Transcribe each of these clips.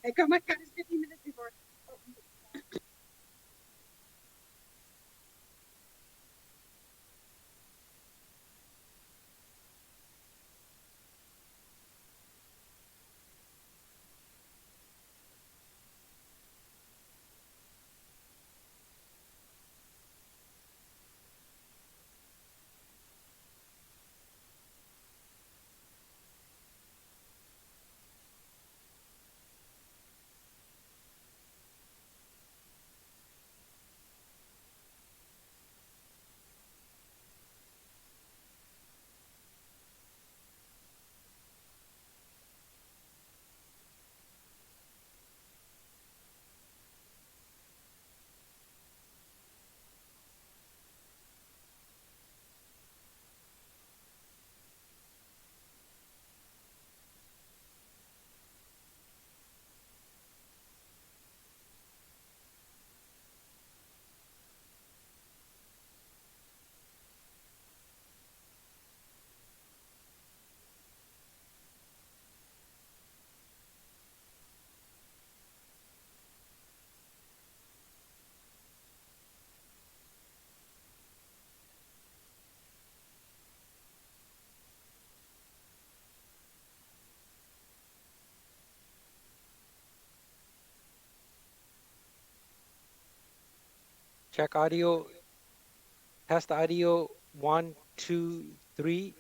Oh my God, it's 15 minutes before. Oh, Check audio. Test audio. One, two, three.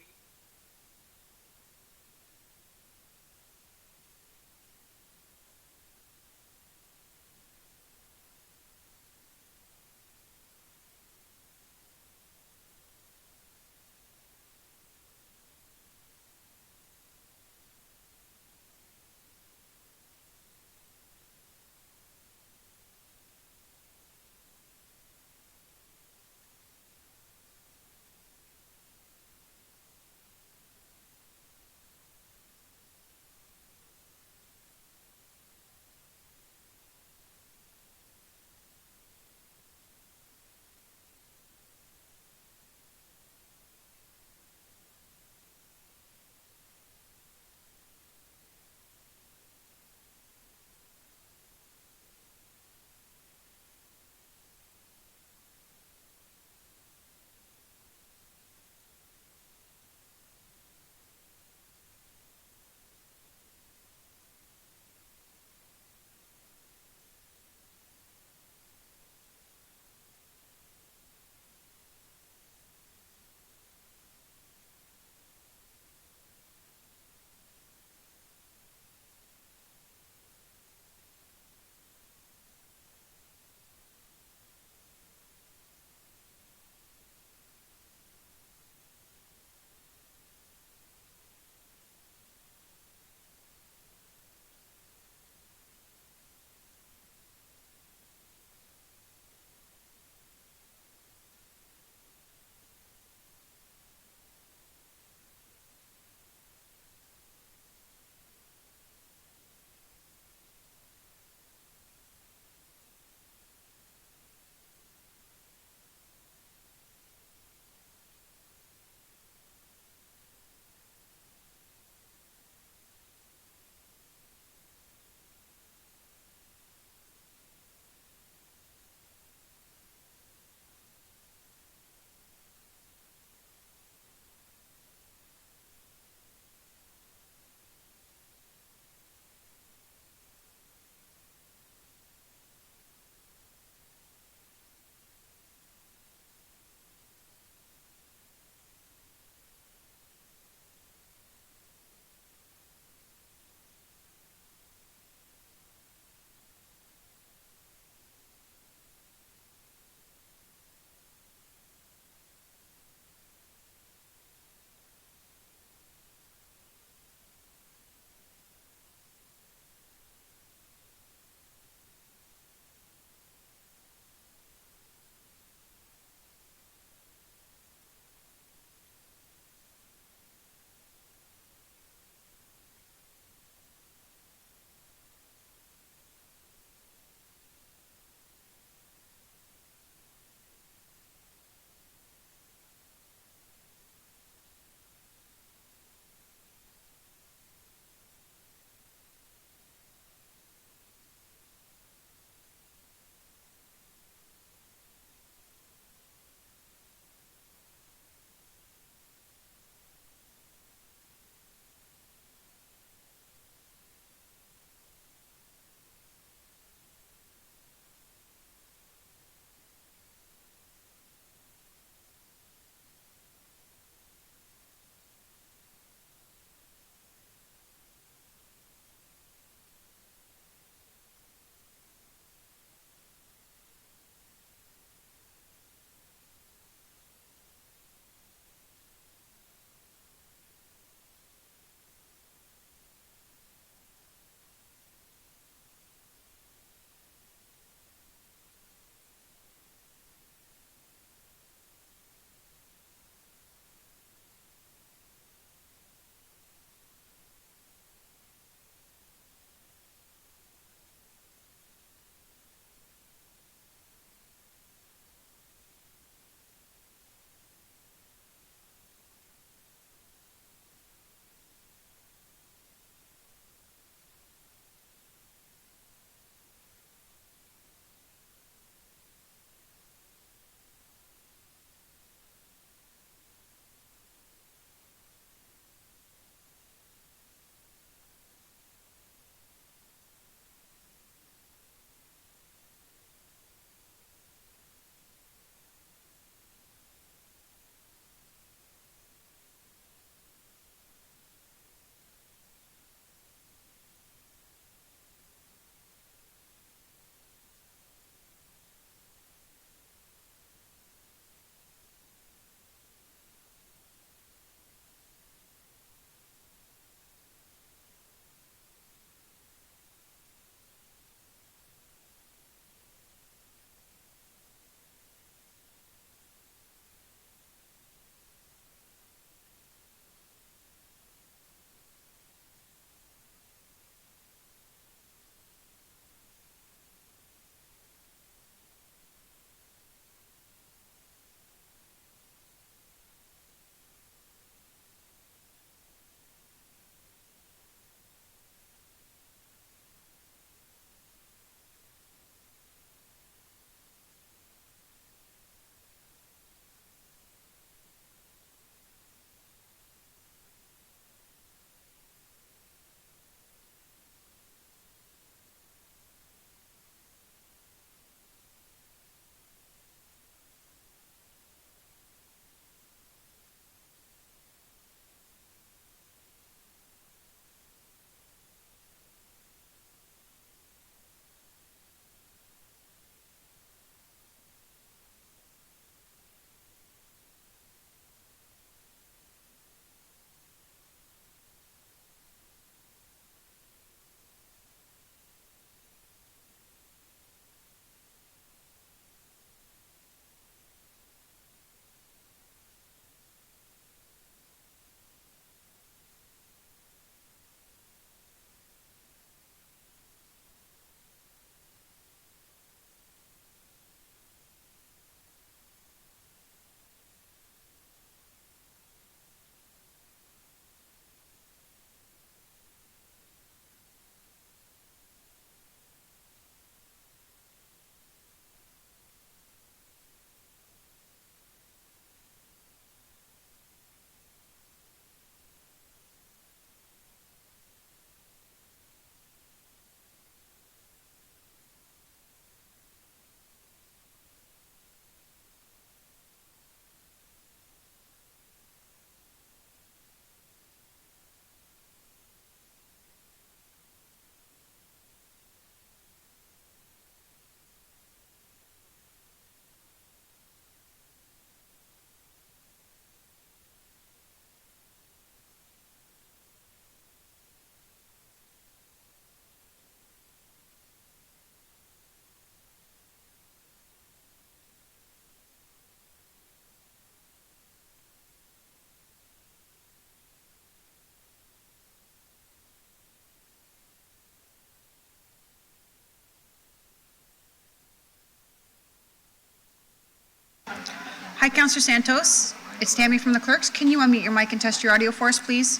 Hi, Counselor Santos. It's Tammy from the Clerks. Can you unmute your mic and test your audio for us, please?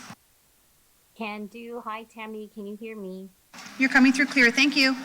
Can do. Hi, Tammy. Can you hear me? You're coming through clear. Thank you.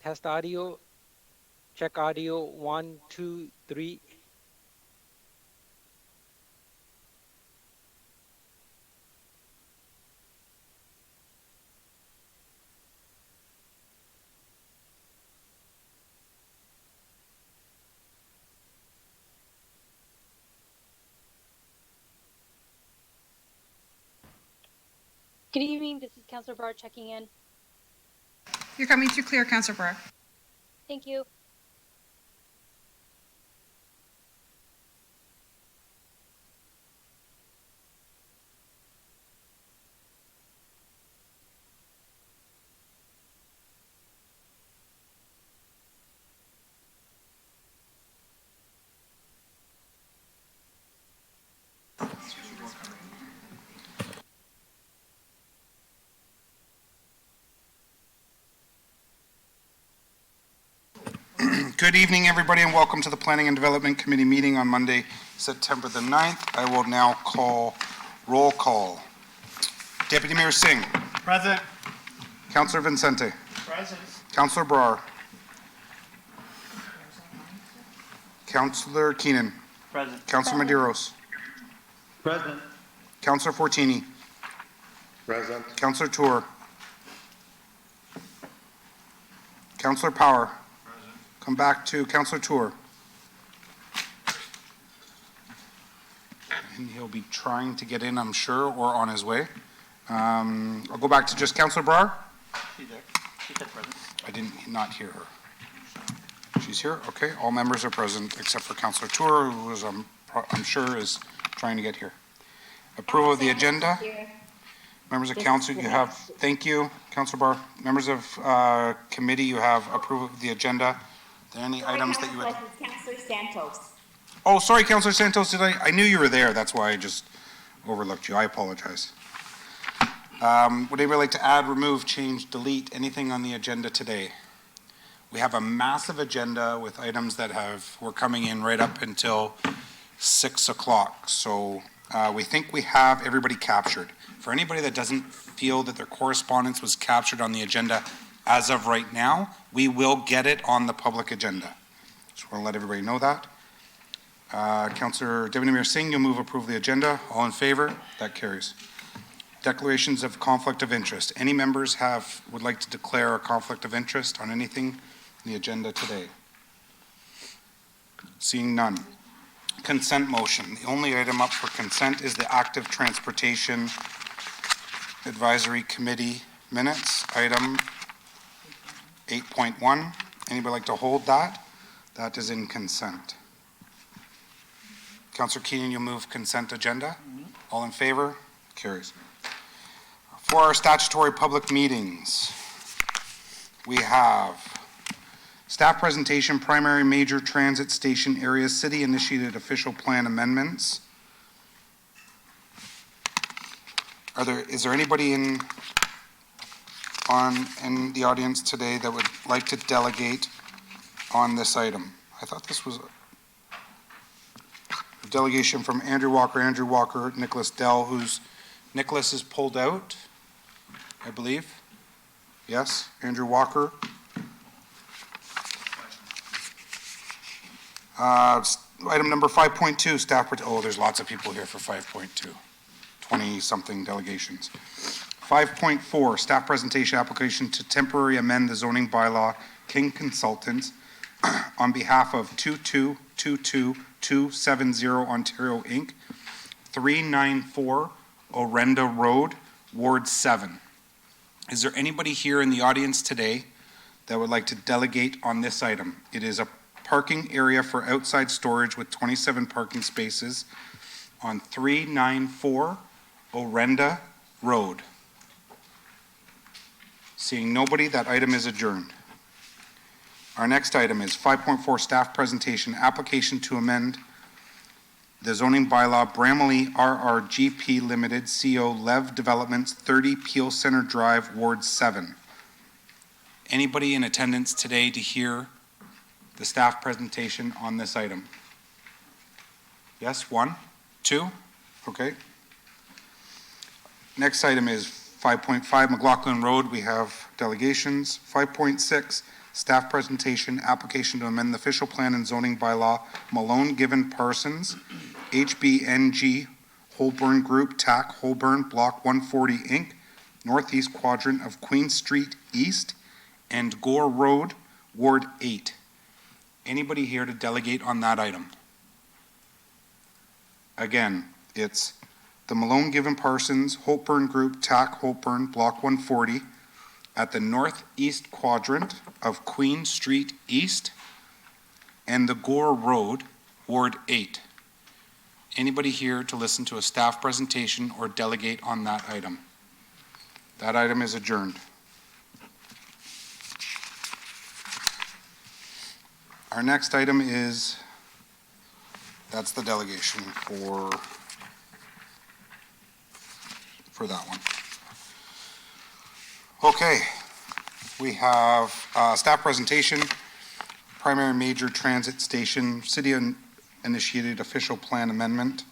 test audio. Check audio 1, 2, 3. Good evening, this is Councilor Barr checking in. You're coming through clear, Councilor Barr. Thank you. Good evening, everybody, and welcome to the Planning and Development Committee meeting on Monday, September the 9th. I will now call roll call. Deputy Mayor Singh. Present. Councillor Vincente. Present. Councillor Brar. Councillor Keenan. Present. Councillor Medeiros. Present. Councillor Fortini. Present. Councillor Tour. Councillor Power. Come back to Councillor Tour. And he'll be trying to get in, I'm sure, or on his way. I'll go back to just Councillor Brar. She's there. She said present. I did not hear her. She's here? Okay, all members are present except for Councillor Tour, who is, I'm sure is trying to get here. Approval of the agenda. Members of council, you have, thank you, Councillor Barr. Members of committee, you have approval of the agenda. Are there any items that you would? Councilor Santos. Oh, sorry, Councillor Santos, I knew you were there. That's why I just overlooked you. I apologize. Would anybody like to add, remove, change, delete anything on the agenda today? We have a massive agenda with items that were coming in right up until 6 o'clock. So we think we have everybody captured. For anybody that doesn't feel that their correspondence was captured on the agenda as of right now, we will get it on the public agenda. Just want to let everybody know that. Councillor Deputy Mayor Singh, you'll move approve the agenda. All in favor? That carries. Declarations of conflict of interest. Any members would like to declare a conflict of interest on anything in the agenda today? Seeing none. Consent motion. The only item up for consent is the Active Transportation Advisory Committee minutes, item 8.1. Anybody like to hold that? That is in consent. Councillor Keenan, you'll move consent agenda. All in favor? Carries. For our statutory public meetings, we have staff presentation, primary major transit station areas, city-initiated official plan amendments. Is there anybody in the audience today that would like to delegate on this item? I thought this was a delegation from Andrew Walker, Nicholas Dell, Nicholas is pulled out, I believe. Yes, Andrew Walker. Item number 5.2, staff, there's lots of people here for 5.2. 20-something delegations. 5.4, staff presentation application to temporary amend the zoning bylaw, King Consultants, on behalf of 2222270 Ontario Inc., 394 Orenda Road, Ward 7. Is there anybody here in the audience today that would like to delegate on this item? It is a parking area for outside storage with 27 parking spaces on 394 Orenda Road. Seeing nobody, that item is adjourned. Our next item is 5.4 staff presentation, application to amend the zoning bylaw, Bramalea RRGP Limited, CO Lev Developments, 30 Peel Center Drive, Ward 7. Anybody in attendance today to hear the staff presentation on this item? Yes, 1, 2, okay. Next item is 5.5 McLaughlin Road. We have delegations. 5.6 staff presentation, application to amend the official plan and zoning bylaw, Malone Given Parsons, HBNG, Holborn Group, TAC Holborn, Block 140, Inc., northeast quadrant of Queen Street East and Gore Road, Ward 8. Anybody here to delegate on that item? Again, it's the Malone Given Parsons, Holborn Group, TAC Holborn, Block 140, at the northeast quadrant of Queen Street East and the Gore Road, Ward 8. Anybody here to listen to a staff presentation or delegate on that item? That item is adjourned. Our next item is, that's the delegation for that one. Okay, we have staff presentation, primary major transit station, city-initiated official plan amendment,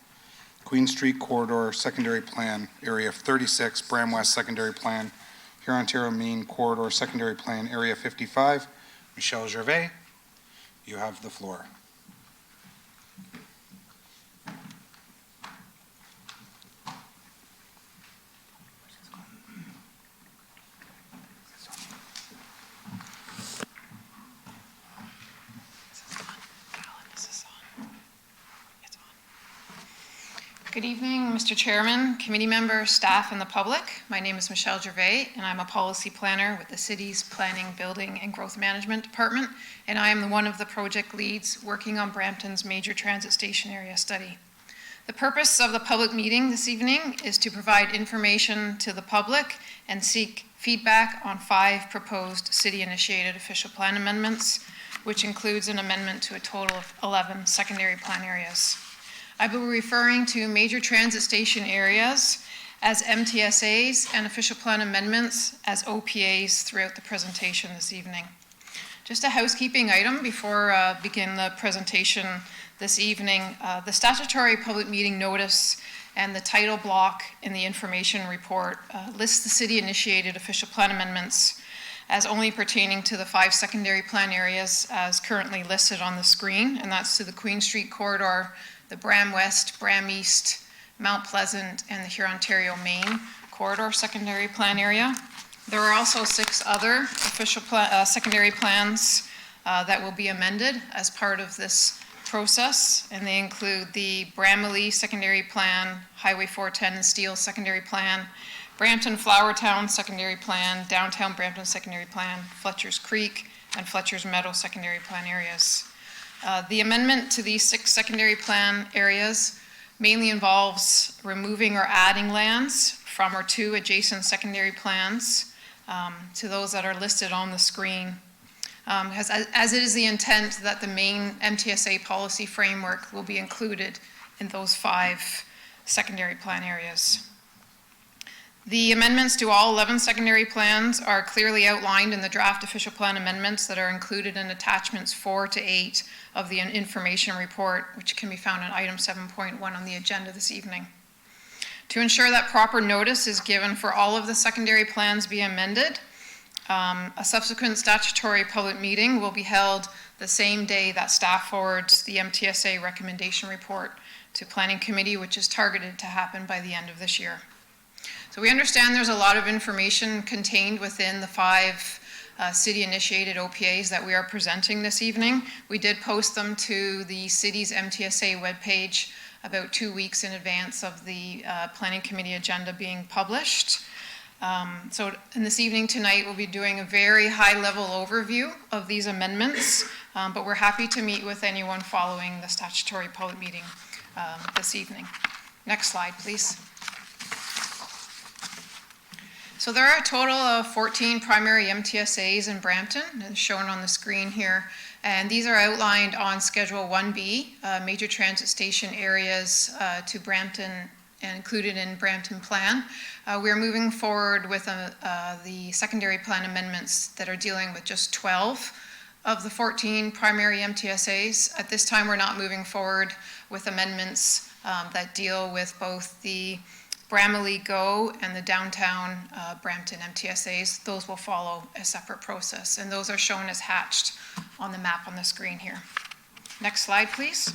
Queen Street Corridor Secondary Plan, Area 36, Bram West Secondary Plan, Huron-Ontario Main Corridor Secondary Plan, Area 55. Michelle Gervais, you have the floor. Good evening, Mr. Chairman, committee members, staff, and the public. My name is Michelle Gervais, and I'm a policy planner with the city's Planning, Building, and Growth Management Department, and I am one of the project leads working on Brampton's major transit station area study. The purpose of the public meeting this evening is to provide information to the public and seek feedback on 5 proposed city-initiated official plan amendments, which includes an amendment to a total of 11 secondary plan areas. I will be referring to major transit station areas as MTSAs and official plan amendments as OPAs throughout the presentation this evening. Just a housekeeping item before begin the presentation this evening. The statutory public meeting notice and the title block in the information report lists the city-initiated official plan amendments as only pertaining to the 5 secondary plan areas as currently listed on the screen, and that's to the Queen Street Corridor, the Bram West, Bram East, Mount Pleasant, and the Huron-Ontario Main Corridor Secondary Plan area. There are also 6 other official secondary plans that will be amended as part of this process, and they include the Bramalea Secondary Plan, Highway 410 and Steele Secondary Plan, Brampton Flowertown Secondary Plan, Downtown Brampton Secondary Plan, Fletcher's Creek, and Fletcher's Meadow Secondary Plan areas. The amendment to these 6 secondary plan areas mainly involves removing or adding lands from our 2 adjacent secondary plans to those that are listed on the screen. As it is the intent that the main MTSA policy framework will be included in those 5 secondary plan areas. The amendments to all 11 secondary plans are clearly outlined in the draft official plan amendments that are included in attachments 4 to 8 of the information report, which can be found in item 7.1 on the agenda this evening. To ensure that proper notice is given for all of the secondary plans be amended, a subsequent statutory public meeting will be held the same day that staff forwards the MTSA recommendation report to Planning Committee, which is targeted to happen by the end of this year. So we understand there's a lot of information contained within the 5 city-initiated OPAs that we are presenting this evening. We did post them to the city's MTSA webpage about 2 weeks in advance of the Planning Committee agenda being published. So in this evening tonight, we'll be doing a very high-level overview of these amendments, but we're happy to meet with anyone following the statutory public meeting this evening. Next slide, please. So there are a total of 14 primary MTSAs in Brampton, as shown on the screen here, and these are outlined on Schedule 1B, major transit station areas to Brampton and included in Brampton Plan. We are moving forward with the secondary plan amendments that are dealing with just 12 of the 14 primary MTSAs. At this time, we're not moving forward with amendments that deal with both the Bramalea Go and the downtown Brampton MTSAs, those will follow a separate process, and those are shown as hatched on the map on the screen here. Next slide, please.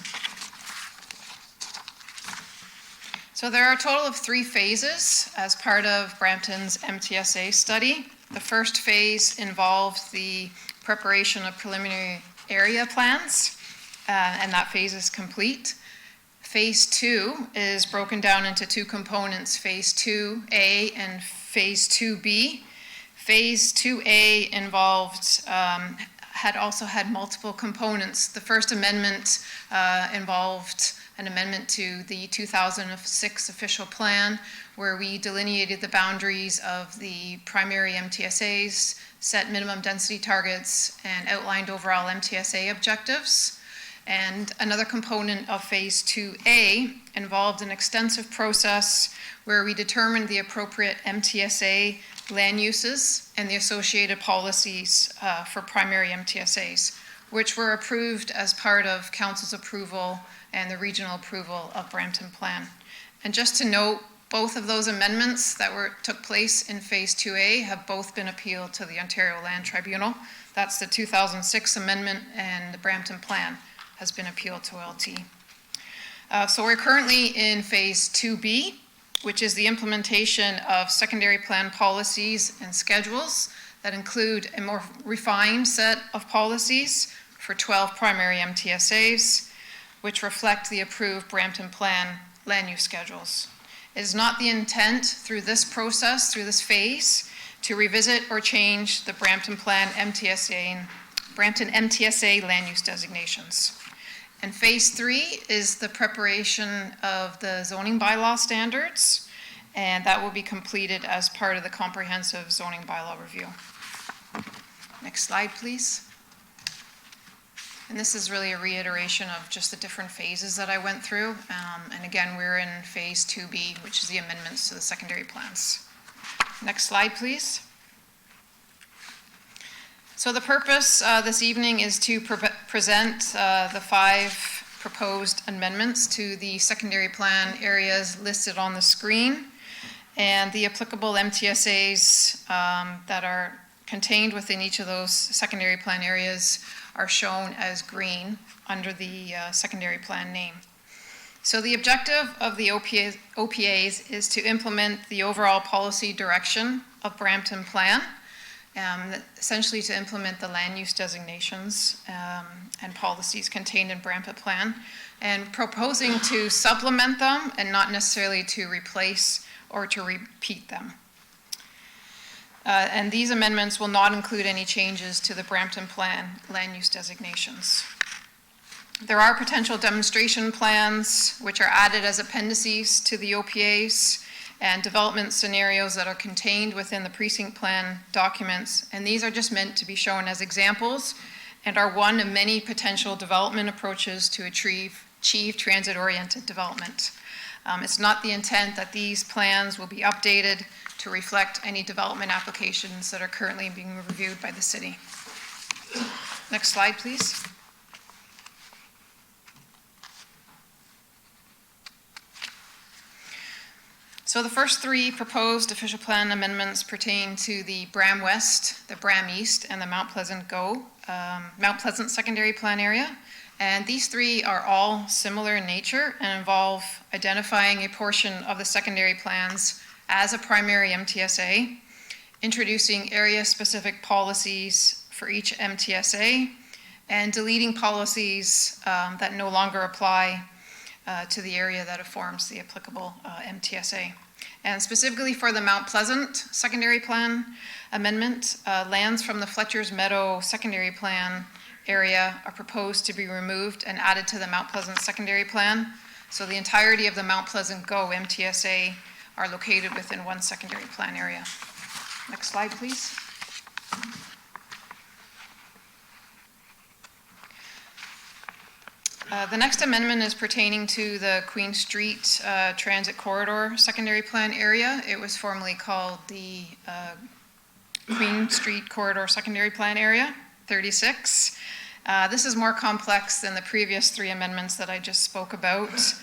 So there are a total of 3 phases as part of Brampton's MTSA study. The first phase involved the preparation of preliminary area plans, and that phase is complete. Phase 2 is broken down into 2 components, Phase 2A and Phase 2B. Phase 2A involved, had multiple components. The first amendment involved an amendment to the 2006 official plan, where we delineated the boundaries of the primary MTSAs, set minimum density targets, and outlined overall MTSA objectives. And another component of Phase 2A involved an extensive process where we determined the appropriate MTSA land uses and the associated policies for primary MTSAs, which were approved as part of Council's approval and the regional approval of Brampton Plan. And just to note, both of those amendments that took place in Phase 2A have both been appealed to the Ontario Land Tribunal. That's the 2006 amendment, and the Brampton Plan has been appealed to OLT. So we're currently in Phase 2B, which is the implementation of secondary plan policies and schedules that include a more refined set of policies for 12 primary MTSAs, which reflect the approved Brampton Plan land use schedules. It is not the intent through this process, through this phase, to revisit or change the Brampton Plan Brampton MTSA land use designations. And Phase 3 is the preparation of the zoning bylaw standards, and that will be completed as part of the comprehensive zoning bylaw review. Next slide, please. And this is really a reiteration of just the different phases that I went through. And again, we're in Phase 2B, which is the amendments to the secondary plans. Next slide, please. So the purpose this evening is to present the 5 proposed amendments to the secondary plan areas listed on the screen, and the applicable MTSAs that are contained within each of those secondary plan areas are shown as green under the secondary plan name. So the objective of the OPAs is to implement the overall policy direction of Brampton Plan, essentially to implement the land use designations and policies contained in Brampton Plan, and proposing to supplement them and not necessarily to replace or to repeat them. And these amendments will not include any changes to the Brampton Plan land use designations. There are potential demonstration plans which are added as appendices to the OPAs, and development scenarios that are contained within the precinct plan documents. And these are just meant to be shown as examples and are one of many potential development approaches to achieve transit-oriented development. It's not the intent that these plans will be updated to reflect any development applications that are currently being reviewed by the city. Next slide, please. So the first 3 proposed official plan amendments pertain to the Bram West, the Bram East, and the Mount Pleasant Mount Pleasant secondary plan area. And these 3 are all similar in nature and involve identifying a portion of the secondary plans as a primary MTSA, introducing area-specific policies for each MTSA, and deleting policies that no longer apply to the area that forms the applicable MTSA. And specifically for the Mount Pleasant secondary plan amendment, lands from the Fletcher's Meadow secondary plan area are proposed to be removed and added to the Mount Pleasant secondary plan. So the entirety of the Mount Pleasant Go MTSA are located within one secondary plan area. Next slide, please. The next amendment is pertaining to the Queen Street Transit Corridor secondary plan area. It was formerly called the Queen Street Corridor Secondary Plan Area 36. This is more complex than the previous 3 amendments that I just spoke about.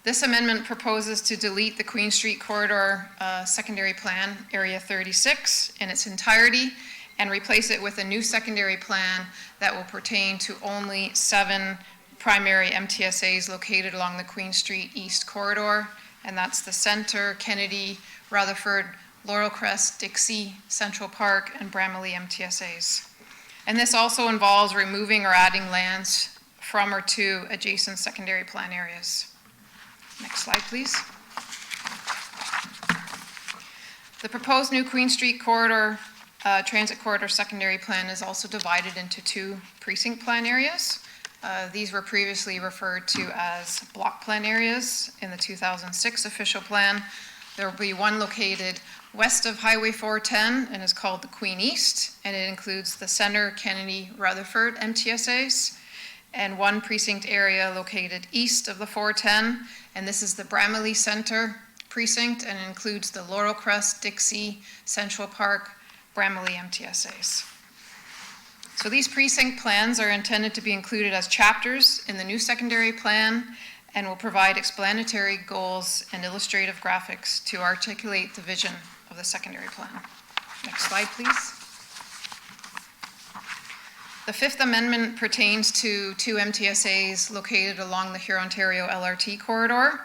This amendment proposes to delete the Queen Street Corridor Secondary Plan, Area 36, in its entirety, and replace it with a new secondary plan that will pertain to only 7 primary MTSAs located along the Queen Street East Corridor, and that's the Center, Kennedy, Rutherford, Laurel Crest, Dixie, Central Park, and Bramalea MTSAs. And this also involves removing or adding lands from or to adjacent secondary plan areas. Next slide, please. The proposed new Queen Street Corridor, Transit Corridor Secondary Plan is also divided into 2 precinct plan areas. These were previously referred to as block plan areas in the 2006 official plan. There will be one located west of Highway 410 and is called the Queen East, and it includes the Center, Kennedy, Rutherford MTSAs, and one precinct area located east of the 410, and this is the Bramalea Center precinct, and it includes the Laurel Crest, Dixie, Central Park, Bramalea MTSAs. So these precinct plans are intended to be included as chapters in the new secondary plan and will provide explanatory goals and illustrative graphics to articulate the vision of the secondary plan. Next slide, please. The Fifth Amendment pertains to 2 MTSAs located along the Hurontario LRT corridor.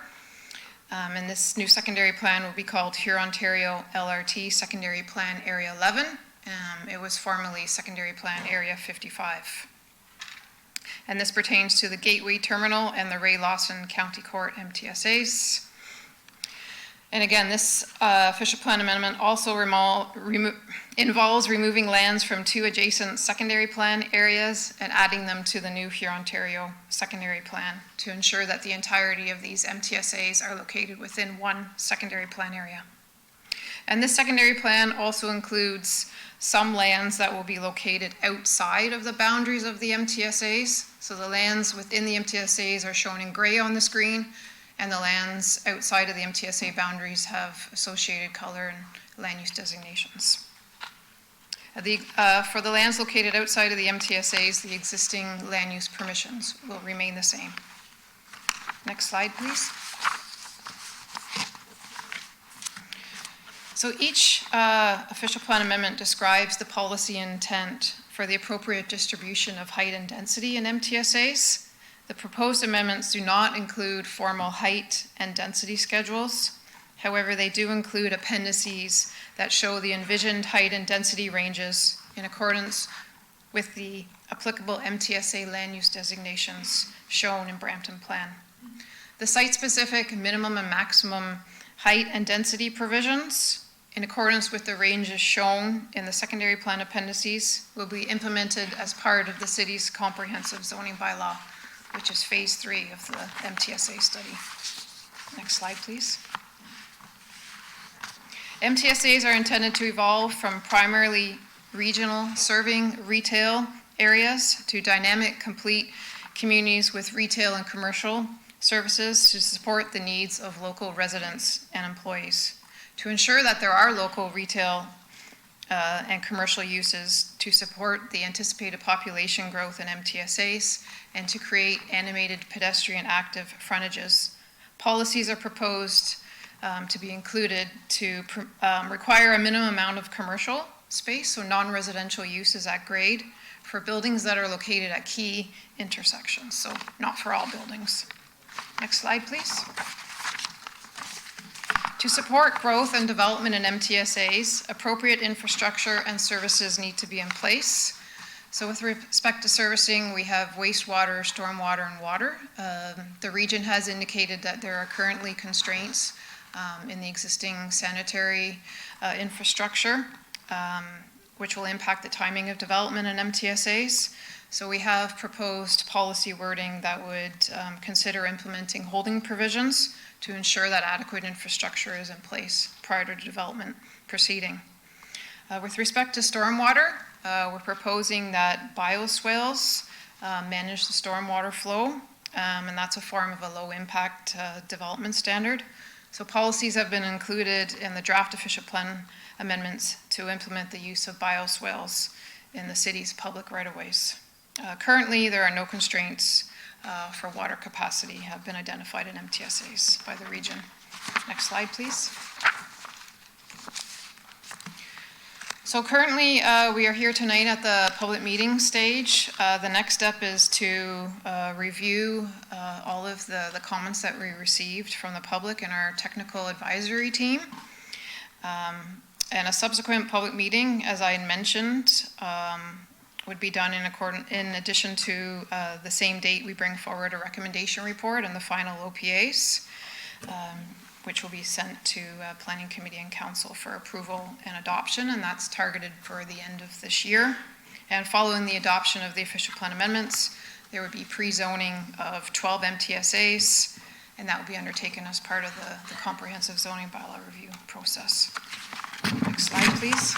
And this new secondary plan will be called Hurontario LRT Secondary Plan Area 11. It was formerly Secondary Plan Area 55. And this pertains to the Gateway Terminal and the Ray Lawson County Court MTSAs. And again, this official plan amendment also involves removing lands from 2 adjacent secondary plan areas and adding them to the new Hurontario secondary plan to ensure that the entirety of these MTSAs are located within 1 secondary plan area. And this secondary plan also includes some lands that will be located outside of the boundaries of the MTSAs. So the lands within the MTSAs are shown in gray on the screen, and the lands outside of the MTSA boundaries have associated color and land use designations. For the lands located outside of the MTSAs, the existing land use permissions will remain the same. Next slide, please. So each official plan amendment describes the policy intent for the appropriate distribution of height and density in MTSAs. The proposed amendments do not include formal height and density schedules. However, they do include appendices that show the envisioned height and density ranges in accordance with the applicable MTSA land use designations shown in Brampton Plan. The site-specific minimum and maximum height and density provisions, in accordance with the ranges shown in the secondary plan appendices, will be implemented as part of the city's comprehensive zoning bylaw, which is phase 3 of the MTSA study. Next slide, please. MTSAs are intended to evolve from primarily regional serving retail areas to dynamic, complete communities with retail and commercial services to support the needs of local residents and employees. To ensure that there are local retail and commercial uses to support the anticipated population growth in MTSAs and to create animated pedestrian active frontages, policies are proposed to be included to require a minimum amount of commercial space, so non-residential uses at grade, for buildings that are located at key intersections, so not for all buildings. Next slide, please. To support growth and development in MTSAs, appropriate infrastructure and services need to be in place. So with respect to servicing, we have wastewater, stormwater, and water. The region has indicated that there are currently constraints in the existing sanitary infrastructure, which will impact the timing of development in MTSAs. So we have proposed policy wording that would consider implementing holding provisions to ensure that adequate infrastructure is in place prior to development proceeding. With respect to stormwater, we're proposing that bioswales manage the stormwater flow, and that's a form of a low-impact development standard. So policies have been included in the draft official plan amendments to implement the use of bioswales in the city's public right-of-ways. Currently, there are no constraints for water capacity have been identified in MTSAs by the region. Next slide, please. So currently, we are here tonight at the public meeting stage. The next step is to review all of the comments that we received from the public and our technical advisory team. And a subsequent public meeting, as I had mentioned, would be done in addition to the same date we bring forward a recommendation report and the final OPAs, which will be sent to Planning Committee and Council for approval and adoption, and that's targeted for the end of this year. And following the adoption of the official plan amendments, there would be pre-zoning of 12 MTSAs, and that would be undertaken as part of the comprehensive zoning bylaw review process. Next slide, please.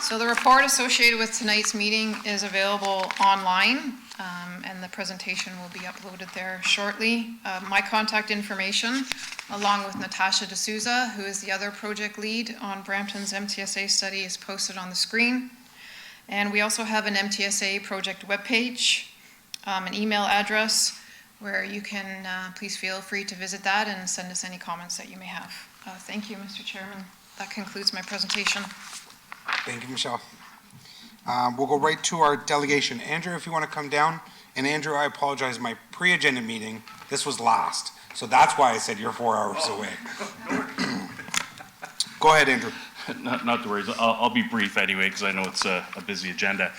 So the report associated with tonight's meeting is available online, and the presentation will be uploaded there shortly. My contact information, along with Natasha D'Souza, who is the other project lead on Brampton's MTSA study, is posted on the screen. And we also have an MTSA project webpage, an email address, where you can please feel free to visit that and send us any comments that you may have. Thank you, Mr. Chairman. That concludes my presentation. Thank you, Michelle. We'll go right to our delegation. Andrew, if you want to come down. And Andrew, I apologize, my pre-agenda meeting, this was last. So that's why I said you're 4 hours away. Go ahead, Andrew. Not to worry. I'll be brief anyway, because I know it's a busy agenda.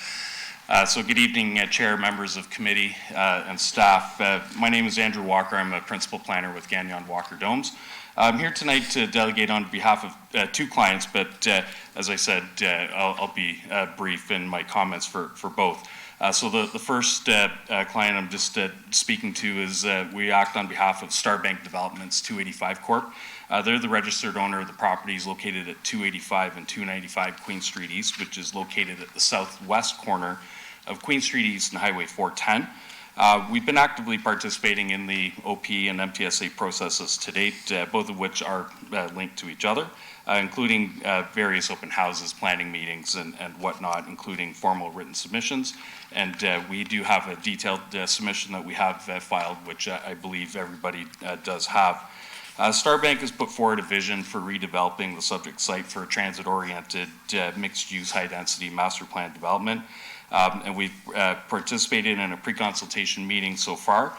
So good evening, Chair, members of committee, and staff. My name is Andrew Walker. I'm a principal planner with Gagnon Walker Domes. I'm here tonight to delegate on behalf of 2 clients, but as I said, I'll be brief in my comments for both. So the first client I'm just speaking to is we act on behalf of Starbank Developments 285 Corp. They're the registered owner of the properties located at 285 and 295 Queen Street East, which is located at the southwest corner of Queen Street East and Highway 410. We've been actively participating in the OP and MTSA processes to date, both of which are linked to each other, including various open houses, planning meetings, and whatnot, including formal written submissions. And we do have a detailed submission that we have filed, which I believe everybody does have. Starbank has put forward a vision for redeveloping the subject site for a transit-oriented mixed-use high-density master plan development. And we've participated in a pre-consultation meeting so far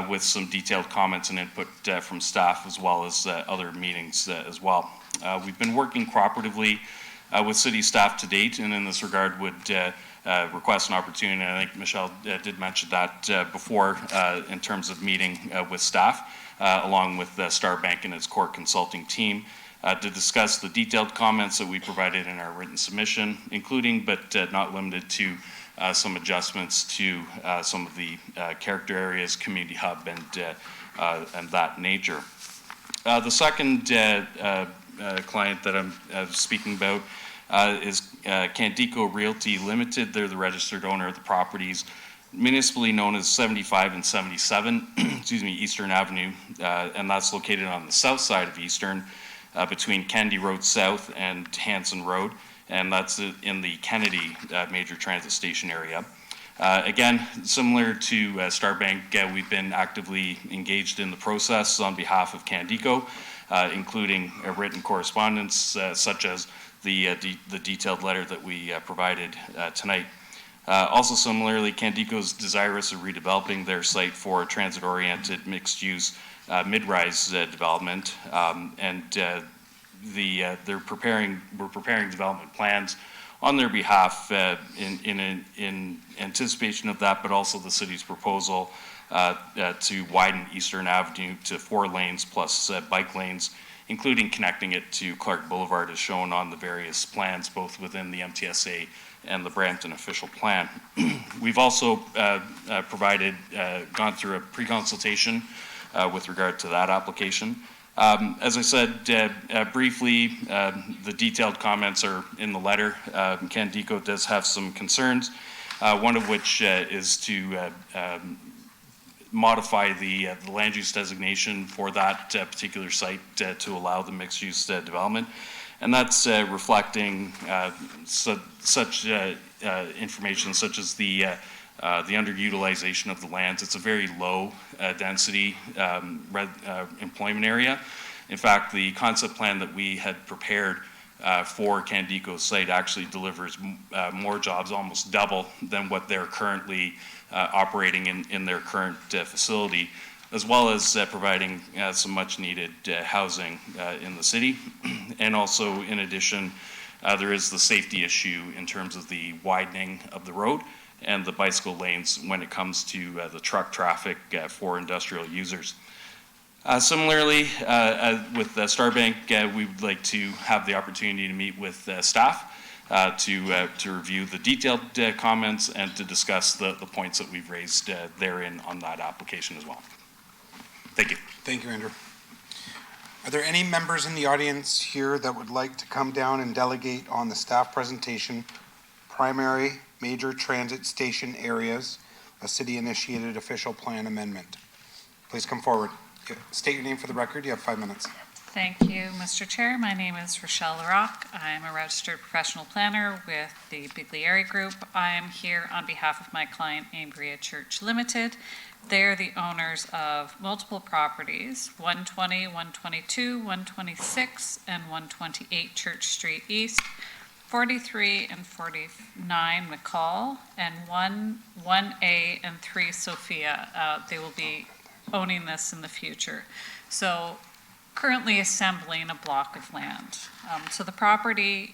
with some detailed comments and input from staff, as well as other meetings as well. We've been working cooperatively with city staff to date, and in this regard would request an opportunity, and I think Michelle did mention that before, in terms of meeting with staff, along with Starbank and its core consulting team, to discuss the detailed comments that we provided in our written submission, including but not limited to some adjustments to some of the character areas, community hub, and that nature. The second client that I'm speaking about is Candico Realty Limited. They're the registered owner of the properties municipally known as 75 and 77, excuse me, Eastern Avenue, and that's located on the south side of Eastern, between Kennedy Road South and Hanson Road, and that's in the Kennedy major transit station area. Again, similar to Starbank, we've been actively engaged in the process on behalf of Candico, including a written correspondence such as the detailed letter that we provided tonight. Also similarly, Candico is desirous of redeveloping their site for transit-oriented mixed-use mid-rise development, and we're preparing development plans on their behalf in anticipation of that, but also the city's proposal to widen Eastern Avenue to 4 lanes plus bike lanes, including connecting it to Clark Boulevard as shown on the various plans, both within the MTSA and the Brampton official plan. We've also gone through a pre-consultation with regard to that application. As I said briefly, the detailed comments are in the letter. Candico does have some concerns, one of which is to modify the land use designation for that particular site to allow the mixed use development. And that's reflecting such information such as the the underutilization of the lands. It's a very low density employment area. In fact, the concept plan that we had prepared for Candico's site actually delivers more jobs, almost double than what they're currently operating in their current facility, as well as providing some much needed housing in the city. And also, in addition, there is the safety issue in terms of the widening of the road and the bicycle lanes when it comes to the truck traffic for industrial users. Similarly, with Starbank, we would like to have the opportunity to meet with staff to review the detailed comments and to discuss the points that we've raised therein on that application as well. Thank you. Thank you, Andrew. Are there any members in the audience here that would like to come down and delegate on the staff presentation, primary major transit station areas, a city-initiated official plan amendment? Please come forward. State your name for the record. You have 5 minutes. Thank you, Mr. Chair. My name is Rochelle Larocque. I'm a registered professional planner with the Biglieri Group. I am here on behalf of my client, Ambria Church Limited. They're the owners of multiple properties, 120, 122, 126, and 128 Church Street East, 43 and 49 McCall, and 1A and 3 Sophia. They will be owning this in the future. So currently assembling a block of land. So the properties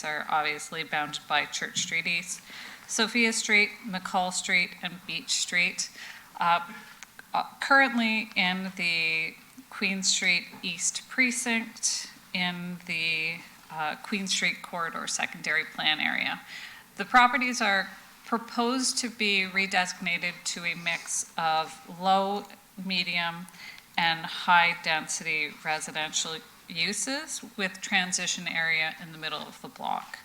are obviously bounded by Church Street East, Sophia Street, McCall Street, and Beach Street. Currently in the Queen Street East Precinct in the Queen Street Corridor Secondary Plan area. The properties are proposed to be redesignated to a mix of low, medium, and high-density residential uses with transition area in the middle of the block.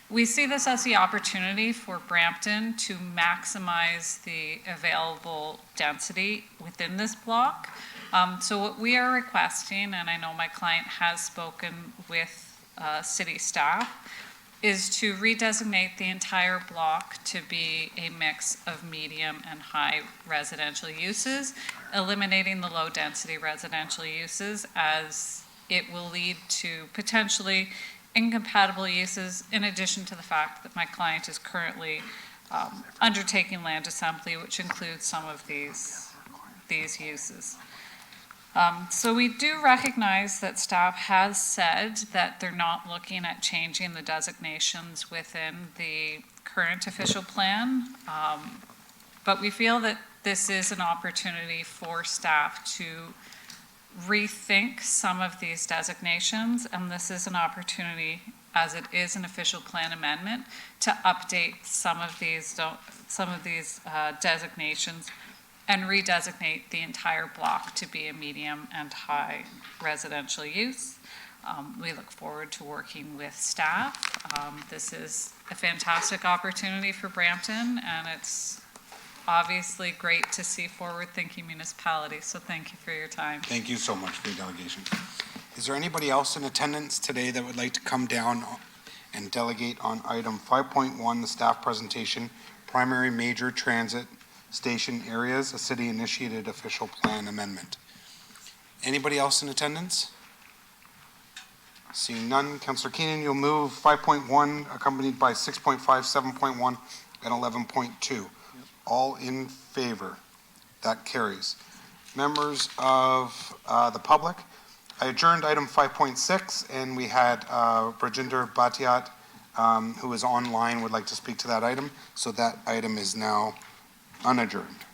We see this as the opportunity for Brampton to maximize the available density within this block. So what we are requesting, and I know my client has spoken with city staff, is to redesignate the entire block to be a mix of medium and high residential uses, eliminating the low density residential uses, as it will lead to potentially incompatible uses, in addition to the fact that my client is currently undertaking land assembly, which includes some of these uses. So we do recognize that staff has said that they're not looking at changing the designations within the current official plan, but we feel that this is an opportunity for staff to rethink some of these designations, and this is an opportunity, as it is an official plan amendment, to update some of these designations and redesignate the entire block to be a medium and high residential use. We look forward to working with staff. This is a fantastic opportunity for Brampton, and it's obviously great to see forward-thinking municipalities. So thank you for your time. Thank you so much for your delegation. Is there anybody else in attendance today that would like to come down and delegate on item 5.1, the staff presentation, primary major transit station areas, a city-initiated official plan amendment? Anybody else in attendance? Seeing none, Councillor Keenan, you'll move 5.1, accompanied by 6.5, 7.1, and 11.2. All in favor? That carries. Members of the public, I adjourned item 5.6, and we had Brajinder Bhatiat, who is online, would like to speak to that item. So that item is now unadjourned.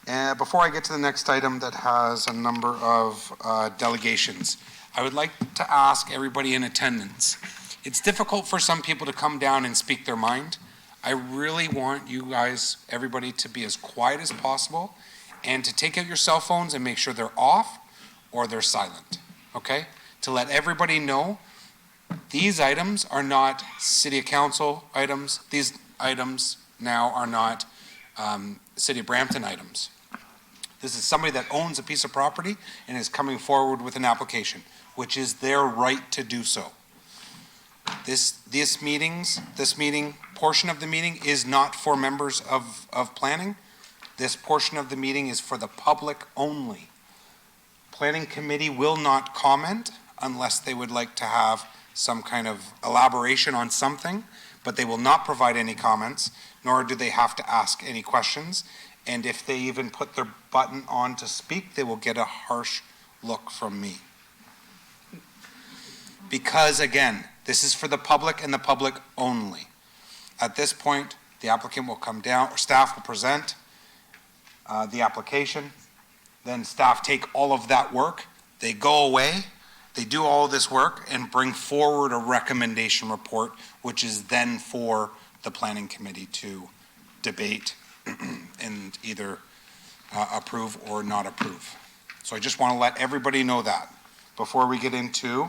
And before I get to the next item that has a number of delegations, I would like to ask everybody in attendance. It's difficult for some people to come down and speak their mind. I really want you guys, everybody, to be as quiet as possible and to take out your cell phones and make sure they're off or they're silent, okay? To let everybody know these items are not City Council items. These items now are not City of Brampton items. This is somebody that owns a piece of property and is coming forward with an application, which is their right to do so. This meeting, portion of the meeting is not for members of planning. This portion of the meeting is for the public only. Planning committee will not comment unless they would like to have some kind of elaboration on something, but they will not provide any comments, nor do they have to ask any questions. And if they even put their button on to speak, they will get a harsh look from me. Because again, this is for the public and the public only. At this point, the applicant will come down, or staff will present the application. Then staff take all of that work, they go away, they do all this work and bring forward a recommendation report, which is then for the planning committee to debate and either approve or not approve. So I just want to let everybody know that before we get into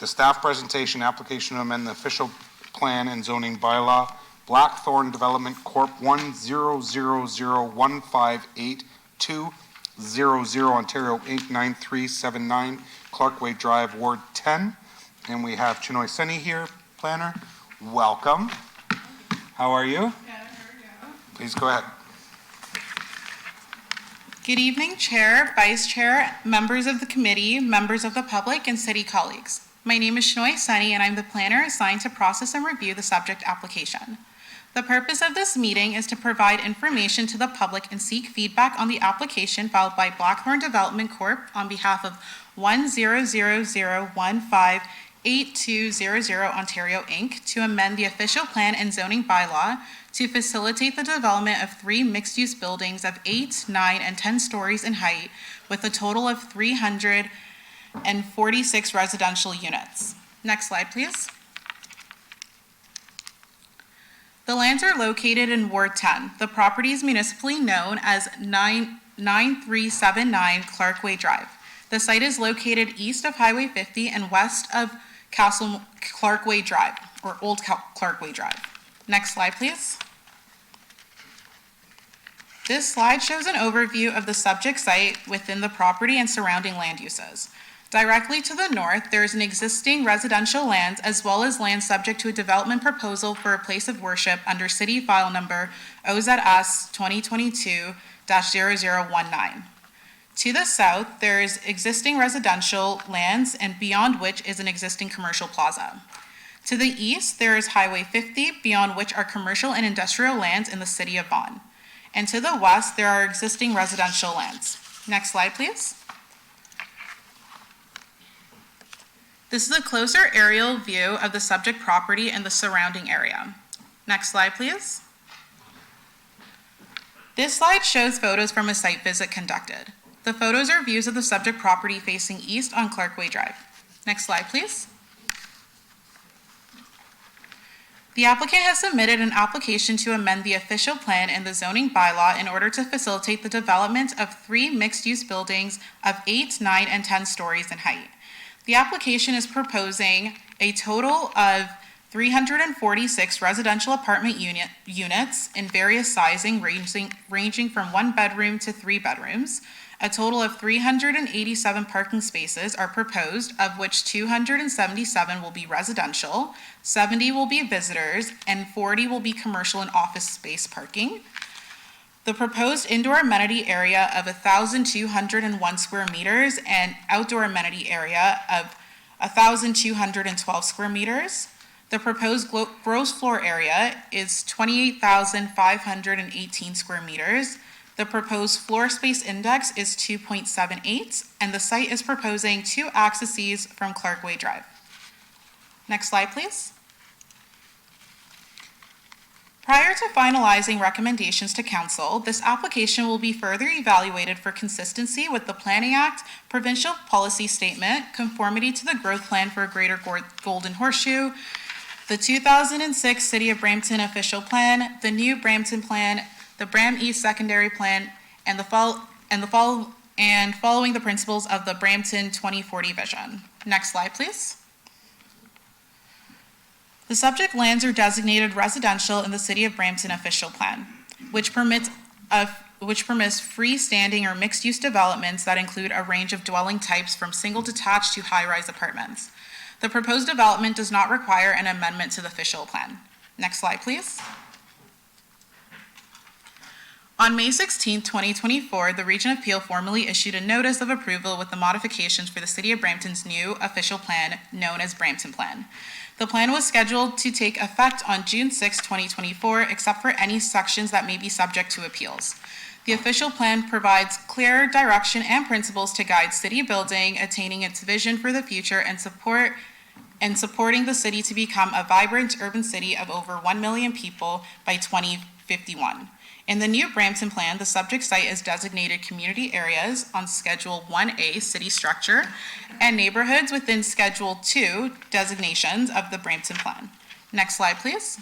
the staff presentation, application to amend the official plan and zoning bylaw, Blackthorn Development Corp. 100015820, Ontario Inc. 9379, Clarkway Drive, Ward 10. And we have Chinoy Sunny here, planner. Welcome. How are you? Please go ahead. Good evening, Chair, Vice Chair, members of the committee, members of the public, and city colleagues. My name is Chinoy Sunny, and I'm the planner assigned to process and review the subject application. The purpose of this meeting is to provide information to the public and seek feedback on the application filed by Blackthorn Development Corp. On behalf of 100015820 Ontario Inc. to amend the official plan and zoning bylaw to facilitate the development of 3 mixed-use buildings of 8, 9, and 10 stories in height with a total of 346 residential units. Next slide, please. The lands are located in Ward 10. The property is municipally known as 9379 Clarkway Drive. The site is located east of Highway 50 and west of Castle Clarkway Drive, or Old Clarkway Drive. Next slide, please. This slide shows an overview of the subject site within the property and surrounding land uses. Directly to the north, there is an existing residential land as well as land subject to a development proposal for a place of worship under city file number OZS 2022-0019. To the south, there is existing residential lands and beyond which is an existing commercial plaza. To the east, there is Highway 50, beyond which are commercial and industrial lands in the city of Vaughan. And to the west, there are existing residential lands. Next slide, please. This is a closer aerial view of the subject property and the surrounding area. Next slide, please. This slide shows photos from a site visit conducted. The photos are views of the subject property facing east on Clarkway Drive. Next slide, please. The applicant has submitted an application to amend the official plan and the zoning bylaw in order to facilitate the development of 3 mixed-use buildings of 8, 9, and 10 stories in height. The application is proposing a total of 346 residential apartment units in various sizing ranging from 1 bedroom to 3 bedrooms. A total of 387 parking spaces are proposed, of which 277 will be residential, 70 will be visitors, and 40 will be commercial and office space parking. The proposed indoor amenity area of 1,201 square meters and outdoor amenity area of 1,212 square meters. The proposed gross floor area is 28,518 square meters. The proposed floor space index is 2.78, and the site is proposing 2 accesses from Clarkway Drive. Next slide, please. Prior to finalizing recommendations to council, this application will be further evaluated for consistency with the Planning Act, provincial policy statement, conformity to the growth plan for a Greater Golden Horseshoe, the 2006 City of Brampton official plan, the new Brampton plan, the Bram East secondary plan, and following the principles of the Brampton 2040 vision. Next slide, please. The subject lands are designated residential in the City of Brampton official plan, which permits freestanding or mixed-use developments that include a range of dwelling types from single detached to high-rise apartments. The proposed development does not require an amendment to the official plan. Next slide, please. On May 16, 2024, the Region of Peel formally issued a notice of approval with the modifications for the City of Brampton's new official plan known as Brampton Plan. The plan was scheduled to take effect on June 6, 2024, except for any sections that may be subject to appeals. The official plan provides clear direction and principles to guide city building, attaining its vision for the future, and supporting the city to become a vibrant urban city of over 1 million people by 2051. In the new Brampton Plan, the subject site is designated community areas on Schedule 1A city structure and neighborhoods within Schedule 2 designations of the Brampton Plan. Next slide, please.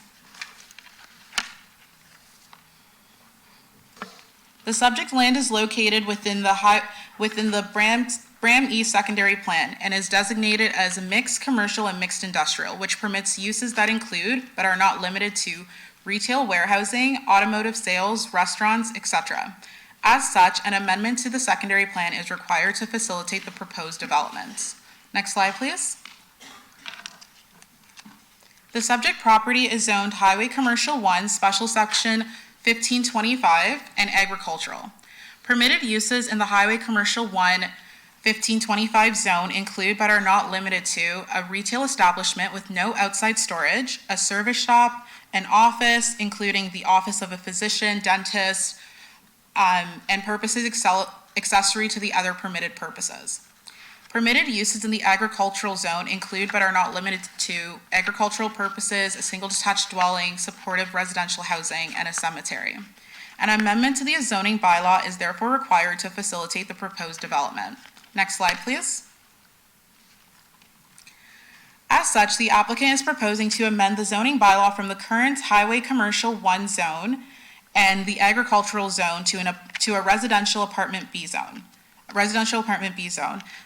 The subject land is located within the Bram East Secondary Plan and is designated as a mixed commercial and mixed industrial, which permits uses that include, but are not limited to, retail warehousing, automotive sales, restaurants, etc. As such, an amendment to the secondary plan is required to facilitate the proposed developments. Next slide, please. The subject property is zoned Highway Commercial 1, Special Section 1525, and agricultural. Permitted uses in the Highway Commercial 1 1525 zone include, but are not limited to, a retail establishment with no outside storage, a service shop, an office, including the office of a physician, dentist, and purposes accessory to the other permitted purposes. Permitted uses in the agricultural zone include, but are not limited to, agricultural purposes, a single detached dwelling, supportive residential housing, and a cemetery. An amendment to the zoning bylaw is therefore required to facilitate the proposed development. Next slide, please. As such, the applicant is proposing to amend the zoning bylaw from the current Highway Commercial 1 zone and the agricultural zone to a residential apartment B zone.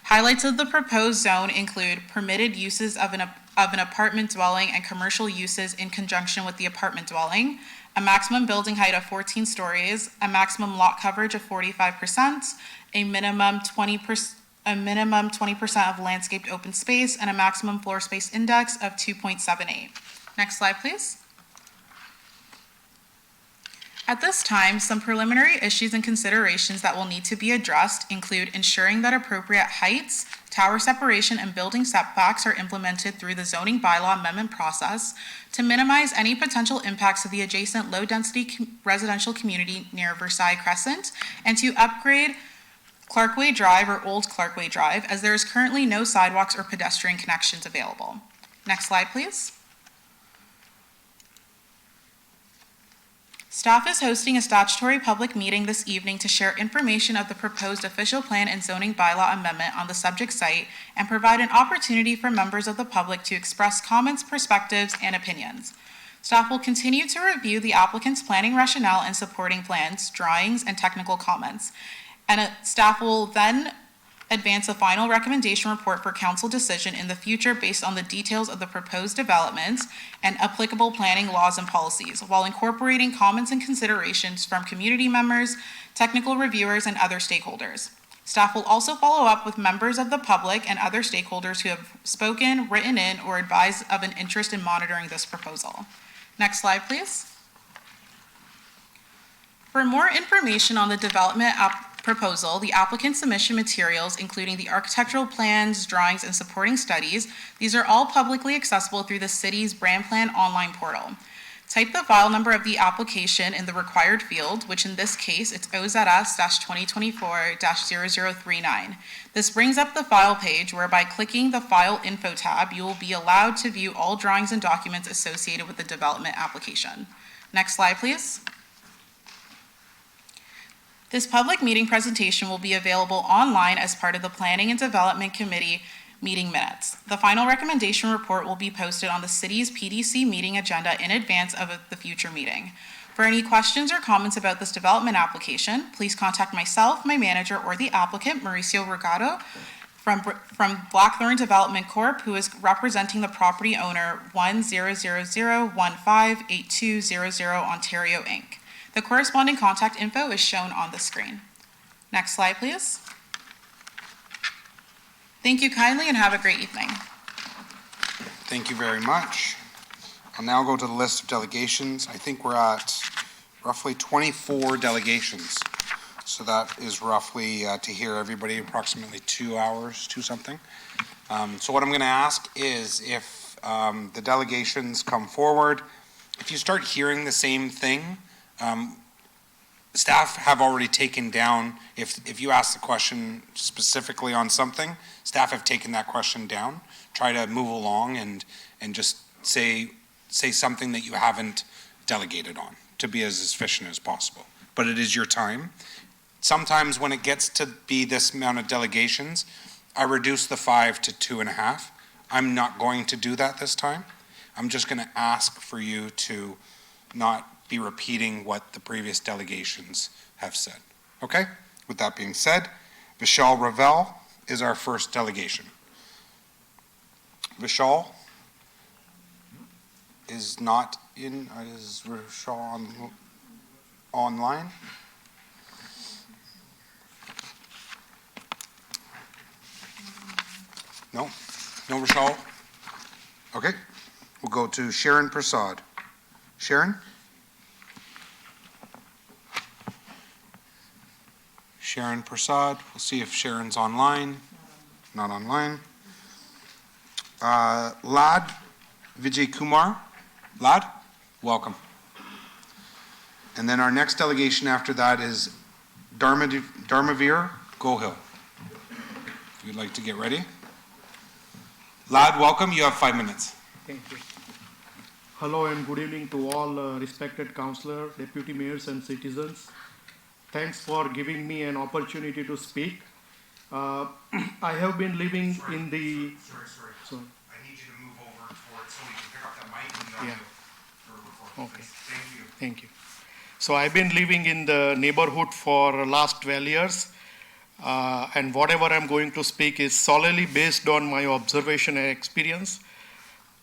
Highlights of the proposed zone include permitted uses of an apartment dwelling and commercial uses in conjunction with the apartment dwelling, a maximum building height of 14 stories, a maximum lot coverage of 45%, a minimum 20% of landscaped open space, and a maximum floor space index of 2.78. Next slide, please. At this time, some preliminary issues and considerations that will need to be addressed include ensuring that appropriate heights, tower separation, and building setbacks are implemented through the zoning bylaw amendment process to minimize any potential impacts of the adjacent low-density residential community near Versailles Crescent, and to upgrade Clarkway Drive or Old Clarkway Drive, as there is currently no sidewalks or pedestrian connections available. Next slide, please. Staff is hosting a statutory public meeting this evening to share information of the proposed official plan and zoning bylaw amendment on the subject site and provide an opportunity for members of the public to express comments, perspectives, and opinions. Staff will continue to review the applicant's planning rationale and supporting plans, drawings, and technical comments. And staff will then advance a final recommendation report for council decision in the future based on the details of the proposed developments and applicable planning laws and policies, while incorporating comments and considerations from community members, technical reviewers, and other stakeholders. Staff will also follow up with members of the public and other stakeholders who have spoken, written in, or advised of an interest in monitoring this proposal. Next slide, please. For more information on the development proposal, the applicant submission materials, including the architectural plans, drawings, and supporting studies, these are all publicly accessible through the city's BramPlan online portal. Type the file number of the application in the required field, which in this case, it's OZS-2024-0039. This brings up the file page where by clicking the File Info tab, you will be allowed to view all drawings and documents associated with the development application. Next slide, please. This public meeting presentation will be available online as part of the Planning and Development Committee meeting minutes. The final recommendation report will be posted on the city's PDC meeting agenda in advance of the future meeting. For any questions or comments about this development application, please contact myself, my manager, or the applicant, Mauricio Rigado, from Blackthorn Development Corp., who is representing the property owner 1000158200 Ontario Inc. The corresponding contact info is shown on the screen. Next slide, please. Thank you kindly and have a great evening. Thank you very much. I'll now go to the list of delegations. I think we're at roughly 24 delegations. So that is roughly, to hear everybody, approximately 2 hours, two something. So what I'm going to ask is if the delegations come forward, if you start hearing the same thing, staff have already taken down, if you ask the question specifically on something, staff have taken that question down. Try to move along and just say something that you haven't delegated on to be as efficient as possible. But it is your time. Sometimes when it gets to be this amount of delegations, I reduce the 5 to 2.5. I'm not going to do that this time. I'm just going to ask for you to not be repeating what the previous delegations have said. Okay? With that being said, Vishal Ravel is our first delegation. Vishal is not in, is Vishal online? No? No Vishal? Okay. We'll go to Sharon Prasad. Sharon? Sharon Prasad. We'll see if Sharon's online. Not online. Lad Vijay Kumar. Lad, welcome. And then our next delegation after that is Dharmavir Gohil. If you'd like to get ready. Lad, welcome. You have 5 minutes. Thank you. Hello and good evening to all respected councillors, deputy mayors and citizens. Thanks for giving me an opportunity to speak. I have been living in the... Sorry. I need you to move over towards so we can pick up the mic and the audio for recording. Okay. Thank you. Thank you. So I've been living in the neighborhood for last 12 years. And whatever I'm going to speak is solely based on my observation and experience.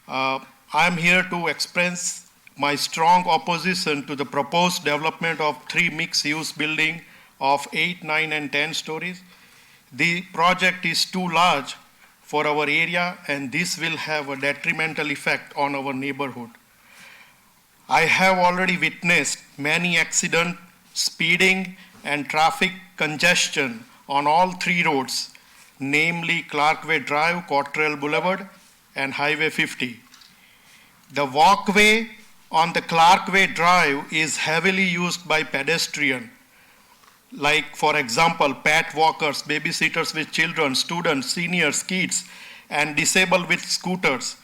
I'm here to express my strong opposition to the proposed development of 3 mixed-use buildings of 8, 9, and 10 stories. The project is too large for our area, and this will have a detrimental effect on our neighborhood. I have already witnessed many accidents, speeding, and traffic congestion on all 3 roads, namely Clarkway Drive, Cottrell Boulevard, and Highway 50. The walkway on the Clarkway Drive is heavily used by pedestrians, like, for example, pet walkers, babysitters with children, students, seniors, kids, and disabled with scooters,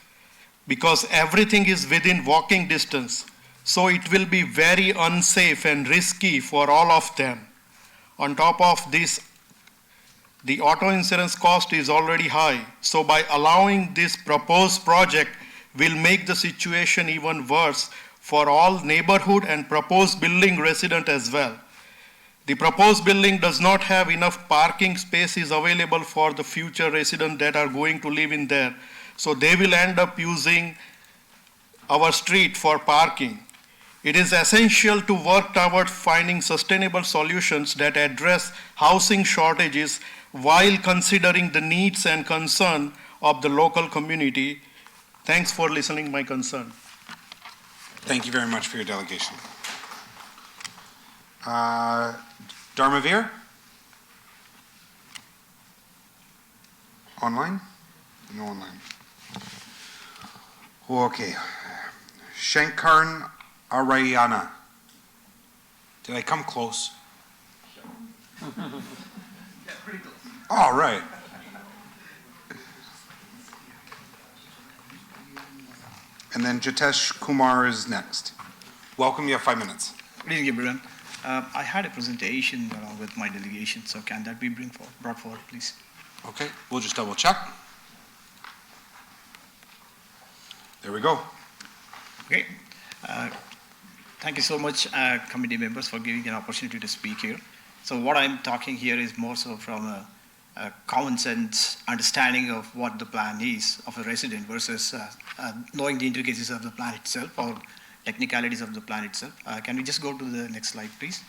because everything is within walking distance. So it will be very unsafe and risky for all of them. On top of this, the auto insurance cost is already high. So by allowing this proposed project will make the situation even worse for all neighborhood and proposed building resident as well. The proposed building does not have enough parking spaces available for the future residents that are going to live in there. So they will end up using our street for parking. It is essential to work toward finding sustainable solutions that address housing shortages while considering the needs and concern of the local community. Thanks for listening my concern. Thank you very much for your delegation. Dharmavir? Online? No online. Okay. Shankaran Arayana. Did I come close? All right. And then Jitesh Kumar is next. Welcome, you have 5 minutes. Good evening, everyone. I had a presentation along with my delegation, so can that be brought forward, please? Okay, we'll just double check. There we go. Okay. Thank you so much, committee members, for giving an opportunity to speak here. So what I'm talking here is more so from a common sense understanding of what the plan is of a resident versus knowing the intricacies of the plan itself or technicalities of the plan itself. Can we just go to the next slide, please?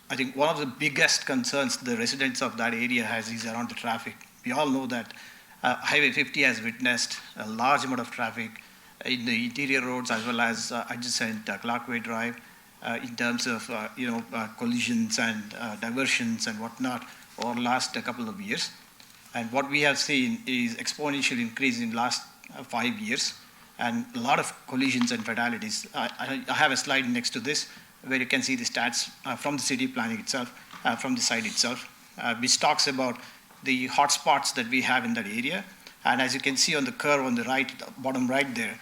I think one of the biggest concerns the residents of that area has is around the traffic. We all know that Highway 50 has witnessed a large amount of traffic in the interior roads as well as adjacent Clarkway Drive in terms of collisions and diversions and whatnot over the last couple of years. And what we have seen is exponential increase in last 5 years and a lot of collisions and fatalities. I have a slide next to this where you can see the stats from the city planning itself, from the site itself, which talks about the hotspots that we have in that area. And as you can see on the curve on the right, bottom right there,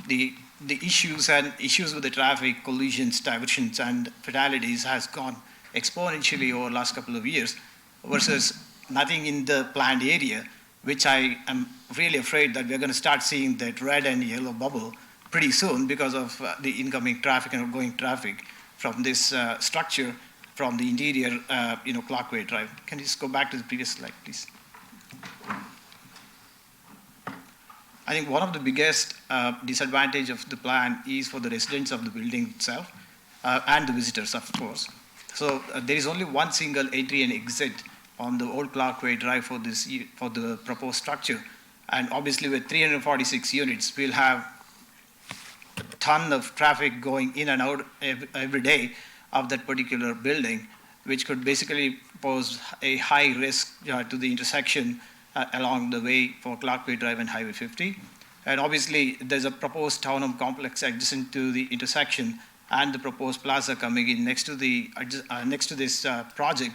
the issues with the traffic, collisions, diversions, and fatalities has gone exponentially over the last couple of years versus nothing in the planned area, which I am really afraid that we're going to start seeing that red and yellow bubble pretty soon because of the incoming traffic and outgoing traffic from this structure from the interior, Clarkway Drive. Can you just go back to the previous slide, please? I think one of the biggest disadvantage of the plan is for the residents of the building itself and the visitors, of course. So there is only one single entry and exit on the old Clarkway Drive for the proposed structure. And obviously with 346 units, we'll have a ton of traffic going in and out every day of that particular building, which could basically pose a high risk to the intersection along the way for Clarkway Drive and Highway 50. And obviously, there's a proposed townhome complex adjacent to the intersection and the proposed plaza coming in next to this project,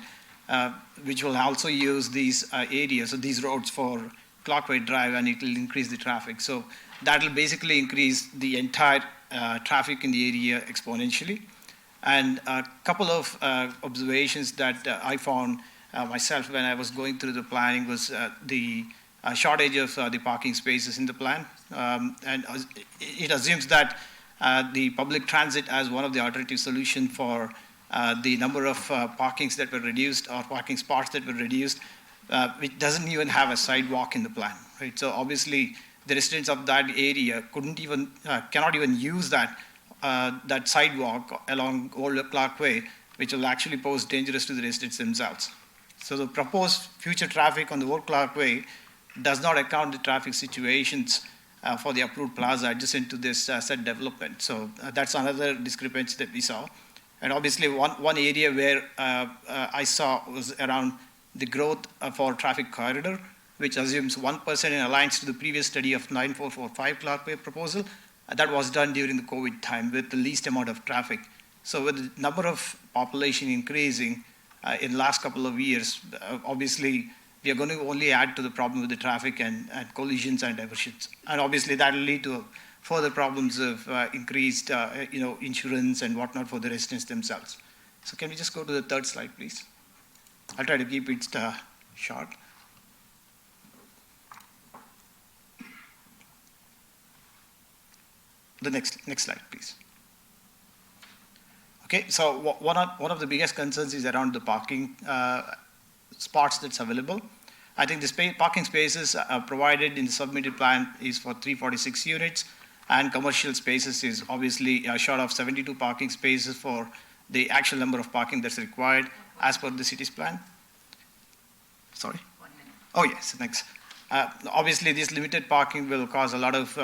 which will also use these areas, so these roads for Clarkway Drive, and it will increase the traffic. So that will basically increase the entire traffic in the area exponentially. And a couple of observations that I found myself when I was going through the planning was the shortage of the parking spaces in the plan. And it assumes that the public transit as one of the alternative solutions for the number of parkings that were reduced or parking spots that were reduced, which doesn't even have a sidewalk in the plan, right? So obviously the residents of that area cannot even use that sidewalk along Old Clarkway, which will actually pose dangerous to the residents themselves. So the proposed future traffic on the Old Clarkway does not account the traffic situations for the approved plaza adjacent to this said development. So that's another discrepancy that we saw. And obviously one area where I saw was around the growth for traffic corridor, which assumes 1% in alliance to the previous study of 9445 Clarkway proposal. That was done during the COVID time with the least amount of traffic. So with the number of population increasing in the last couple of years, obviously we are going to only add to the problem with the traffic and collisions and diversions. And obviously that will lead to further problems of increased insurance and whatnot for the residents themselves. So can we just go to the third slide, please? I'll try to keep it short. The next slide, please. Okay, so one of the biggest concerns is around the parking spots that's available. I think the parking spaces provided in the submitted plan is for 346 units, and commercial spaces is obviously short of 72 parking spaces for the actual number of parking that's required as per the city's plan. Sorry? 1 minute. Oh yes, thanks. Obviously this limited parking will cause a lot of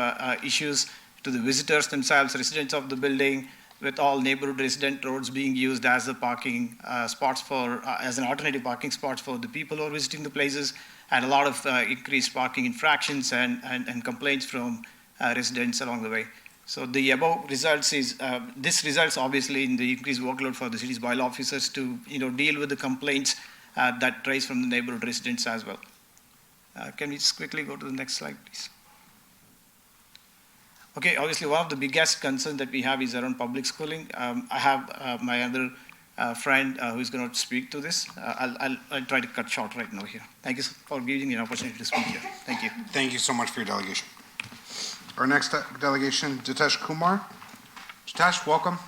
issues to the visitors themselves, residents of the building, with all neighborhood resident roads being used as the parking spots for, as an alternative parking spots for the people who are visiting the places, and a lot of increased parking infractions and complaints from residents along the way. So the above results is, this results obviously in the increased workload for the city's bylaw officers to deal with the complaints that rise from the neighborhood residents as well. Can we just quickly go to the next slide, please? Okay, obviously one of the biggest concerns that we have is around public schooling. I have my other friend who is going to speak to this. I'll try to cut short right now here. Thank you for giving me an opportunity to speak here. Thank you. Thank you so much for your delegation. Our next delegation, Jitesh Kumar. Jitesh, welcome.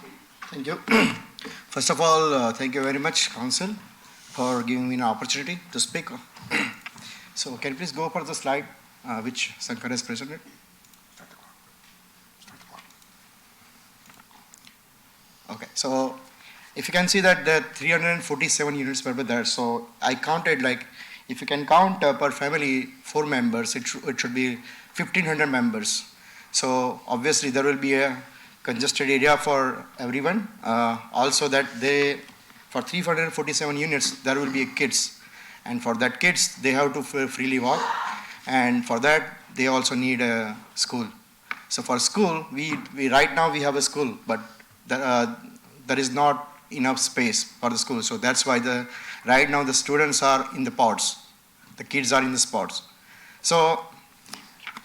Thank you. First of all, thank you very much, Council, for giving me an opportunity to speak. So can you please go for the slide which Sankar has presented? Okay, so if you can see that the 347 units were there, so I counted like if you can count per family 4 members, it should be 1,500 members. So obviously there will be a congested area for everyone. Also that for 347 units, there will be kids. And for that kids, they have to freely walk. And for that, they also need a school. So for school, we right now we have a school, but there is not enough space for the school. So that's why right now the students are in the pods. The kids are in the spots. So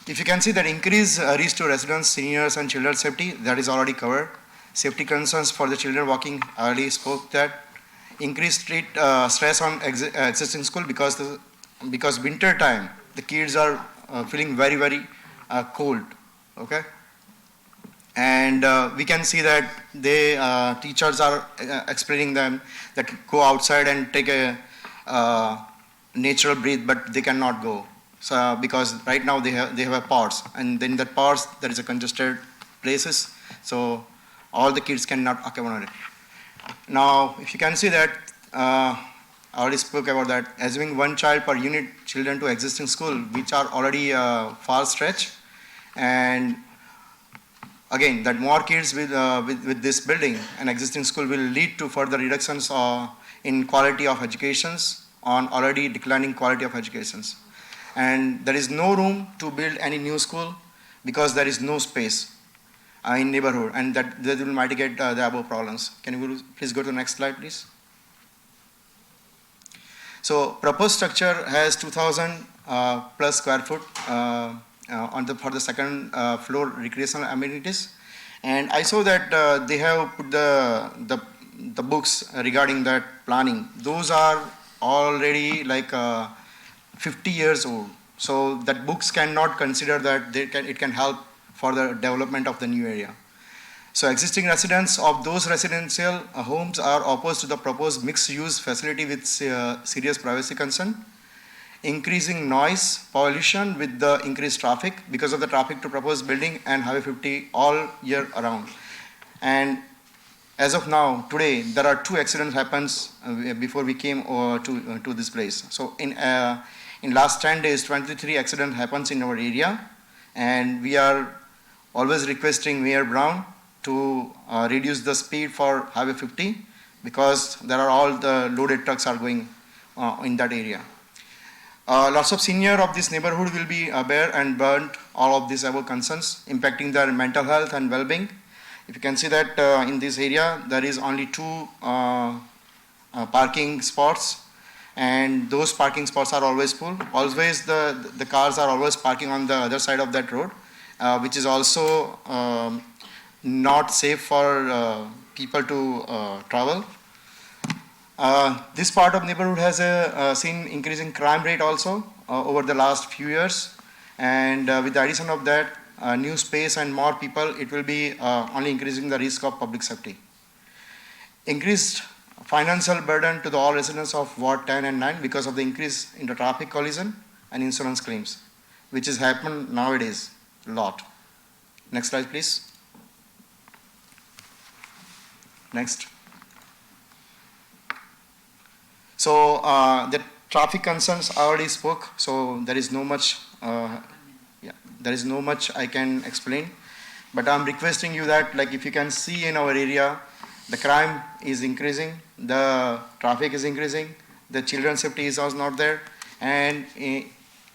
if you can see that increase reach to residents, seniors and children's safety, that is already covered. Safety concerns for the children walking, I already spoke that. Increased street stress on existing school because winter time, the kids are feeling very, very cold, okay? And we can see that teachers are explaining them that go outside and take a natural breath, but they cannot go. So because right now they have a pods, and then that pods there is a congested places, so all the kids cannot accommodate. Now, if you can see that, I already spoke about that, assuming 1 child per unit children to existing school, which are already far stretch, and again, that more kids with this building and existing school will lead to further reductions in quality of educations on already declining quality of educations. And there is no room to build any new school because there is no space in neighborhood, and that will mitigate the above problems. Can you please go to the next slide, please? So proposed structure has 2,000 plus square foot for the second floor recreational amenities, and I saw that they have put the books regarding that planning. Those are already like 50 years old, so that books cannot consider that it can help for the development of the new area. So existing residents of those residential homes are opposed to the proposed mixed-use facility with serious privacy concern, increasing noise pollution with the increased traffic because of the traffic to proposed building and Highway 50 all year around. And as of now, today, there are 2 accidents happens before we came to this place. So in last 10 days, 23 accident happens in our area, and we are always requesting Mayor Brown to reduce the speed for Highway 50 because there are all the loaded trucks are going in that area. Lots of senior of this neighborhood will be bear and burnt all of these above concerns, impacting their mental health and well-being. If you can see that in this area, there is only 2 parking spots, and those parking spots are always full. Always the cars are always parking on the other side of that road, which is also not safe for people to travel. This part of neighborhood has seen increasing crime rate also over the last few years, and with the addition of that new space and more people, it will be only increasing the risk of public safety. Increased financial burden to all residents of Ward 10 and 9 because of the increase in the traffic collision and insurance claims, which is happening nowadays a lot. Next slide, please. Next. So the traffic concerns I already spoke, so there is no much I can explain, but I'm requesting you that, like, if you can see in our area, the crime is increasing, the traffic is increasing, the children's safety is also not there, and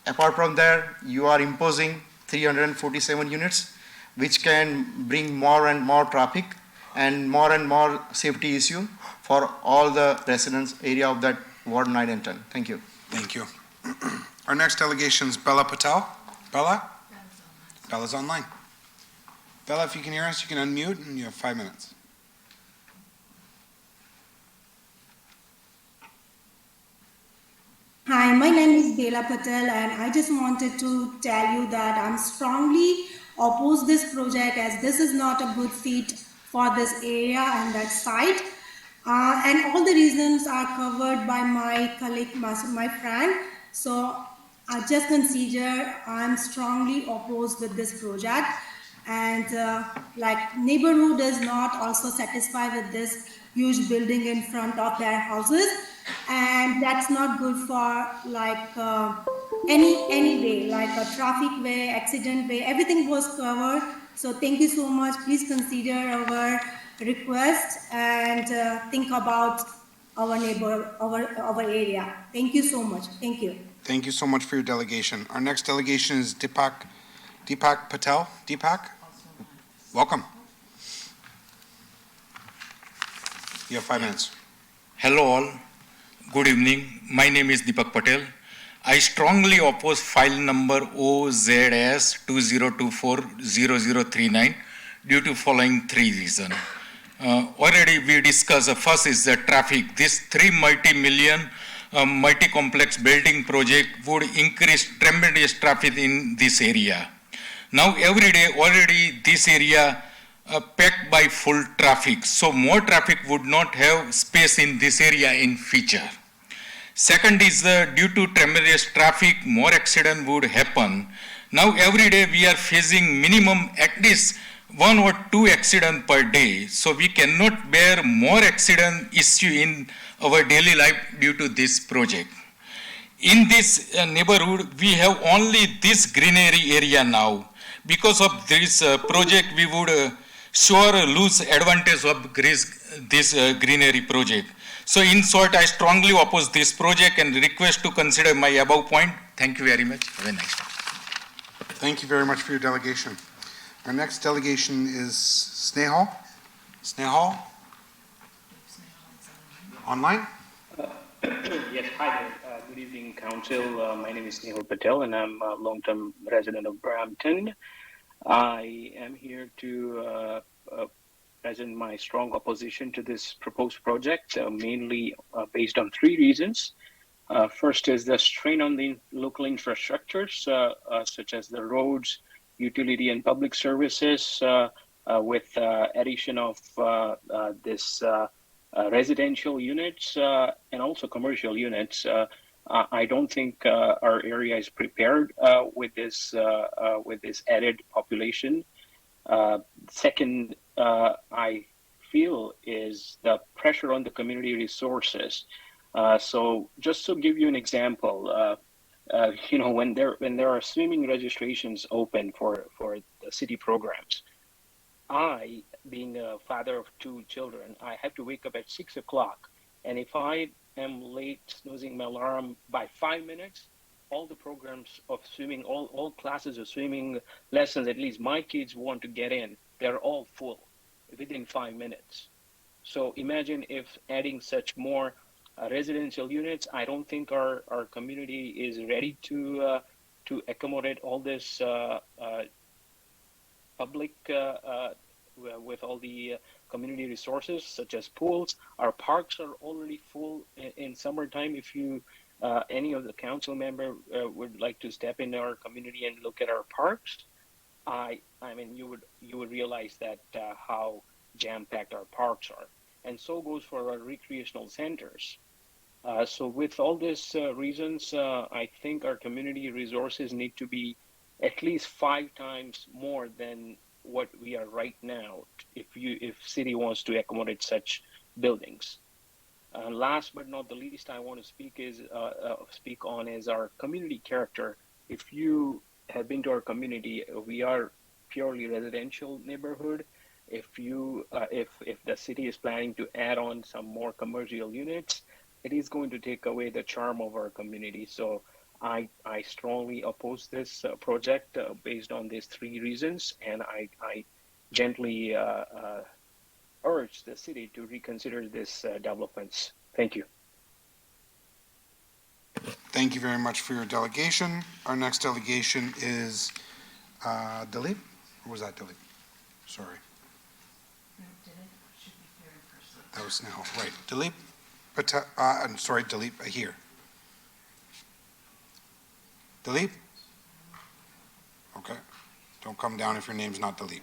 apart from that, you are imposing 347 units, which can bring more and more traffic and more safety issue for all the residents area of that Ward 9 and 10. Thank you. Thank you. Our next delegation is Bella Patel. Bella? Bella's online. Bella, if you can hear us, you can unmute, and you have 5 minutes. Hi, my name is Bella Patel, and I just wanted to tell you that I'm strongly oppose this project, as this is not a good fit for this area and that site. And all the reasons are covered by my colleague, my friend. So I just consider I'm strongly opposed with this project. And like neighborhood is not also satisfied with this huge building in front of their houses, and that's not good for like any way, like a traffic way, accident way. Everything was covered. So thank you so much. Please consider our request and think about our neighbor, our area. Thank you so much. Thank you. Thank you so much for your delegation. Our next delegation is Deepak Patel. Deepak, welcome. You have 5 minutes. Hello all, good evening. My name is Deepak Patel. I strongly oppose file number OZS 2024-0039 due to following 3 reasons. Already we discussed, first is the traffic. This 3 multi-million multi-complex building project would increase tremendous traffic in this area. Now every day already this area packed by full traffic, so more traffic would not have space in this area in future. Second is due to tremendous traffic, more accident would happen. Now every day we are facing minimum at least 1 or 2 accidents per day, so we cannot bear more accident issue in our daily life due to this project. In this neighborhood, we have only this greenery area now. Because of this project, we would sure lose advantage of this greenery project. So in short, I strongly oppose this project and request to consider my above point. Thank you very much. Have a nice day. Thank you very much for your delegation. Our next delegation is Snehal. Snehal? Online? Yes, hi there. Good evening, Council. My name is Snehal Patel, and I'm a long-term resident of Brampton. I am here to present my strong opposition to this proposed project, mainly based on 3 reasons. First is the strain on the local infrastructures, such as the roads, utility and public services, with addition of this residential units and also commercial units. I don't think our area is prepared with this added population. Second, I feel is the pressure on the community resources. So just to give you an example, when there are swimming registrations open for the city programs, I, being a father of 2 children, I have to wake up at 6 o'clock, and if I am late snoozing my alarm by 5 minutes, all the programs of swimming, all classes of swimming lessons, at least my kids want to get in, they're all full within 5 minutes. So imagine if adding such more residential units, I don't think our community is ready to accommodate all this public with all the community resources such as pools. Our parks are already full in summertime. If you any of the council member would like to step in our community and look at our parks, I mean you would realize that how jam-packed our parks are, and so goes for our recreational centers. So with all these reasons, I think our community resources need to be at least 5 times more than what we are right now if city wants to accommodate such buildings. Last but not the least, I want to speak on is our community character. If you have been to our community, we are purely residential neighborhood. If the city is planning to add on some more commercial units, it is going to take away the charm of our community. So I strongly oppose this project based on these 3 reasons, and I gently urge the city to reconsider this developments. Thank you. Thank you very much for your delegation. Our next delegation is Dilip? Or was that Dilip? Sorry. That was Snehal, right. Dilip Patel, I'm sorry, Dilip, here. Dilip? Okay. Don't come down if your name's not Dilip.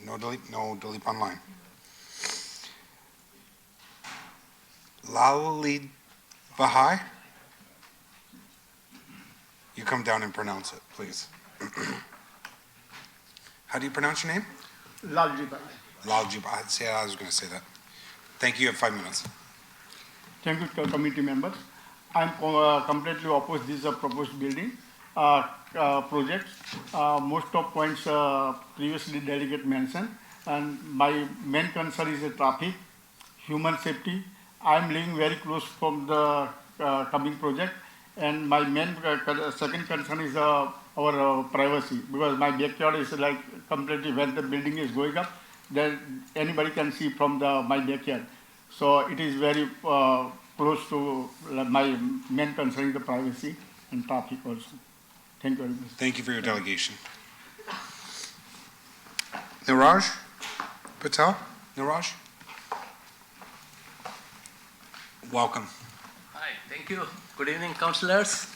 No Dilip online. Lalid Bahai? You come down and pronounce it, please. How do you pronounce your name? Lalji Bhai. Lalji, I was going to say that. Thank you. You have 5 minutes. Thank you, committee members. I'm completely opposed this proposed building project. Most of points previously delegate mentioned, and my main concern is the traffic, human safety. I'm living very close from the coming project, and my main second concern is our privacy, because my backyard is like completely when the building is going up, then anybody can see from my backyard. So it is very close to my main concern is the privacy and traffic also. Thank you very much. Thank you for your delegation. Niraj Patel? Niraj? Welcome. Hi, thank you. Good evening, councillors.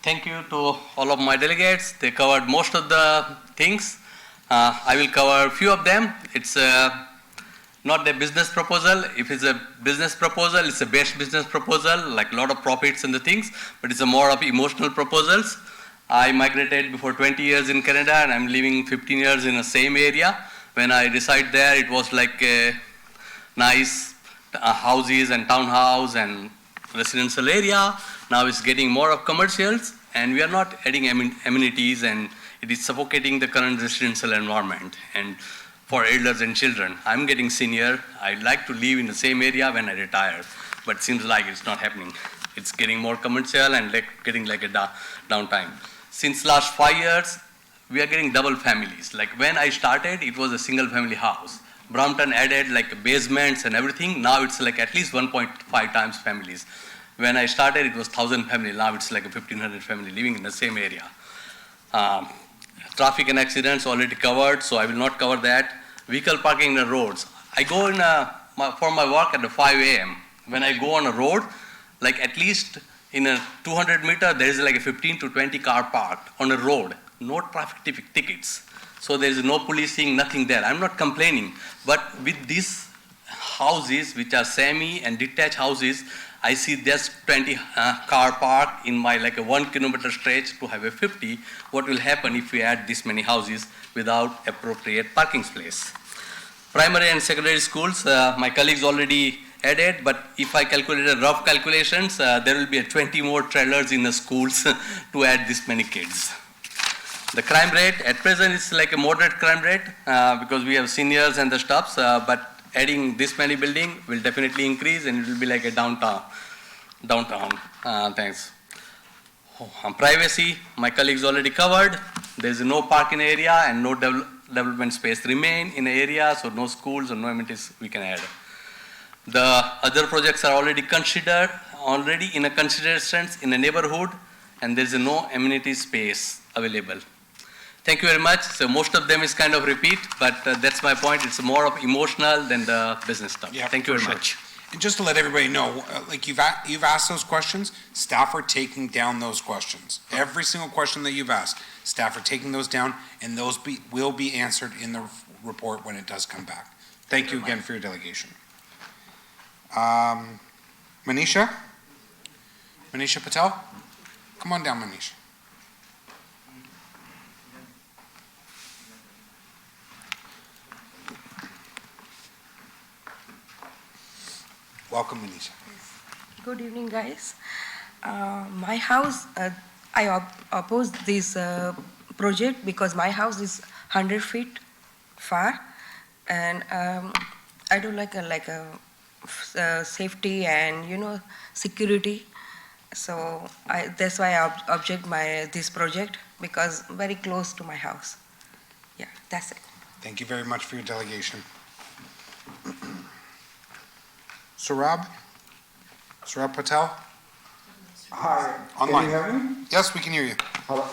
Thank you to all of my delegates. They covered most of the things. I will cover a few of them. It's not a business proposal. If it's a business proposal, it's a best business proposal, like a lot of profits and the things, but it's a more of emotional proposals. I migrated before 20 years in Canada, and I'm living 15 years in the same area. When I reside there, it was like a nice houses and townhouse and residential area. Now it's getting more of commercials, and we are not adding amenities, and it is suffocating the current residential environment. And for elders and children, I'm getting senior. I'd like to live in the same area when I retire, but it seems like it's not happening. It's getting more commercial and getting like a downtime. Since last 5 years, we are getting double families. Like when I started, it was a single family house. Brampton added like basements and everything. Now it's like at least 1.5 times families. When I started, it was 1,000 family. Now it's like a 1,500 family living in the same area. Traffic and accidents already covered, so I will not cover that. Vehicle parking in the roads. I go in for my work at 5 a.m. When I go on a road, like at least in a 200 meter, there is like a 15 to 20 car parked on a road. No traffic tickets. So there is no policing, nothing there. I'm not complaining. But with these houses, which are semi and detached houses, I see there's 20 car park in my like a 1 kilometer stretch to have a 50. What will happen if we add this many houses without appropriate parking space? Primary and secondary schools, my colleagues already added, but if I calculated rough calculations, there will be 20 more trailers in the schools to add this many kids. The crime rate, at present it's like a moderate crime rate because we have seniors and the stuffs, but adding this many building will definitely increase, and it will be like a downtown. Thanks. On privacy, my colleagues already covered. There's no parking area and no development space remain in the area, so no schools or no amenities we can add. The other projects are already considered, already in a considerations in a neighborhood, and there's no amenity space available. Thank you very much. So most of them is kind of repeat, but that's my point. It's more of emotional than the business stuff. Yeah, thank you very sure. much. And just to let everybody know, like you've asked those questions, staff are taking down those questions. Every single question that you've asked, staff are taking those down, and those will be answered in the report when it does come back. Thank you again for your delegation. Manisha Patel? Come on down, Manisha. Welcome, Manisha. Good evening, guys. My house, I oppose this project because my house is 100 feet far, and I don't like a safety and security. So that's why I object this project, because very close to my house. Yeah, that's it. Thank you very much for your delegation. Saurabh Patel? Hi, Online. can you hear me? Yes, we can hear you. Hello.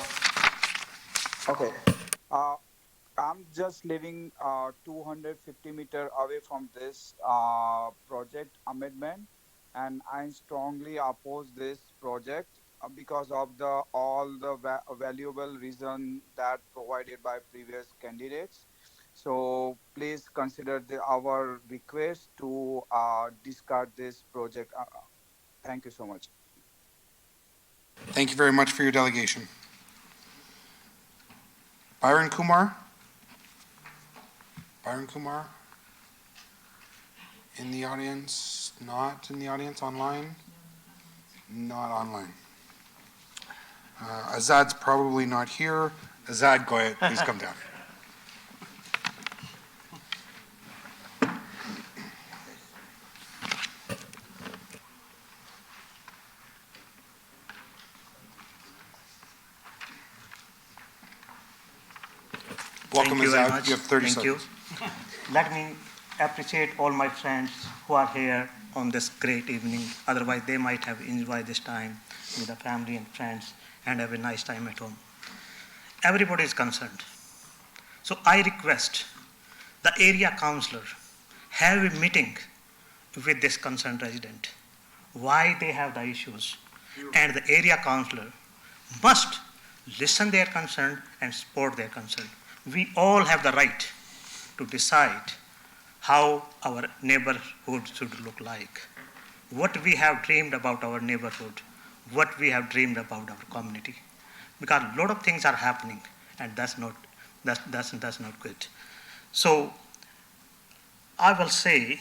Okay. I'm just living 250 meters away from this project amendment, and I strongly oppose this project because of all the valuable reason that provided by previous candidates. So please consider our request to discard this project. Thank you so much. Thank you very much for your delegation. Byron Kumar? Byron Kumar? In the audience? Not in the audience? Online? Not online. Azad's probably not here. Azad, go ahead. Please come down. Welcome, Thank you very Azad. much. You have 30 Thank seconds. you. Let me appreciate all my friends who are here on this great evening. Otherwise, they might have enjoyed this time with the family and friends and have a nice time at home. Everybody is concerned. So I request the area councillor have a meeting with this concerned resident, why they have the issues, and the area councillor must listen their concern and support their concern. We all have the right to decide how our neighborhood should look like, what we have dreamed about our neighborhood, what we have dreamed about our community. Because a lot of things are happening, and that's not good. So I will say,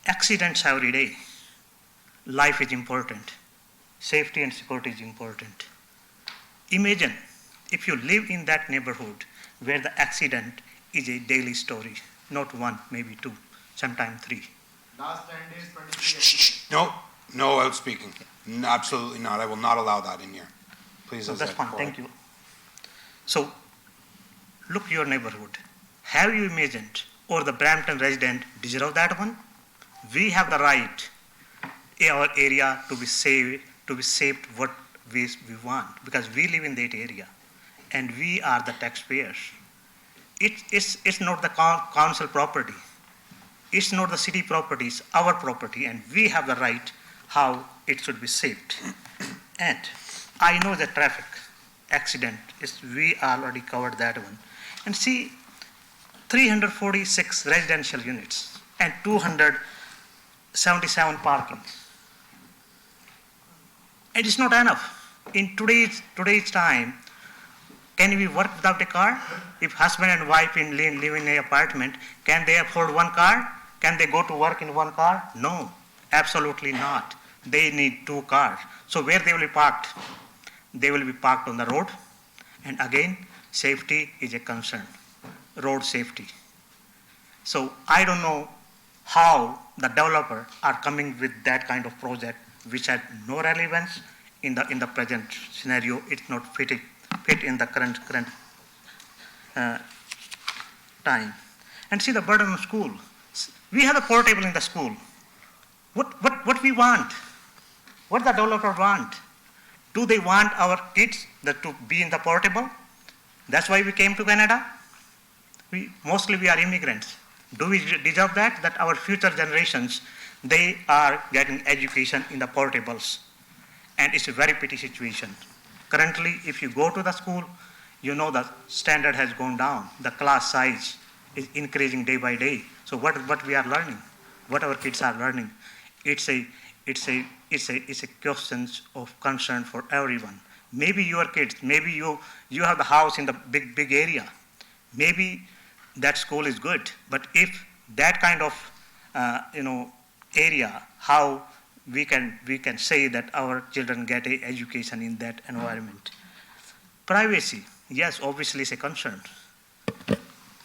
accidents every day. Life is important. Safety and security is important. Imagine if you live in that neighborhood where the accident is a daily story, not one, maybe two, sometimes three. Last 10 days, 23 No outspeaking. No, absolutely not. I will not allow that in here. Please, So Azad, that's fine, go thank ahead. you. So, look your neighborhood. Have you imagined, or the Brampton resident deserve that one? We have the right, our area to be saved what we want, because we live in that area, and we are the taxpayers. It's not the council property. It's not the city property, it's our property, and we have the right how it should be saved. And I know the traffic accident we already covered that one. And see, 346 residential units and 277 parkings. It is not enough. In today's time, can we work without a car? If husband and wife live in an apartment, can they afford one car? Can they go to work in one car? No, absolutely not. They need two cars. So where they will be parked? They will be parked on the road. And again, safety is a concern, road safety. So I don't know how the developer are coming with that kind of project which had no relevance in the present scenario. It's not fit in the current time. And see the burden of school. We have a portable in the school. What we want? What the developer want? Do they want our kids to be in the portable? That's why we came to Canada. Mostly we are immigrants. Do we deserve that? That our future generations, they are getting education in the portables. And it's a very pity situation. Currently, if you go to the school, you know the standard has gone down. The class size is increasing day by day. So what we are learning, what our kids are learning, it's a question of concern for everyone. Maybe your kids, maybe you have the house in the big area. Maybe that school is good, but if that kind of area, how we can say that our children get an education in that environment. Privacy, yes, obviously is a concern.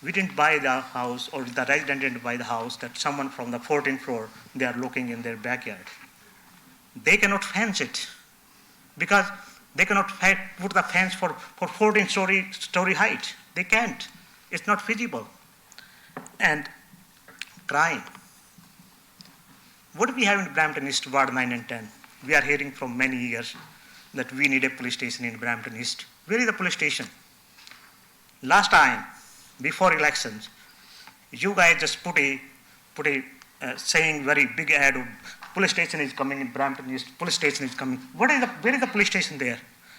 We didn't buy the house, or the resident didn't buy the house, that someone from the 14th floor, they are looking in their backyard. They cannot fence it because they cannot put the fence for 14-story height. They can't. It's not feasible. And crime. What do we have in Brampton East, Ward 9 and 10? We are hearing from many years that we need a police station in Brampton East. Where is the police station? Last time, before elections, you guys just put a saying very big ad of police station is coming in Brampton East, police station is coming. Where is the police station there?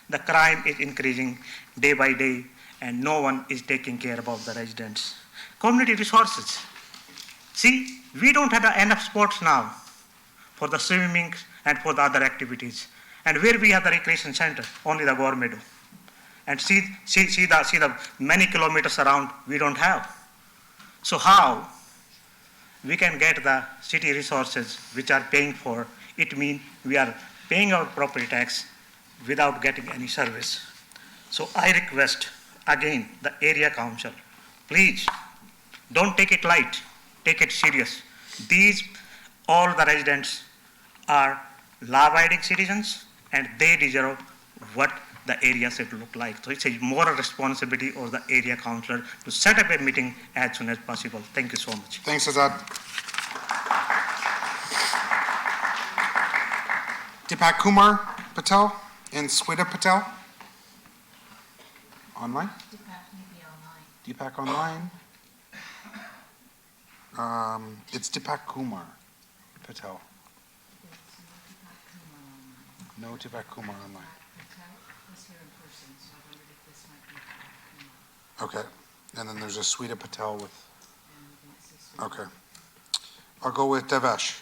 The crime is increasing day by day, and no one is taking care about the residents. Community resources. See, we don't have enough spots now for the swimming and for the other activities. And where we have the recreation center? Only the Gore Meadow. and see the many kilometers around we don't have. So how we can get the city resources which are paying for? It means we are paying our property tax without getting any service. So I request again the area council, please don't take it light, take it serious. All the residents are law-abiding citizens and they deserve what the area should look like. So it's a moral responsibility of the area councillor to set up a meeting as soon as possible. Thank you so much. Thanks, Azad. Deepak Kumar Patel and Sweta Patel. Online? Deepak online. It's Deepak Kumar Patel. No Deepak Kumar online. Okay, and then there's a Sweta Patel with, okay. I'll go with Devesh.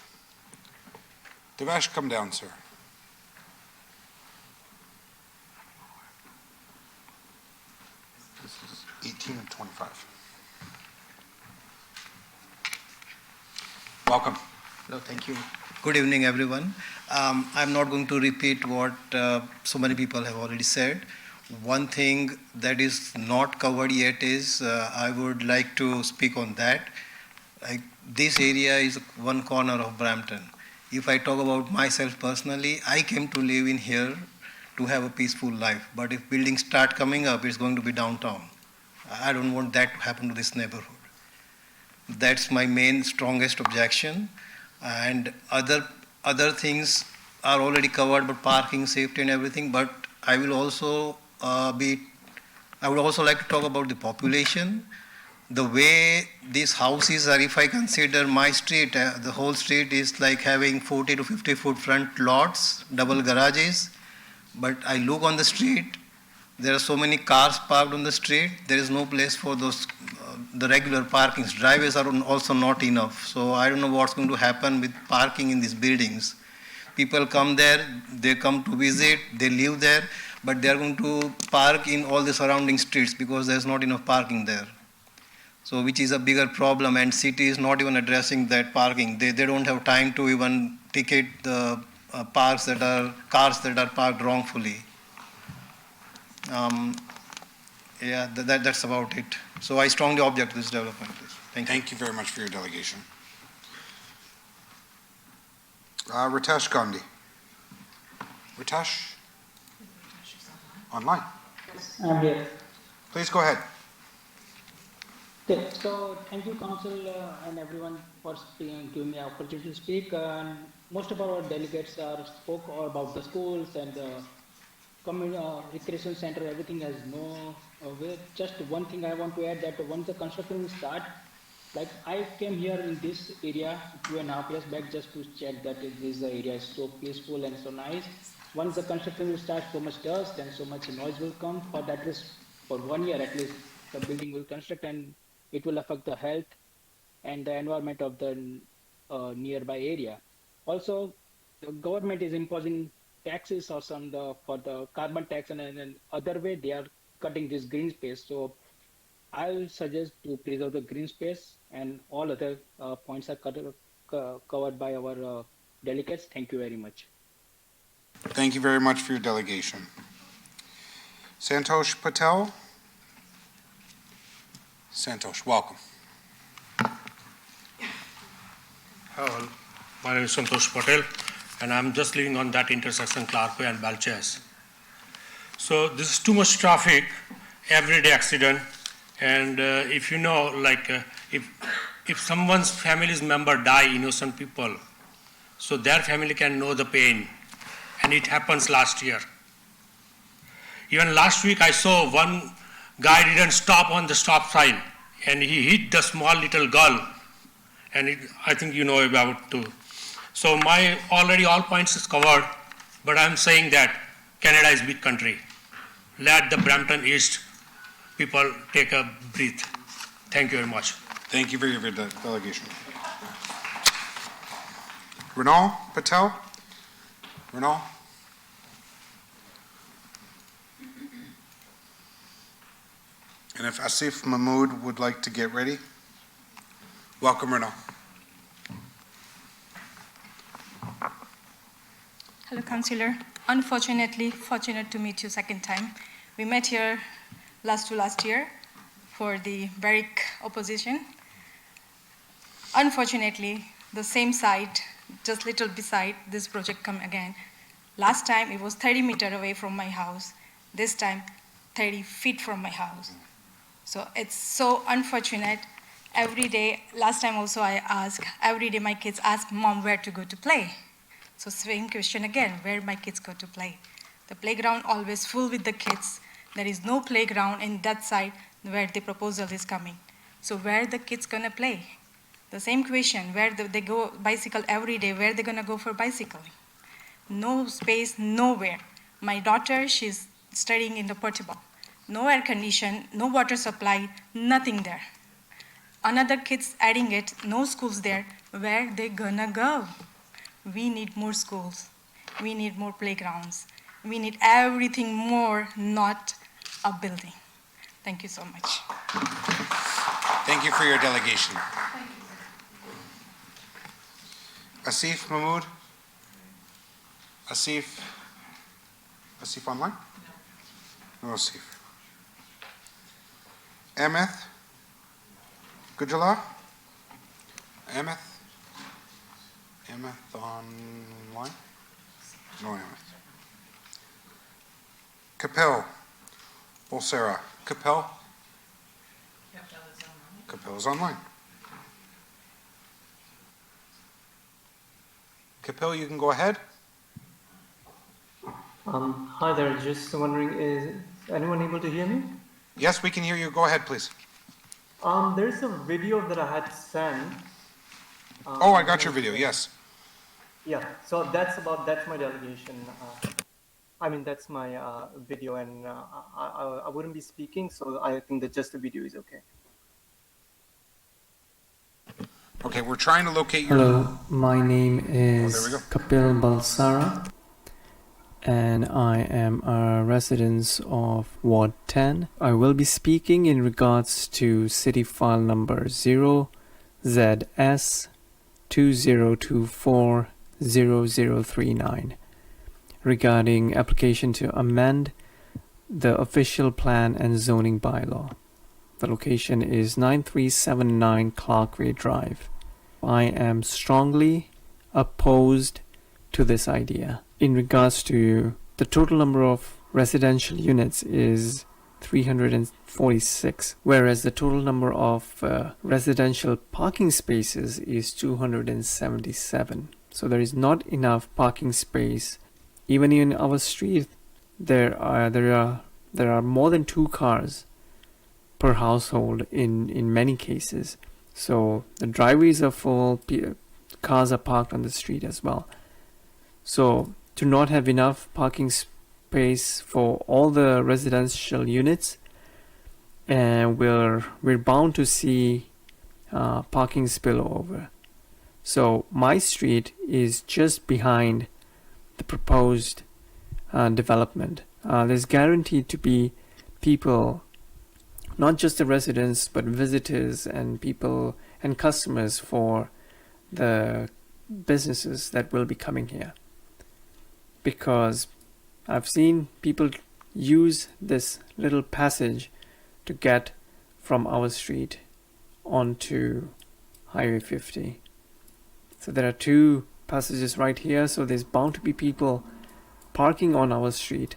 Devesh, come down, sir. This is 18 and 25. Welcome. Hello, thank you. Good evening, everyone. I'm not going to repeat what so many people have already said. One thing that is not covered yet is I would like to speak on that. Like, this area is one corner of Brampton. If I talk about myself personally, I came to live in here to have a peaceful life. But if buildings start coming up, it's going to be downtown. I don't want that to happen to this neighborhood. That's my main strongest objection. And other things are already covered, but parking, safety and everything. But I will also I would also like to talk about the population. The way these houses are, if I consider my street, the whole street is like having 40 to 50 foot front lots, double garages. But I look on the street, there are so many cars parked on the street, there is no place for those, the regular parkings. Driveways are also not enough. So I don't know what's going to happen with parking in these buildings. People come there, they come to visit, they live there, but they are going to park in all the surrounding streets because there's not enough parking there. So which is a bigger problem, and city is not even addressing that parking. They don't have time to even ticket the cars that are parked wrongfully. Yeah, that's about it. So I strongly object to this development. Thank you very much for your delegation. Ritesh Gandhi. Ritesh? Online. I'm here. Please go ahead. Okay, so thank you, Council and everyone for giving me an opportunity to speak. Most of our delegates spoke about the schools and the recreation center. Everything has no. Just one thing I want to add, that once the construction will start, like I came here in this area 2.5 years back just to check that this area is so peaceful and so nice. Once the construction will start, so much dust and so much noise will come. For that is for 1 year at least, the building will construct and it will affect the health and the environment of the nearby area. Also, the government is imposing taxes or for the carbon tax, and other way they are cutting this green space. So I will suggest to preserve the green space, and all other points are covered by our delegates. Thank you very much. Thank you very much for your delegation. Santosh Patel. Santosh, welcome. Hello, my name is Santosh Patel, and I'm just living on that intersection, Clarkway and Balchas. So this is too much traffic, everyday accident, and if you know, like if someone's family's member die, innocent people, so their family can know the pain, and it happens last year. Even last week I saw one guy didn't stop on the stop sign, and he hit the small little girl, and I think you know about too. So my already all points is covered, but I'm saying that Canada is big country. Let the Brampton East people take a breath. Thank you very much. Thank you for your delegation. Renal Patel. Renal. And if Asif Mahmood would like to get ready, welcome, Renaud. Hello, Councillor. Unfortunately, fortunate to meet you second time. We met here last year for the Barrick opposition. Unfortunately, the same site, just little beside this project come again. Last time it was 30 meters away from my house. This time, 30 feet from my house. So it's so unfortunate. Every day, last time also I asked, every day my kids ask, Mom, where to go to play? So same question again, where my kids go to play? The playground always full with the kids. There is no playground in that side where the proposal is coming. So where the kids gonna play? The same question, where they go bicycle every day, where they gonna go for bicycling? No space, nowhere. My daughter, she's studying in the portable. No air condition, no water supply, nothing there. Another kids adding it, no schools there, where they gonna go? We need more schools. We need more playgrounds. We need everything more, not a building. Thank you so much. Thank you for your delegation. Asif Mahmood? Asif online? No Asif. Emeth Gujala? Emeth online? No Emeth. Kapil Bolsera. Kapil? Kapil is online. Kapil, you can go ahead. Hi there, just wondering, is anyone able to hear me? Yes, we can hear you. Go ahead, please. There's a video that I had sent. Oh, I got your video, yes. Yeah, so that's my delegation. That's my video, and I wouldn't be speaking, so I think that just the video is okay. Okay, we're trying to locate your... Hello, my name is there we go. Kapil Balsara, and I am a resident of Ward 10. I will be speaking in regards to city file number 0ZS20240039 regarding application to amend the official plan and zoning bylaw. The location is 9379 Clarkway Drive. I am strongly opposed to this idea. In regards to the total number of residential units is 346, whereas the total number of residential parking spaces is 277. So there is not enough parking space. Even in our street, there are more than 2 cars per household in many cases. So the driveways are full, cars are parked on the street as well. So to not have enough parking space for all the residential units, and we're bound to see parking spillover. So my street is just behind the proposed development. There's guaranteed to be people, not just the residents, but visitors and people and customers for the businesses that will be coming here. Because I've seen people use this little passage to get from our street onto Highway 50. So there are 2 passages right here, so there's bound to be people parking on our street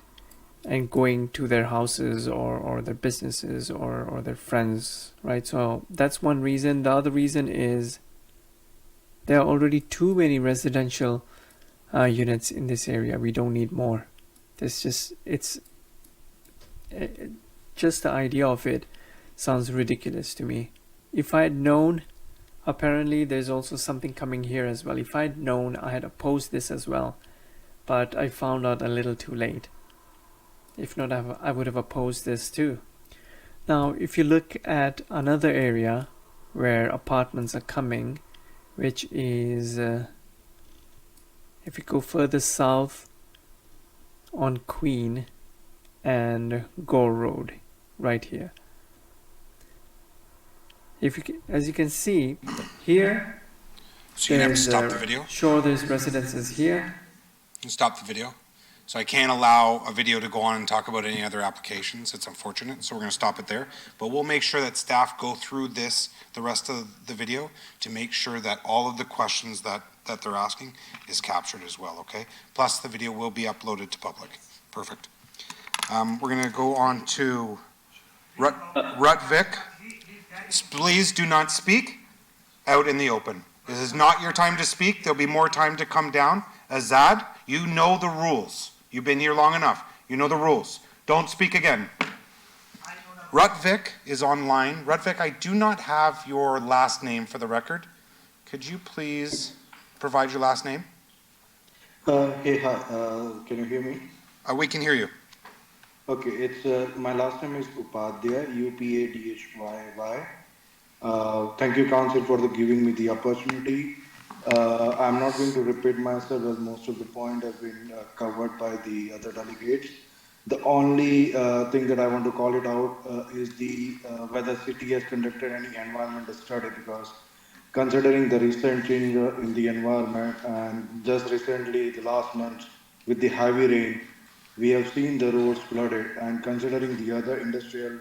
and going to their houses or their businesses or their friends, right? So that's one reason. The other reason is there are already too many residential units in this area. We don't need more. Just the idea of it sounds ridiculous to me. If I had known, apparently there's also something coming here as well. If I had known, I had opposed this as well, but I found out a little too late. If not, I would have opposed this too. Now, if you look at another area where apartments are coming, which is, if you go further south on Queen and Gore Road, right here. As you can see here, So you have to stop the video? Sure, there's residences here. You stop the video. So I can't allow a video to go on and talk about any other applications. It's unfortunate, so we're gonna stop it there. But we'll make sure that staff go through this, the rest of the video, to make sure that all of the questions that they're asking is captured as well, okay? Plus, the video will be uploaded to public. Perfect. We're gonna go on to Rutvik. Please do not speak out in the open. This is not your time to speak. There'll be more time to come down. Azad, you know the rules. You've been here long enough. You know the rules. Don't speak again. Rutvik is online. Rutvik, I do not have your last name for the record. Could you please provide your last name? Hey, hi. Can you hear me? We can hear you. Okay, it's my last name is Upadhyay, Upadhyay. Thank you, Council, for giving me the opportunity. I'm not going to repeat myself as most of the point have been covered by the other delegates. The only thing that I want to call it out is the whether city has conducted any environmental study, because considering the recent change in the environment and just recently the last month with the heavy rain, we have seen the roads flooded, and considering the other industrial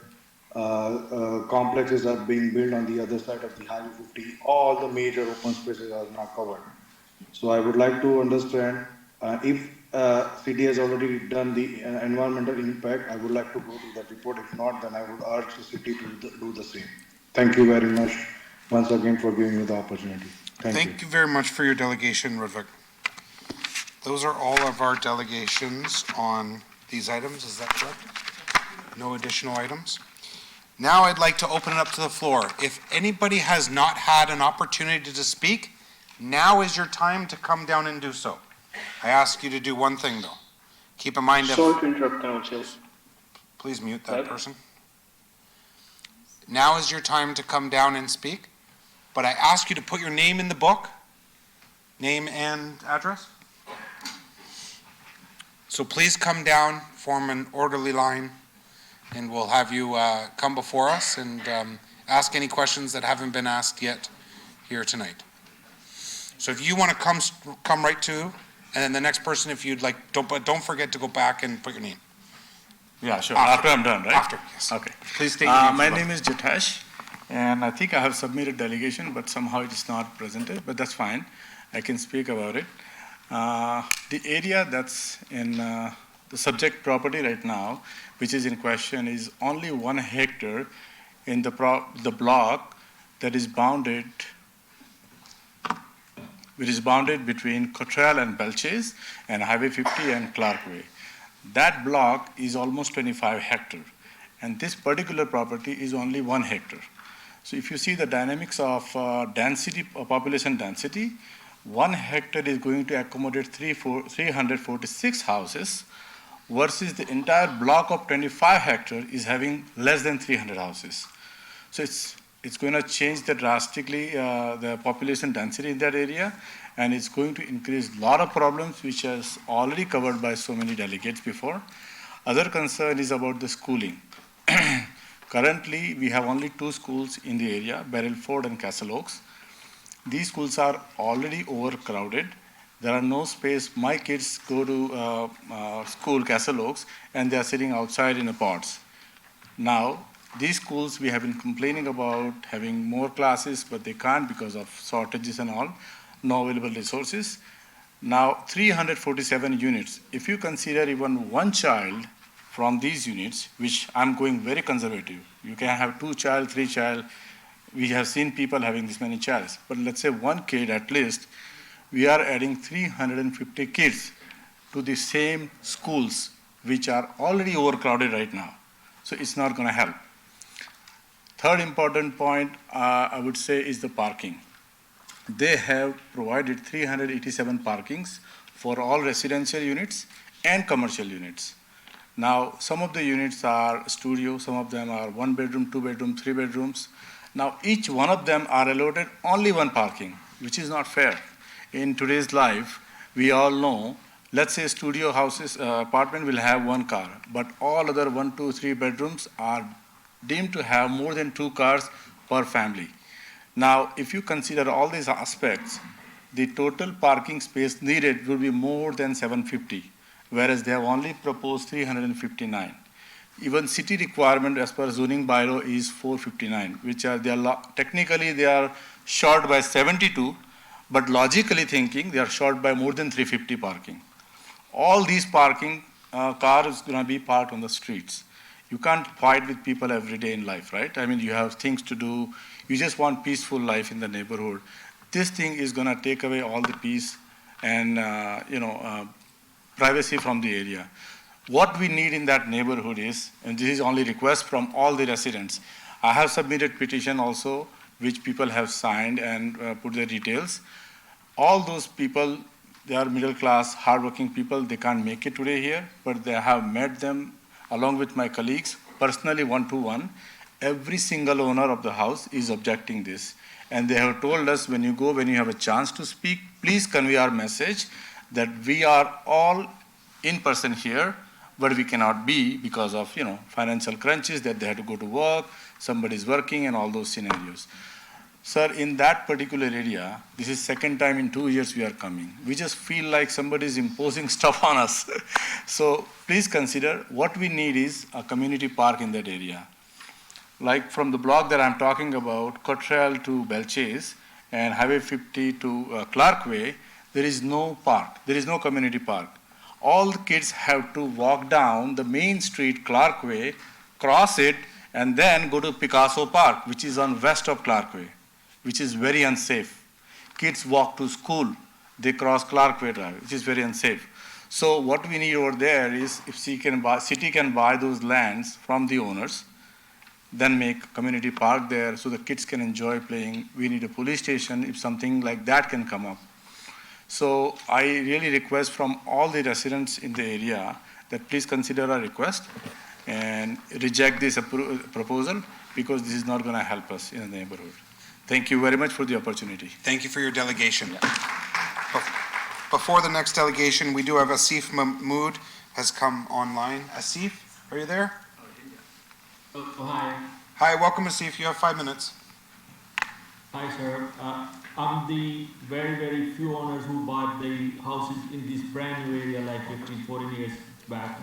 complexes are being built on the other side of the Highway 50, all the major open spaces are now covered. So I would like to understand if city has already done the environmental impact, I would like to go to that report. If not, then I would urge the city to do the same. Thank you very much once again for giving me the opportunity. Thank you very much for your delegation, Rutvik. Those are all of our delegations on these items, is that correct? No additional items? Now I'd like to open it up to the floor. If anybody has not had an opportunity to speak, now is your time to come down and do so. I ask you to do one thing though. Keep in mind that... Sorry to interrupt, Council. Please mute that person. Now is your time to come down and speak, but I ask you to put your name in the book, name and address. So please come down, form an orderly line, and we'll have you come before us and ask any questions that haven't been asked yet here tonight. So if you want to come right to, and then the next person, if you'd like, don't forget to go back and put your name. Yeah, sure. After I'm done, right? After, yes. Okay. Please state your name. My name is Jatash, and I think I have submitted delegation, but somehow it is not presented, but that's fine. I can speak about it. The area that's in the subject property right now, which is in question, is only 1 hectare in the block that is bounded, which is bounded between Cottrell and Belches and Highway 50 and Clarkway. That block is almost 25 hectares, and this particular property is only 1 hectare. So if you see the dynamics of density, population density, 1 hectare is going to accommodate 346 houses, versus the entire block of 25 hectares is having less than 300 houses. So it's going to change drastically the population density in that area, and it's going to increase a lot of problems which is already covered by so many delegates before. Other concern is about the schooling. Currently, we have only 2 schools in the area, Beryl Ford and Castle Oaks. These schools are already overcrowded. There are no space. My kids go to school, Castle Oaks, and they are sitting outside in the pods. Now, these schools, we have been complaining about having more classes, but they can't because of shortages and all, no available resources. Now, 347 units. If you consider even 1 child from these units, which I'm going very conservative, you can have 2 child, 3 child. We have seen people having this many childs, but let's say 1 kid at least, we are adding 350 kids to the same schools, which are already overcrowded right now. So it's not going to help. Third important point, I would say, is the parking. They have provided 387 parkings for all residential units and commercial units. Now, some of the units are studio, some of them are 1 bedroom, 2 bedroom, 3 bedrooms. Now, each one of them are allotted only 1 parking, which is not fair. In today's life, we all know, let's say studio houses, apartment will have 1 car, but all other 1, 2, 3 bedrooms are deemed to have more than 2 cars per family. Now, if you consider all these aspects, the total parking space needed will be more than 750, whereas they have only proposed 359. Even city requirement as per zoning bylaw is 459, which are, technically they are short by 72, but logically thinking, they are short by more than 350 parking. All these parking, cars going to be parked on the streets. You can't fight with people every day in life, right? I mean, you have things to do. You just want peaceful life in the neighborhood. This thing is going to take away all the peace and, privacy from the area. What we need in that neighborhood is, and this is only request from all the residents, I have submitted petition also, which people have signed and put their details. All those people, they are middle class, hardworking people, they can't make it today here, but they have met them along with my colleagues, personally one-to-one. Every single owner of the house is objecting this. And they have told us, when you go, when you have a chance to speak, please convey our message that we are all in person here, but we cannot be because of, financial crunches, that they have to go to work, somebody's working, and all those scenarios. Sir, in that particular area, this is second time in 2 years we are coming. We just feel like somebody is imposing stuff on us. So please consider what we need is a community park in that area. Like from the block that I'm talking about, Cottrell to Belchase and Highway 50 to Clark Way, there is no park. There is no community park. All the kids have to walk down the main street, Clark Way, cross it, and then go to Picasso Park, which is on west of Clark Way, which is very unsafe. Kids walk to school, they cross Clark Way Drive, which is very unsafe. So what we need over there is, if city can buy those lands from the owners, then make community park there so the kids can enjoy playing. We need a police station if something like that can come up. So I really request from all the residents in the area that please consider our request and reject this proposal, because this is not going to help us in the neighborhood. Thank you very much for the opportunity. Thank you for your delegation. Before the next delegation, we do have Asif Mahmood has come online. Asif, are you there? Oh, hi. Hi, welcome Asif. You have 5 minutes. Hi, sir. I'm the very, very few owners who bought the houses in this brand new area like 15, 14 years back.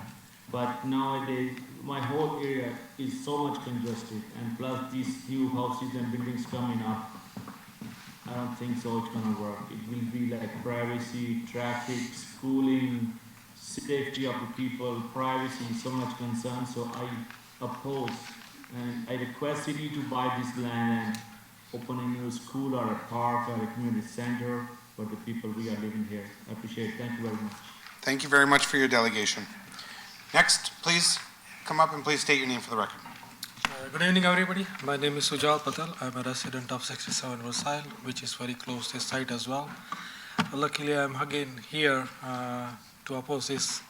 But nowadays, my whole area is so much congested, and plus these new houses and buildings coming up, I don't think so it's gonna work. It will be like privacy, traffic, schooling, safety of the people, privacy, so much concern. So I oppose, and I request city to buy this land and open a new school or a park or a community center for the people we are living here. I appreciate it. Thank you very much. Thank you very much for your delegation. Next, please come up and please state your name for the record. Good evening, everybody. My name is Sujal Patel. I'm a resident of 67 Versailles, which is very close to this site as well. Luckily, I'm again here to oppose this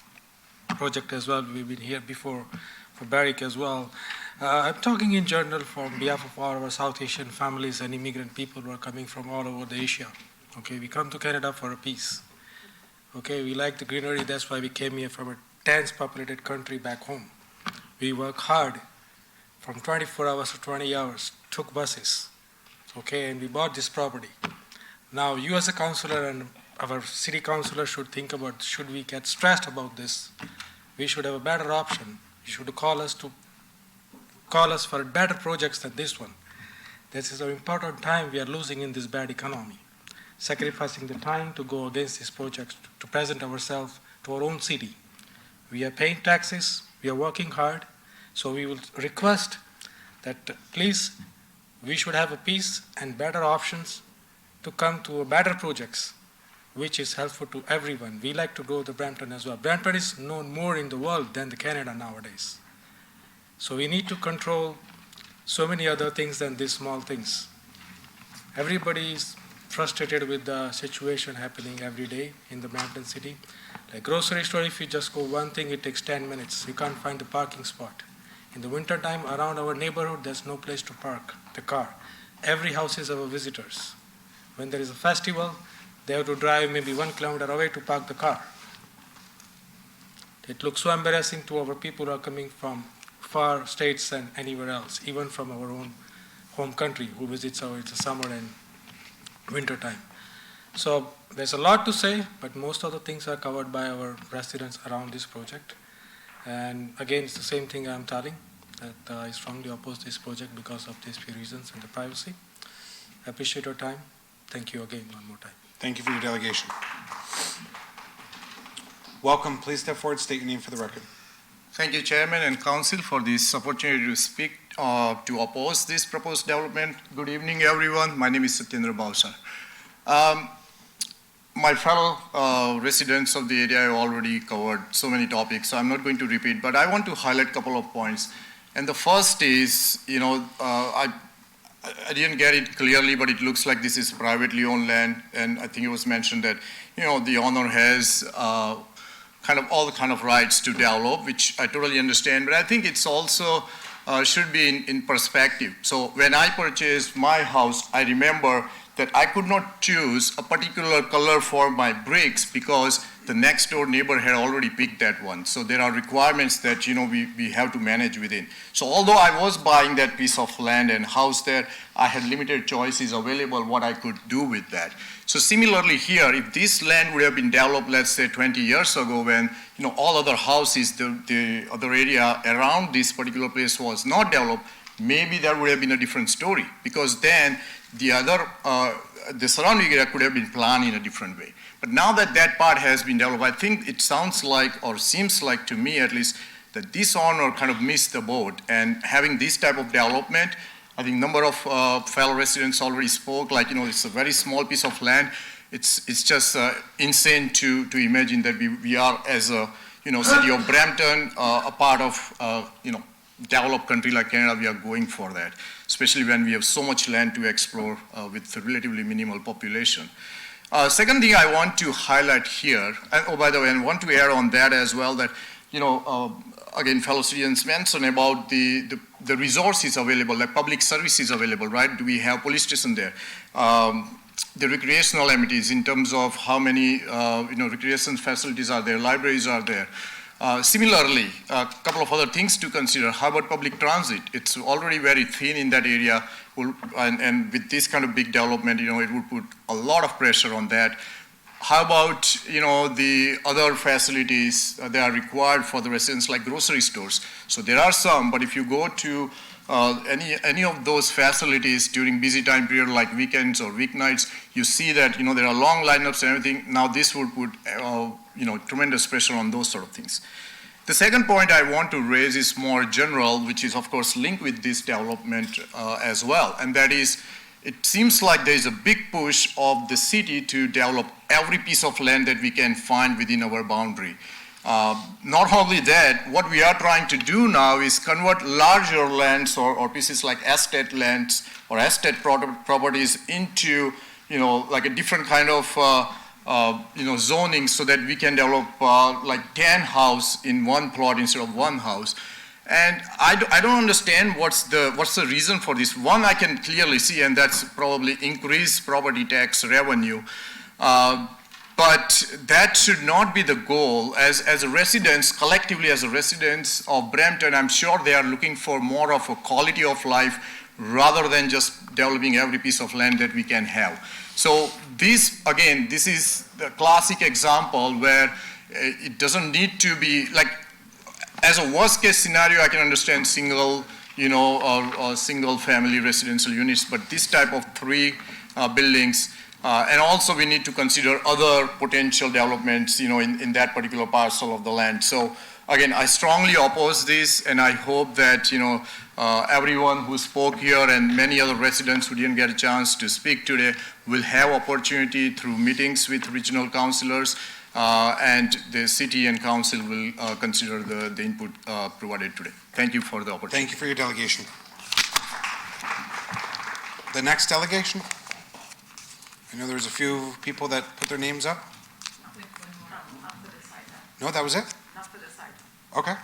project as well. We've been here before for Barrick as well. I'm talking in general from behalf of all our South Asian families and immigrant people who are coming from all over the Asia. Okay, we come to Canada for a peace. Okay, we like the greenery. That's why we came here from a dense populated country back home. We work hard from 24 hours to 20 hours, took buses, okay, and we bought this property. Now, you as a councillor and our city councillor should think about, should we get stressed about this? We should have a better option. You should call us for better projects than this one. This is an important time we are losing in this bad economy, sacrificing the time to go against this project, to present ourselves to our own city. We are paying taxes, we are working hard, so we will request that please, we should have a peace and better options to come to better projects, which is helpful to everyone. We like to go to Brampton as well. Brampton is known more in the world than the Canada nowadays. So we need to control so many other things than these small things. Everybody is frustrated with the situation happening every day in the Brampton city. Like grocery store, if you just go one thing, it takes 10 minutes. You can't find the parking spot. In the winter time, around our neighborhood, there's no place to park the car. Every house is our visitors. When there is a festival, they have to drive maybe 1 kilometer away to park the car. It looks so embarrassing to our people who are coming from far states and anywhere else, even from our own home country who visits our summer and winter time. So there's a lot to say, but most of the things are covered by our residents around this project. And again, it's the same thing I'm telling, that I strongly oppose this project because of these few reasons and the privacy. I appreciate your time. Thank you again one more time. Thank you for your delegation. Welcome. Please step forward, state your name for the record. Thank you, Chairman and Council, for this opportunity to speak to oppose this proposed development. Good evening, everyone. My name is Satyendra Balsar. My fellow residents of the area have already covered so many topics, so I'm not going to repeat, but I want to highlight a couple of points. And the first is, I didn't get it clearly, but it looks like this is privately owned land, and I think it was mentioned that, the owner has kind of all the kind of rights to develop, which I totally understand, but I think it's also should be in perspective. So when I purchased my house, I remember that I could not choose a particular color for my bricks because the next door neighbor had already picked that one. So there are requirements that we have to manage within. So although I was buying that piece of land and house there, I had limited choices available what I could do with that. So similarly here, if this land would have been developed, let's say 20 years ago when all other houses, the other area around this particular place was not developed, maybe there would have been a different story, because then the surrounding area could have been planned in a different way. But now that that part has been developed, I think it sounds like, or seems like to me at least, that this owner kind of missed the boat. And having this type of development, I think number of fellow residents already spoke, like, it's a very small piece of land. It's just insane to imagine that we are, as a city of Brampton, a part of developed country like Canada, we are going for that, especially when we have so much land to explore with a relatively minimal population. Second thing I want to highlight here, and oh, by the way, I want to add on that as well that, again, fellow citizens mentioned about the resources available, like public services available, right? Do we have police station there? The recreational amenities in terms of how many, recreation facilities are there, libraries are there. Similarly, a couple of other things to consider. How about public transit? It's already very thin in that area, and with this kind of big development, it would put a lot of pressure on that. How about, the other facilities that are required for the residents, like grocery stores? So there are some, but if you go to any of those facilities during busy time period like weekends or weeknights, you see that there are long lineups and everything. Now this would put tremendous pressure on those sort of things. The second point I want to raise is more general, which is of course linked with this development as well, and that is, it seems like there is a big push of the city to develop every piece of land that we can find within our boundary. Not only that, what we are trying to do now is convert larger lands or pieces like estate lands or estate properties into, like a different kind of, zoning, so that we can develop like 10 houses in one plot instead of one house. And I don't understand what's the reason for this. One, I can clearly see, and that's probably increased property tax revenue. But that should not be the goal. As a residents, collectively as a residents of Brampton, I'm sure they are looking for more of a quality of life rather than just developing every piece of land that we can have. So this is the classic example where it doesn't need to be, like, as a worst case scenario, I can understand single, or single family residential units, but this type of three buildings, and also we need to consider other potential developments, in that particular parcel of the land. So again, I strongly oppose this, and I hope that, everyone who spoke here and many other residents who didn't get a chance to speak today will have opportunity through meetings with regional councillors, and the city and council will consider the input provided today. Thank you for the opportunity. Thank you for your delegation. The next delegation? I know there's a few people that put their names up. No, that was it? Not for this item. Okay.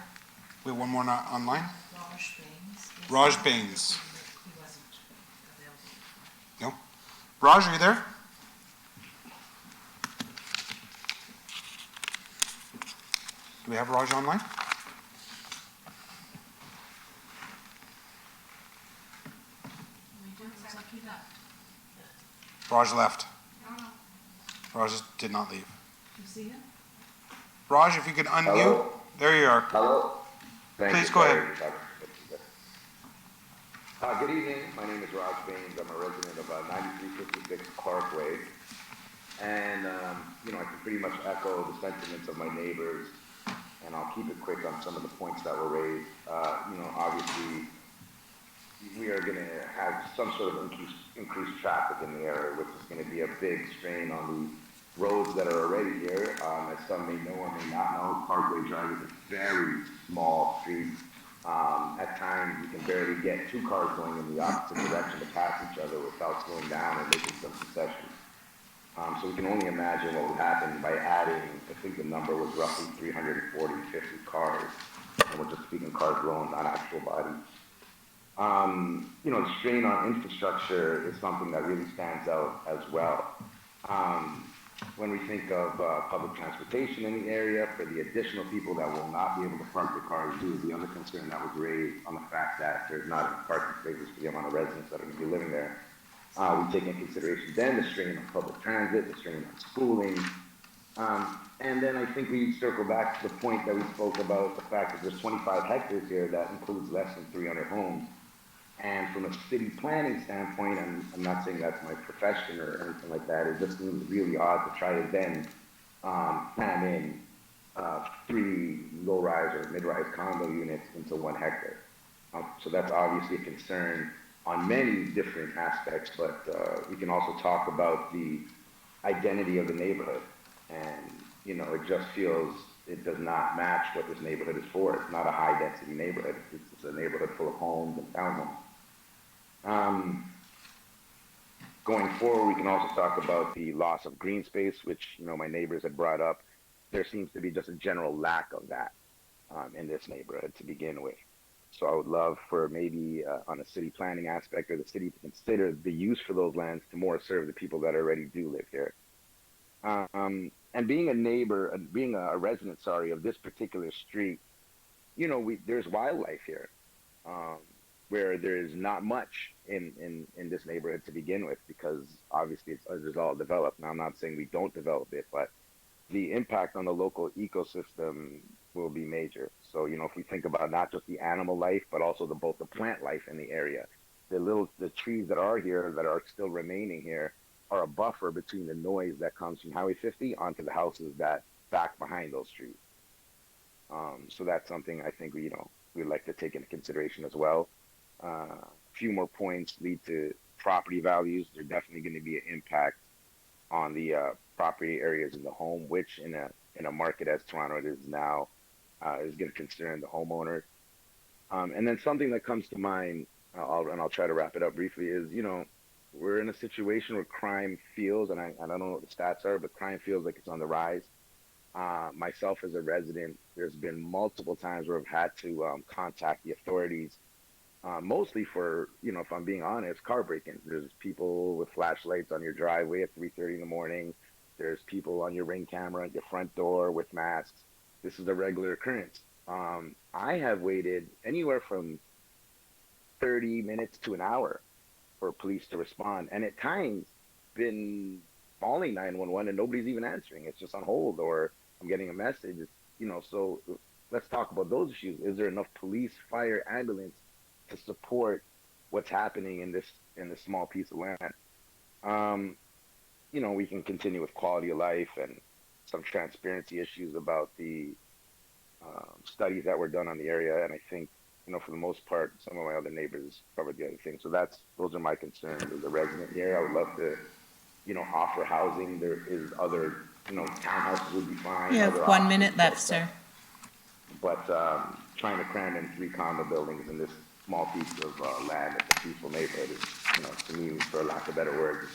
We have one more online. Raj Baines. Raj Baines. He wasn't available. No? Raj, are you there? Do we have Raj online? We Raj left. Raj did not leave. You see it? Raj, if you could unmute. Hello? There you are. Hello? Please go ahead. Good evening. My name is Raj Baines. I'm a resident of 9356 Clarkway. And, I can pretty much echo the sentiments of my neighbors, and I'll keep it quick on some of the points that were raised. Obviously, we are going to have some sort of increased traffic in the area, which is going to be a big strain on the roads that are already here. As some may know or may not know, Parkway Drive is a very small street. At times, you can barely get two cars going in the opposite direction to pass each other without slowing down and making some concessions. So we can only imagine what would happen by adding, I think the number was roughly 340, 50 cars. And we're just speaking cars alone, not actual bodies. The strain on infrastructure is something that really stands out as well. When we think of public transportation in the area, for the additional people that will not be able to park their cars due to the other concern that was raised on the fact that there's not enough parking spaces for the amount of residents that are going to be living there. We take into consideration then the strain on public transit, the strain on schooling. And then I think we circle back to the point that we spoke about, the fact that there's 25 hectares here that includes less than 300 homes. And from a city planning standpoint, I'm not saying that's my profession or anything like that, it just seems really odd to try to then plan in 3 low-rise or mid-rise condo units into 1 hectare. So that's obviously a concern on many different aspects, but we can also talk about the identity of the neighborhood. And, it just feels it does not match what this neighborhood is for. It's not a high-density neighborhood. It's a neighborhood full of homes and townhomes. Going forward, we can also talk about the loss of green space, which, my neighbors had brought up. There seems to be just a general lack of that in this neighborhood to begin with. So I would love for maybe on a city planning aspect or the city to consider the use for those lands to more serve the people that already do live here. And being a neighbor, being a resident, of this particular street, there's wildlife here, where there's not much in this neighborhood to begin with, because obviously it's all developed. Now, I'm not saying we don't develop it, but the impact on the local ecosystem will be major. So, if we think about not just the animal life, but also both the plant life in the area, the trees that are here that are still remaining here are a buffer between the noise that comes from Highway 50 onto the houses that back behind those trees. So that's something I think we'd like to take into consideration as well. A few more points lead to property values. There's definitely going to be an impact on the property areas in the home, which in a market as Toronto it is now, is going to concern the homeowners. And then something that comes to mind, I'll try to wrap it up briefly, is, we're in a situation where crime feels, and I don't know what the stats are, but crime feels like it's on the rise. Myself as a resident, there's been multiple times where I've had to contact the authorities, mostly for, if I'm being honest, car break-ins. There's people with flashlights on your driveway at 3:30 in the morning. There's people on your Ring camera at your front door with masks. This is a regular occurrence. I have waited anywhere from 30 minutes to an hour for police to respond, and at times been calling 911 and nobody's even answering. It's just on hold, or I'm getting a message. So let's talk about those issues. Is there enough police, fire, ambulance to support what's happening in this small piece of land? We can continue with quality of life and some transparency issues about the studies that were done on the area, and I think, for the most part, some of my other neighbors covered the other things. So those are my concerns as a resident here. I would love to, offer housing. There is other, townhouses would be fine. You have 1 minute left, sir. But trying to cram in 3 condo buildings in this small piece of land in a peaceful neighborhood is, to me, for lack of better words,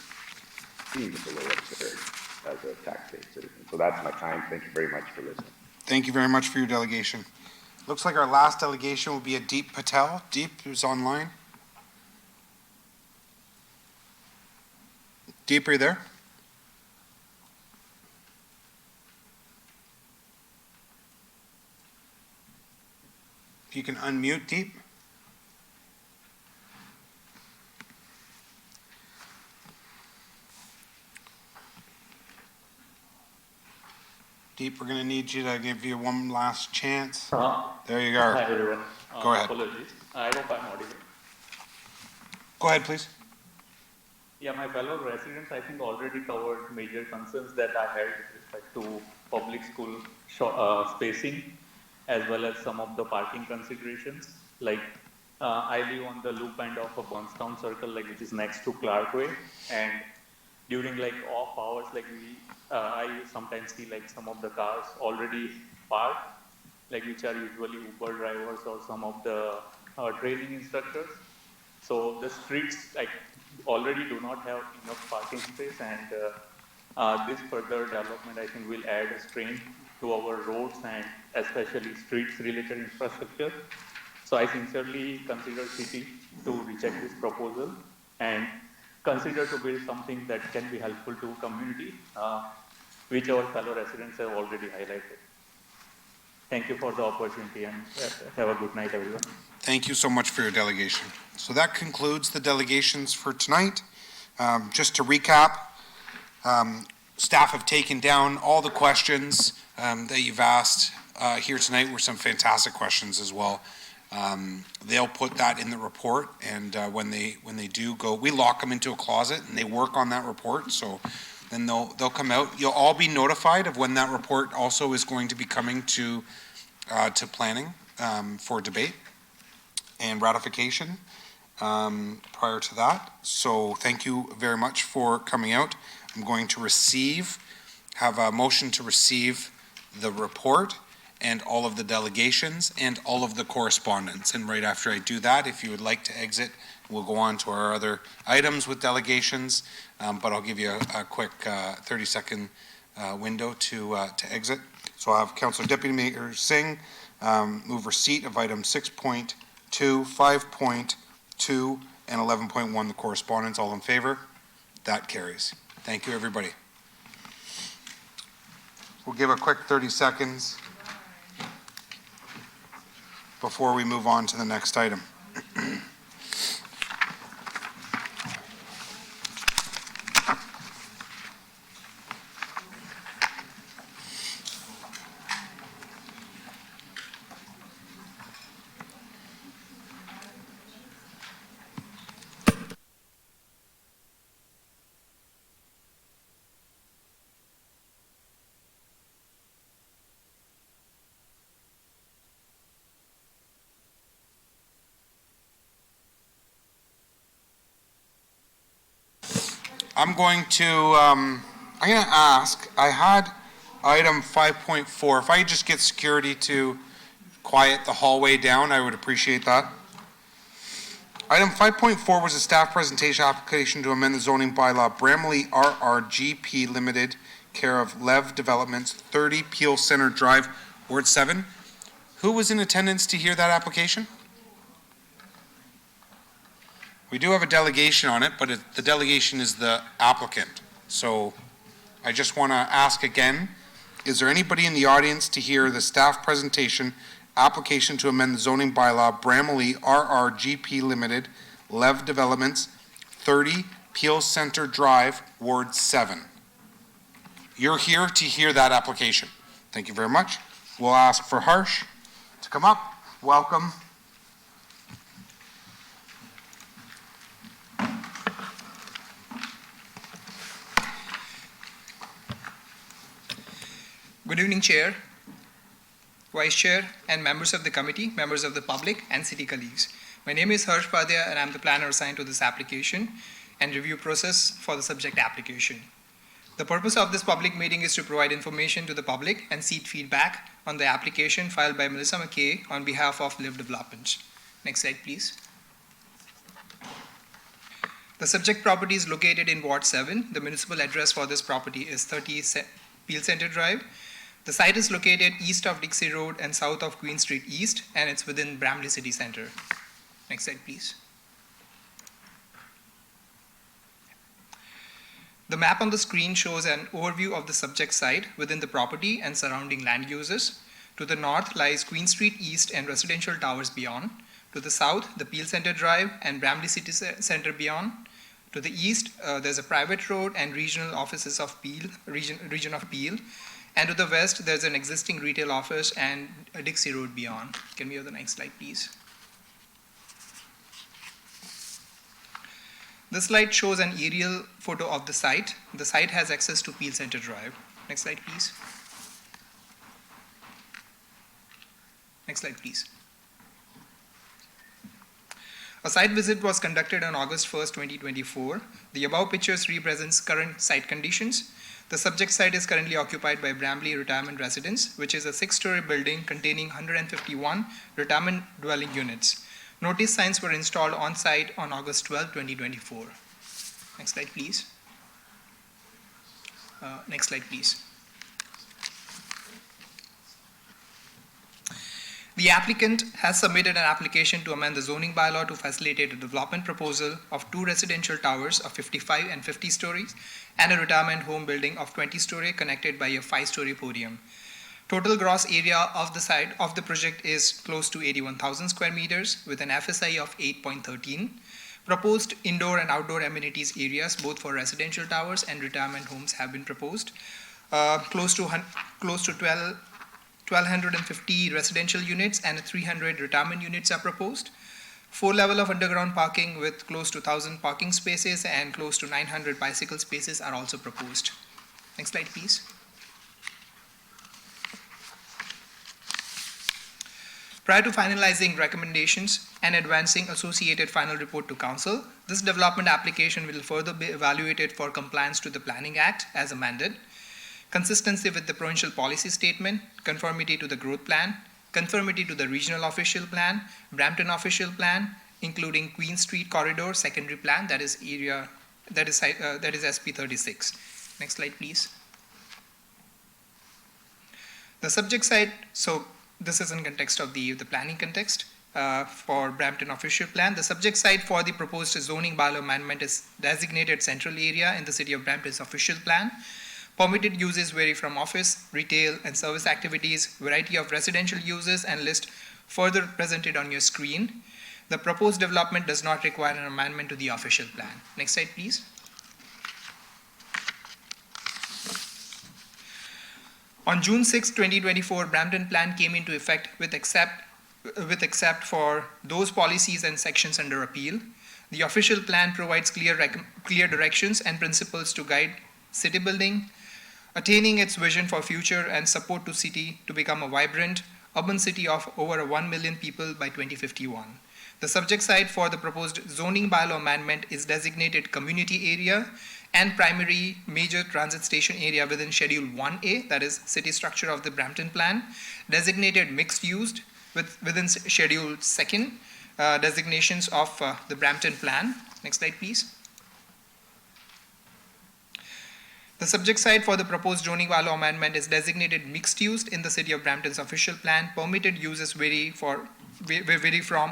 seems a little absurd as a tax-paid citizen. So that's my time. Thank you very much for listening. Thank you very much for your delegation. Looks like our last delegation will be a Deep Patel. Deep, who's online. Deep, are you there? If you can unmute, Deep. Deep, we're going to need you to give you one last chance. There you Hi go. everyone. Go ahead. Apologies. I hope I'm audible. Go ahead, please. Yeah, my fellow residents, I think, already covered major concerns that I had with respect to public school spacing, as well as some of the parking considerations. Like, I live on the loop end of a Burnstown Circle, like which is next to Clark Way, and during like off hours, like I sometimes see like some of the cars already parked, like which are usually Uber drivers or some of the training instructors. So the streets like already do not have enough parking space, and this further development I think will add a strain to our roads and especially streets related infrastructure. So I sincerely consider city to reject this proposal and consider to build something that can be helpful to community, which our fellow residents have already highlighted. Thank you for the opportunity and have a good night, everyone. Thank you so much for your delegation. So that concludes the delegations for tonight. Just to recap, staff have taken down all the questions that you've asked here tonight. Were some fantastic questions as well. They'll put that in the report, and when they do go, we lock them into a closet and they work on that report. So then they'll come out. You'll all be notified of when that report also is going to be coming to planning for debate and ratification prior to that. So thank you very much for coming out. I'm going to have a motion to receive the report and all of the delegations and all of the correspondence. And right after I do that, if you would like to exit, we'll go on to our other items with delegations, but I'll give you a quick 30-second window to exit. So I'll have Councillor Deputy Mayor Singh move receipt of items 6.2, 5.2, and 11.1, the correspondence. All in favor? That carries. Thank you, everybody. We'll give a quick 30 seconds before we move on to the next item. I'm going to ask, I had item 5.4. If I could just get security to quiet the hallway down, I would appreciate that. Item 5.4 was a staff presentation application to amend the zoning bylaw Bramley RRGP Limited, care of Lev Developments, 30 Peel Center Drive, Ward 7. Who was in attendance to hear that application? We do have a delegation on it, but the delegation is the applicant. So I just want to ask again, is there anybody in the audience to hear the staff presentation application to amend the zoning bylaw Bramley RRGP Limited, Lev Developments, 30 Peel Center Drive, Ward 7? You're here to hear that application. Thank you very much. We'll ask for Harsh to come up. Welcome. Good evening, Chair, Vice Chair, and members of the committee, members of the public, and city colleagues. My name is Harsh Padya, and I'm the planner assigned to this application and review process for the subject application. The purpose of this public meeting is to provide information to the public and seek feedback on the application filed by Melissa McKay on behalf of Live Development. Next slide, please. The subject property is located in Ward 7. The municipal address for this property is 30 Peel Center Drive. The site is located east of Dixie Road and south of Queen Street East, and it's within Bramley City Center. Next slide, please. The map on the screen shows an overview of the subject site within the property and surrounding land uses. To the north lies Queen Street East and residential towers beyond. To the south, the Peel Center Drive and Bramley City Center beyond. To the east, there's a private road and regional offices of Peel, region of Peel. And to the west, there's an existing retail office and a Dixie Road beyond. Can we have the next slide, please? This slide shows an aerial photo of the site. The site has access to Peel Center Drive. Next slide, please. Next slide, please. A site visit was conducted on August 1st, 2024. The above pictures represents current site conditions. The subject site is currently occupied by Bramley Retirement Residence, which is a 6-story building containing 151 retirement dwelling units. Notice signs were installed on site on August 12, 2024. Next slide, please. Next slide, please. The applicant has submitted an application to amend the zoning bylaw to facilitate a development proposal of 2 residential towers of 55 and 50 stories and a retirement home building of 20 story connected by a 5-story podium. Total gross area of the site of the project is close to 81,000 square meters with an FSI of 8.13. Proposed indoor and outdoor amenities areas both for residential towers and retirement homes have been proposed. Close to 1,250 residential units and 300 retirement units are proposed. 4 levels of underground parking with close to 1,000 parking spaces and close to 900 bicycle spaces are also proposed. Next slide, please. Prior to finalizing recommendations and advancing associated final report to Council, this development application will further be evaluated for compliance to the Planning Act as amended, consistency with the provincial policy statement, conformity to the growth plan, conformity to the regional official plan, Brampton official plan, including Queen Street corridor secondary plan, that is SP 36. Next slide, please. The subject site, so this is in context of the planning context for Brampton official plan. The subject site for the proposed zoning bylaw amendment is designated central area in the city of Brampton's official plan. Permitted uses vary from office, retail, and service activities, variety of residential uses, and list further presented on your screen. The proposed development does not require an amendment to the official plan. Next slide, please. On June 6, 2024, Brampton Plan came into effect with except for those policies and sections under appeal. The official plan provides clear directions and principles to guide city building, attaining its vision for future and support to city to become a vibrant urban city of over 1 million people by 2051. The subject site for the proposed zoning bylaw amendment is designated community area and primary major transit station area within Schedule 1A, that is city structure of the Brampton Plan, designated mixed use within Schedule 2nd, designations of the Brampton Plan. Next slide, please. The subject site for the proposed zoning bylaw amendment is designated mixed use in the city of Brampton's official plan. Permitted uses vary from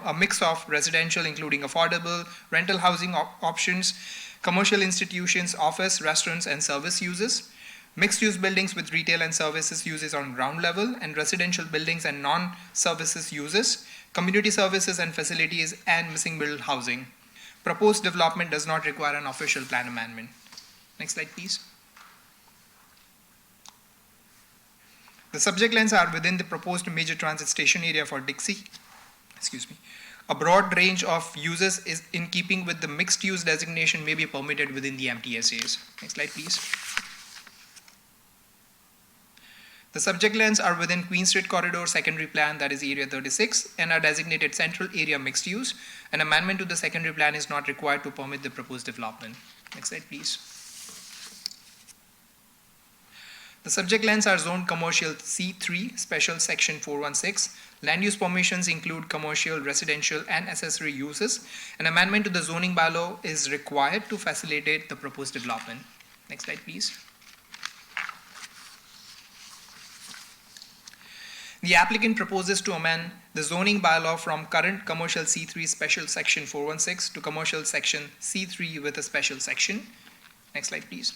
a mix of residential, including affordable, rental housing options, commercial institutions, office, restaurants, and service uses, mixed-use buildings with retail and services uses on ground level, and residential buildings and non-services uses, community services and facilities, and missing middle housing. Proposed development does not require an official plan amendment. Next slide, please. The subject lands are within the proposed major transit station area for Dixie. A broad range of uses is in keeping with the mixed use designation may be permitted within the MTSAs. Next slide, please. The subject lands are within Queen Street Corridor secondary plan, that is area 36, and are designated central area mixed use. An amendment to the secondary plan is not required to permit the proposed development. Next slide, please. The subject lands are zoned commercial C3, special section 416. Land use permissions include commercial, residential, and accessory uses. An amendment to the zoning bylaw is required to facilitate the proposed development. Next slide, please. The applicant proposes to amend the zoning bylaw from current commercial C3 special section 416 to commercial section C3 with a special section. Next slide, please.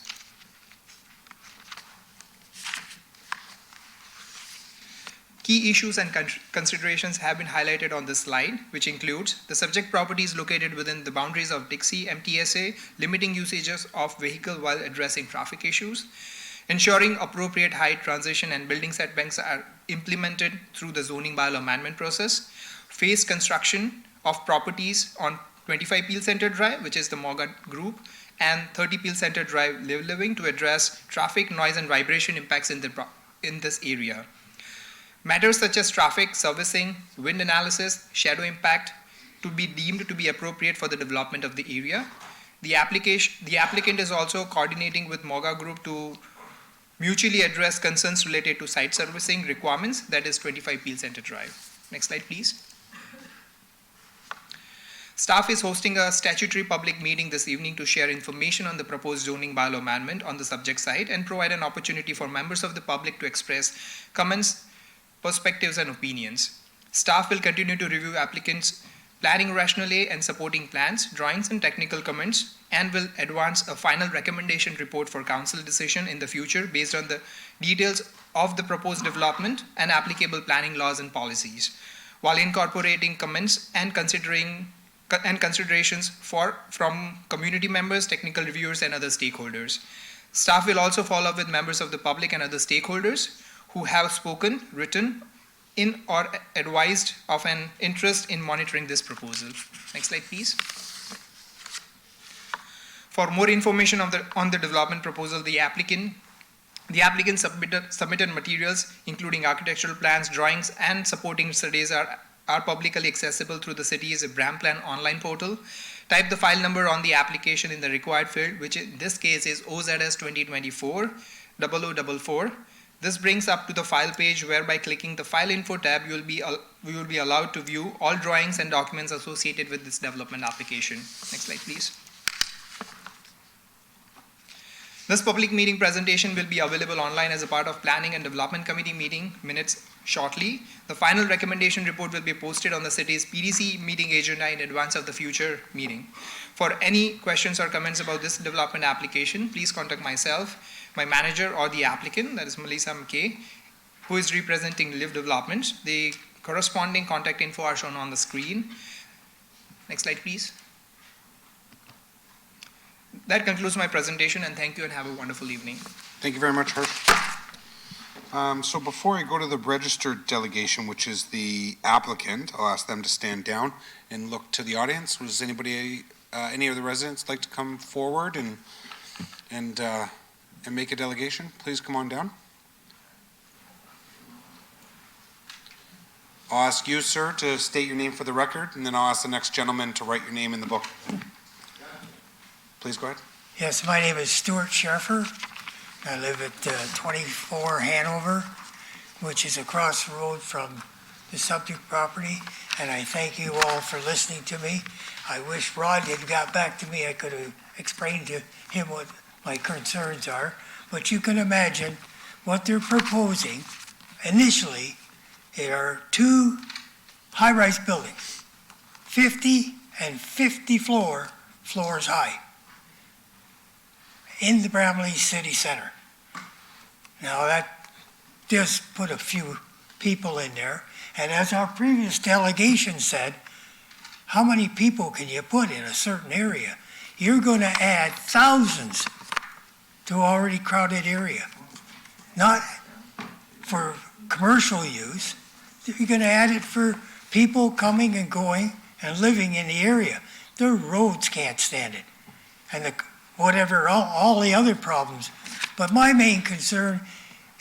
Key issues and considerations have been highlighted on this slide, which includes the subject property is located within the boundaries of Dixie MTSA, limiting usages of vehicle while addressing traffic issues. ensuring appropriate height, transition, and building setbacks are implemented through the zoning bylaw amendment process, phased construction of properties on 25 Peel Center Drive, which is the Moga Group, and 30 Peel Center Drive Live Living to address traffic, noise, and vibration impacts in this area. Matters such as traffic, servicing, wind analysis, shadow impact to be deemed to be appropriate for the development of the area. The applicant is also coordinating with Moga Group to mutually address concerns related to site servicing requirements, that is 25 Peel Center Drive. Next slide, please. Staff is hosting a statutory public meeting this evening to share information on the proposed zoning bylaw amendment on the subject site and provide an opportunity for members of the public to express comments, perspectives, and opinions. Staff will continue to review applicants' planning rationale and supporting plans, drawings, and technical comments, and will advance a final recommendation report for council decision in the future based on the details of the proposed development and applicable planning laws and policies, while incorporating comments and considerations from community members, technical reviewers, and other stakeholders. Staff will also follow up with members of the public and other stakeholders who have spoken, written, in or advised of an interest in monitoring this proposal. Next slide, please. For more information on the development proposal, the applicant submitted materials, including architectural plans, drawings, and supporting studies are publicly accessible through the city's BRAMPlan online portal. Type the file number on the application in the required field, which in this case is OZS 2024-0044. This brings up to the file page where by clicking the File Info tab, you will be allowed to view all drawings and documents associated with this development application. Next slide, please. This public meeting presentation will be available online as a part of Planning and Development Committee meeting minutes shortly. The final recommendation report will be posted on the city's PDC meeting agenda in advance of the future meeting. For any questions or comments about this development application, please contact myself, my manager, or the applicant, that is Melissa McKay, who is representing Live Developments. The corresponding contact info are shown on the screen. Next slide, please. That concludes my presentation, and thank you and have a wonderful evening. Thank you very much, Harsh. So before I go to the registered delegation, which is the applicant, I'll ask them to stand down and look to the audience. Does anybody, any of the residents like to come forward and make a delegation? Please come on down. I'll ask you, sir, to state your name for the record, and then I'll ask the next gentleman to write your name in the book. Please go ahead. Yes, my name is Stuart Schaeffer. I live at 24 Hanover, which is across the road from the subject property, and I thank you all for listening to me. I wish Rod had got back to me. I could have explained to him what my concerns are, but you can imagine what they're proposing. Initially, there are two high-rise buildings, 50 and 50 floors high, in the Bramalea City Center. Now that does put a few people in there, and as our previous delegation said, how many people can you put in a certain area? You're going to add thousands to already crowded area. Not for commercial use, you're going to add it for people coming and going and living in the area. Their roads can't stand it, and all the other problems. But my main concern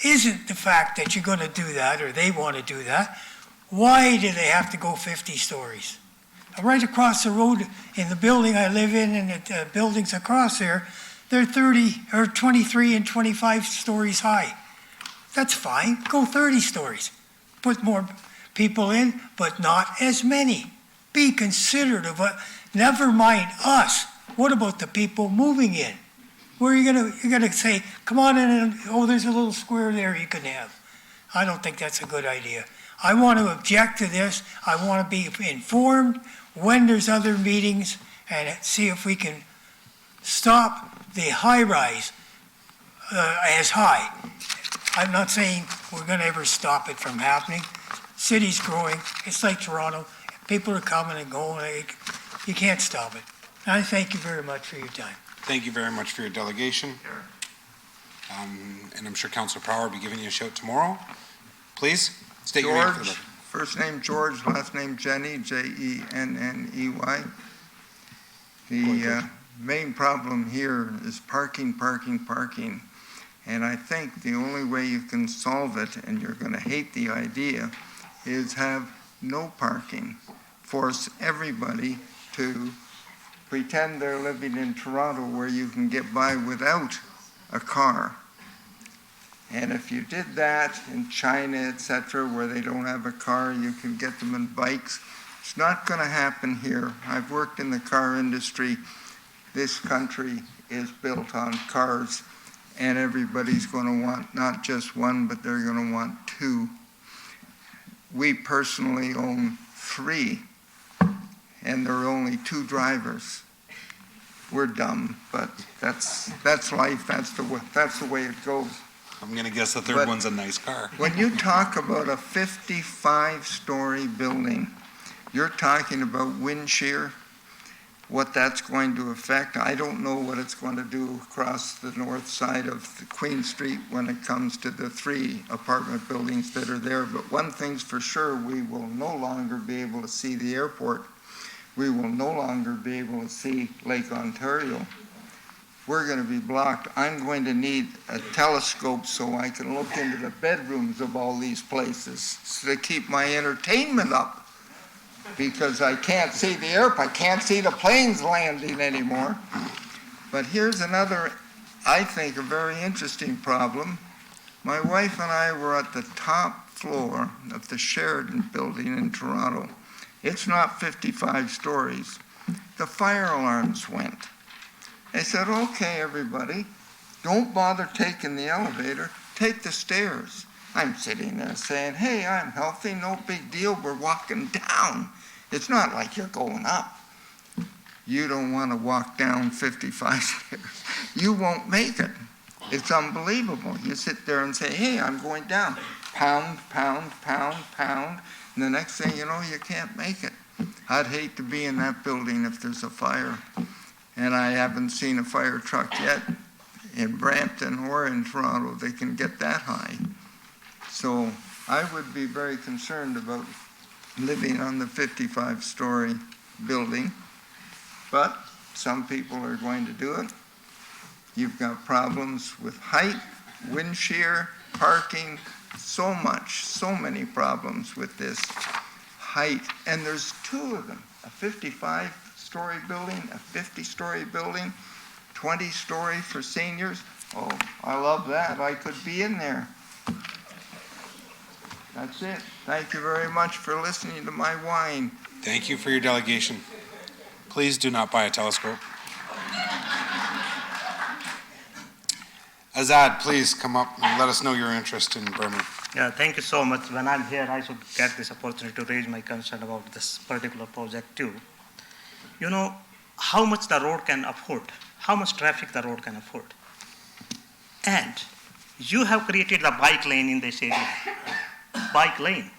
isn't the fact that you're going to do that or they want to do that. Why do they have to go 50 stories? Right across the road in the building I live in and the buildings across there, they're 30 or 23 and 25 stories high. That's fine. Go 30 stories. Put more people in, but not as many. Be considerate of what, never mind us. What about the people moving in? Where are you're gonna say, come on in and, oh, there's a little square there you can have. I don't think that's a good idea. I want to object to this. I want to be informed when there's other meetings and see if we can stop the high-rise as high. I'm not saying we're going to ever stop it from happening. City's growing. It's like Toronto. People are coming and going. You can't stop it. I thank you very much for your time. Thank you very much for your delegation. And I'm sure Councillor Power will be giving you a shout tomorrow. Please, state your name for the George, record. first name George, last name Jenny, Jenney. The main problem here is parking. And I think the only way you can solve it, and you're going to hate the idea, is have no parking. Force everybody to pretend they're living in Toronto where you can get by without a car. And if you did that in China, etc., where they don't have a car, you can get them in bikes. It's not going to happen here. I've worked in the car industry. This country is built on cars, and everybody's going to want not just one, but they're going to want two. We personally own 3, and there are only 2 drivers. We're dumb, but that's life. That's the way it goes. I'm going to guess the third one's a nice car. When you talk about a 55-story building, you're talking about wind shear, what that's going to affect. I don't know what it's going to do across the north side of the Queen Street when it comes to the 3 apartment buildings that are there. But one thing's for sure, we will no longer be able to see the airport. We will no longer be able to see Lake Ontario. We're going to be blocked. I'm going to need a telescope so I can look into the bedrooms of all these places to keep my entertainment up, because I can't see the airport. I can't see the planes landing anymore. But here's another, I think, a very interesting problem. My wife and I were at the top floor of the Sheraton building in Toronto. It's not 55 stories. The fire alarms went. I said, okay, everybody, don't bother taking the elevator, take the stairs. I'm sitting there saying, hey, I'm healthy, no big deal, we're walking down. It's not like you're going up. You don't want to walk down 55 stairs. You won't make it. It's unbelievable. You sit there and say, hey, I'm going down. Pound, pound, pound, pound. And the next thing you know, you can't make it. I'd hate to be in that building if there's a fire. And I haven't seen a fire truck yet in Brampton or in Toronto that can get that high. So I would be very concerned about living on the 55-story building. But some people are going to do it. You've got problems with height, wind shear, parking, so many problems with this height. And there's 2 of them, a 55-story building, a 50-story building, 20-story for seniors. Oh, I love that. I could be in there. That's it. Thank you very much for listening to my whine. Thank you for your delegation. Please do not buy a telescope. Azad, please come up and let us know your interest in Burma. Yeah, thank you so much. When I'm here, I should get this opportunity to raise my concern about this particular project too. You know, how much the road can afford, how much traffic the road can afford. And you have created the bike lane in this area. Bike lane.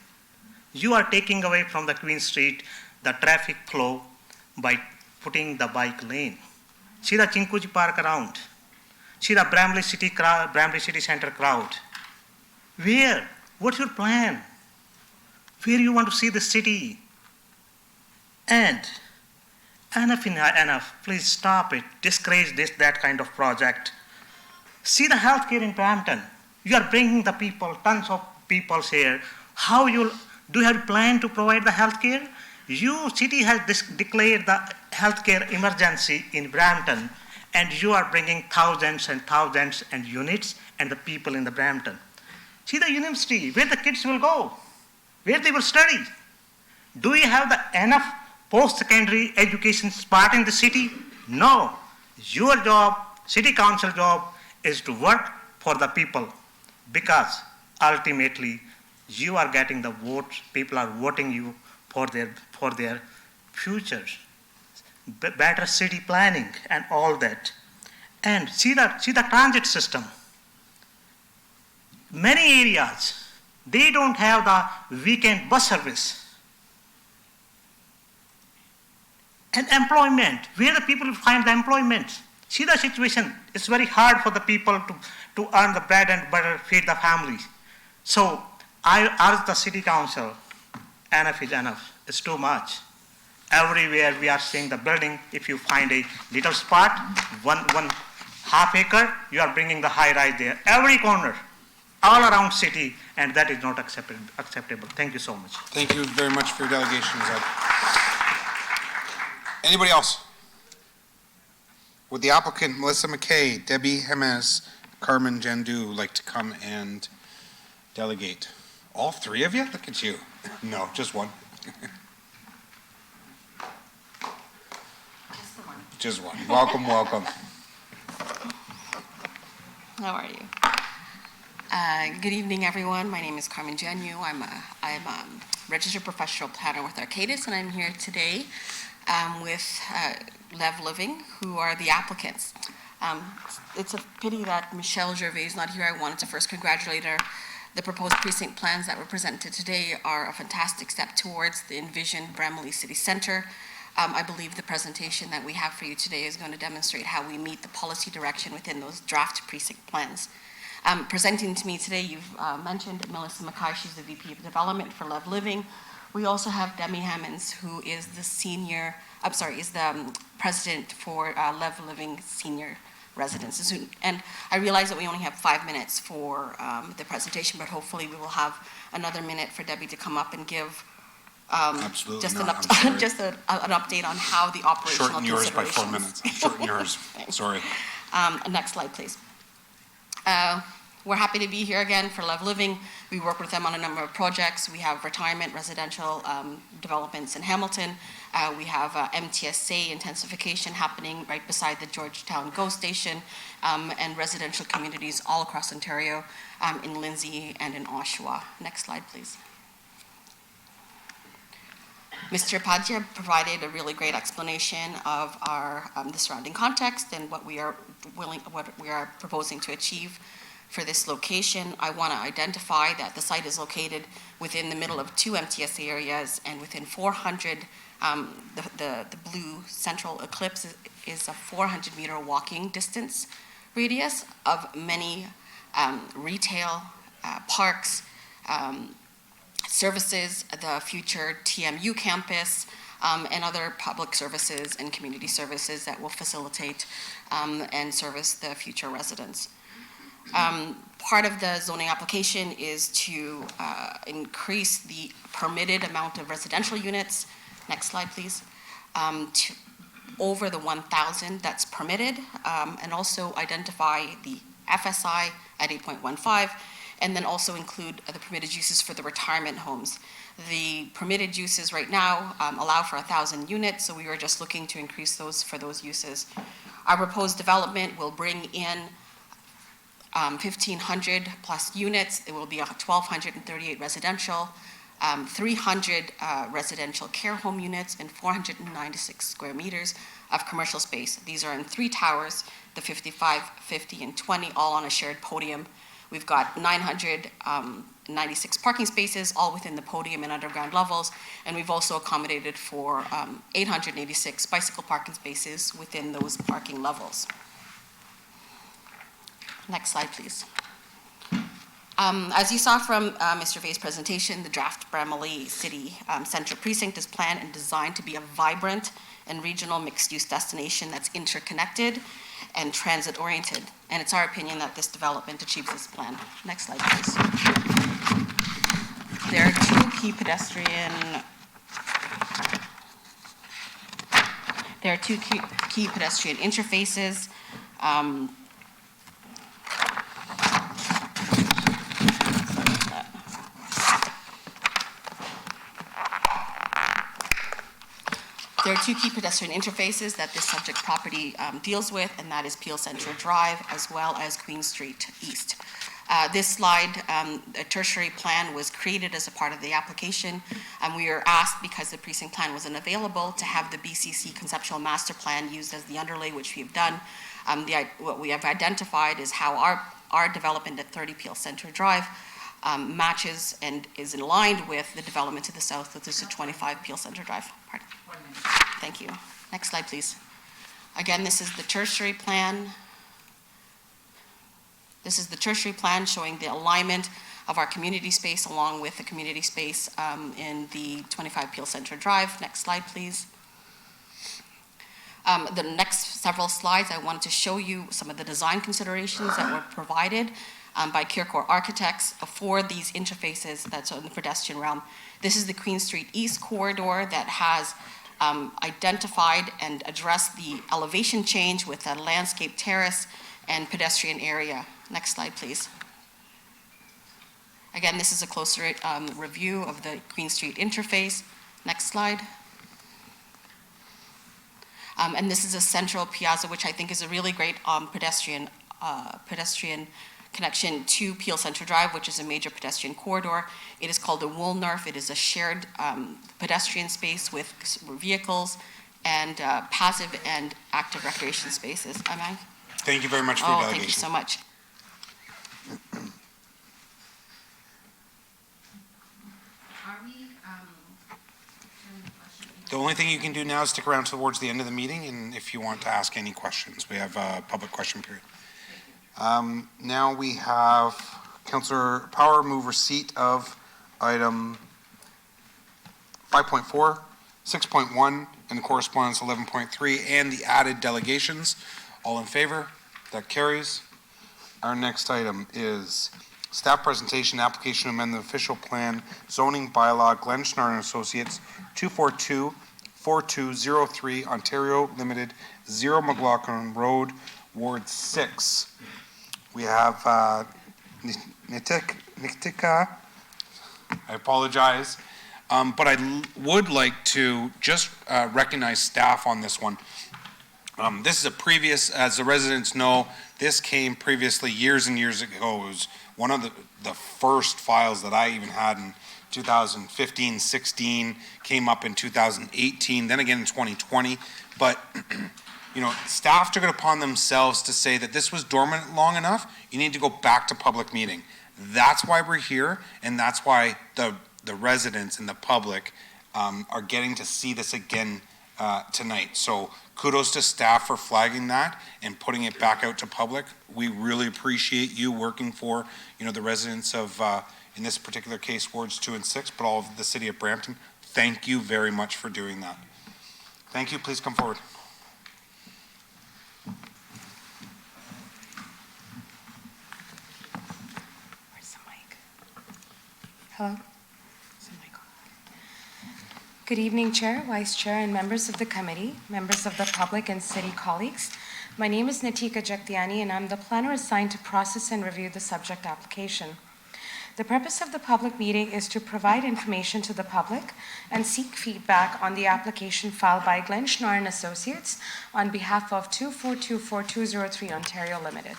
You are taking away from the Queen Street the traffic flow by putting the bike lane. See the Chinkuji Park around. See the Bramley City Center crowd. Where? What's your plan? Where you want to see the city? And enough. Please stop it. Discourage that kind of project. See the healthcare in Brampton. You are bringing the people, tons of people here. Do you have a plan to provide the healthcare? Your city has declared the healthcare emergency in Brampton, and you are bringing thousands and thousands and units and the people in the Brampton. See the university, where the kids will go, where they will study. Do you have enough post-secondary education spot in the city? No. Your job, city council job, is to work for the people, because ultimately you are getting the votes. People are voting you for their futures. Better city planning and all that. And see the transit system. Many areas, they don't have the weekend bus service. And employment, where the people find the employment? See the situation, it's very hard for the people to earn the bread and butter, feed the families. So I urge the city council, enough is enough, it's too much. Everywhere we are seeing the building, if you find a little spot, one half acre, you are bringing the high rise there. Every corner, all around city, and that is not acceptable. Thank you so much. Thank you very much for your delegation, Zed. Anybody else? Would the applicant, Melissa McKay, Debbie Jimenez, Carmen Jandu, like to come and delegate? All three of you? Look at you. No, just one. Just one. Welcome, welcome. How are you? Good evening, everyone. My name is Carmen Janu. I'm a registered professional planner with Arcadis, and I'm here today with Lev Living, who are the applicants. It's a pity that Michelle Gervais is not here. I wanted to first congratulate her. The proposed precinct plans that were presented today are a fantastic step towards the envisioned Bramalea City Center. I believe the presentation that we have for you today is going to demonstrate how we meet the policy direction within those draft precinct plans. Presenting to me today, you've mentioned Melissa McKay. She's the VP of Development for Lev Living. We also have Demi Hammonds, who is the president for Lev Living Senior Residences. And I realize that we only have 5 minutes for the presentation, but hopefully we will have another minute for Debbie to come up and give just an update on how the operational Shorten yours by 4 minutes. Shorten yours. Sorry. Next slide, please. We're happy to be here again for Lev Living. We work with them on a number of projects. We have retirement residential developments in Hamilton. We have MTSA intensification happening right beside the Georgetown GO station, and residential communities all across Ontario, in Lindsay and in Oshawa. Next slide, please. Mr. Padilla provided a really great explanation of the surrounding context and what we are proposing to achieve for this location. I want to identify that the site is located within the middle of 2 MTSA areas and within 400. The blue central eclipse is a 400-meter walking distance radius of many retail parks, services, the future TMU campus, and other public services and community services that will facilitate and service the future residents. Part of the zoning application is to increase the permitted amount of residential units, next slide please, to over the 1,000 that's permitted, and also identify the FSI at 8.15, and then also include the permitted uses for the retirement homes. The permitted uses right now allow for 1,000 units, so we were just looking to increase those for those uses. Our proposed development will bring in 1,500 plus units. It will be 1,238 residential, 300 residential care home units, and 496 square meters of commercial space. These are in 3 towers, the 55, 50, and 20, all on a shared podium. We've got 996 parking spaces, all within the podium and underground levels, and we've also accommodated for 886 bicycle parking spaces within those parking levels. Next slide, please. As you saw from Mr. Vay's presentation, the draft Bramalea City Centre Precinct is planned and designed to be a vibrant and regional mixed-use destination that's interconnected and transit-oriented. And it's our opinion that this development achieves this plan. Next slide, please. There are 2 key pedestrian interfaces. There are 2 key pedestrian interfaces that this subject property deals with, and that is Peel Centre Drive as well as Queen Street East. This slide, a tertiary plan was created as a part of the application. We were asked, because the precinct plan wasn't available, to have the BCC conceptual master plan used as the underlay, which we've done. What we have identified is how our development at 30 Peel Centre Drive matches and is in line with the development to the south, which is a 25 Peel Centre Drive. Pardon. Thank you. Next slide, please. Again, this is the tertiary plan. This is the tertiary plan showing the alignment of our community space along with the community space in the 25 Peel Center Drive. Next slide, please. The next several slides, I wanted to show you some of the design considerations that were provided by Kirkor Architects for these interfaces that's in the pedestrian realm. This is the Queen Street East corridor that has identified and addressed the elevation change with a landscape terrace and pedestrian area. Next slide, please. Again, this is a closer review of the Queen Street interface. Next slide. And this is a central piazza, which I think is a really great pedestrian connection to Peel Center Drive, which is a major pedestrian corridor. It is called the Woolnerf. It is a shared pedestrian space with vehicles and passive and active recreation spaces. Am I? Thank you very much for your delegation. Thank you so much. The only thing you can do now is stick around towards the end of the meeting, and if you want to ask any questions, we have a public question period. Now we have Councillor Power move receipt of item 5.4, 6.1, and correspondence 11.3, and the added delegations. All in favor? That carries. Our next item is staff presentation, application to amend the official plan, zoning bylaw, Glenn Schnarr and Associates, 242-4203, Ontario Limited, 0 McLaughlin Road, Ward 6. We have Nitika, I apologize, but I would like to just recognize staff on this one. This is a previous, as the residents know, this came previously years and years ago. It was one of the first files that I even had in 2015, 16, came up in 2018, then again in 2020. But, you know, staff took it upon themselves to say that this was dormant long enough, you need to go back to public meeting. That's why we're here, and that's why the residents and the public are getting to see this again tonight. So kudos to staff for flagging that and putting it back out to public. We really appreciate you working for, you know, the residents of, in this particular case, wards 2 and 6, but all of the city of Brampton. Thank you very much for doing that. Thank you. Please come forward. Where's the mic? Hello? Good evening, Chair, Vice Chair, and members of the committee, members of the public, and city colleagues. My name is Nitika Jagtiani, and I'm the planner assigned to process and review the subject application. The purpose of the public meeting is to provide information to the public and seek feedback on the application filed by Glenn Schnarr and Associates on behalf of 2424203 Ontario Limited.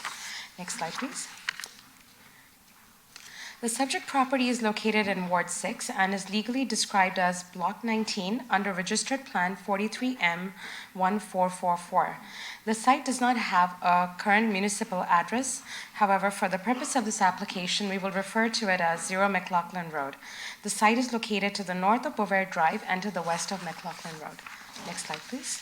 Next slide, please. The subject property is located in Ward 6 and is legally described as Block 19 under Registered Plan 43M1444. The site does not have a current municipal address. However, for the purpose of this application, we will refer to it as 0 McLaughlin Road. The site is located to the north of Bovaird Drive and to the west of McLaughlin Road. Next slide, please.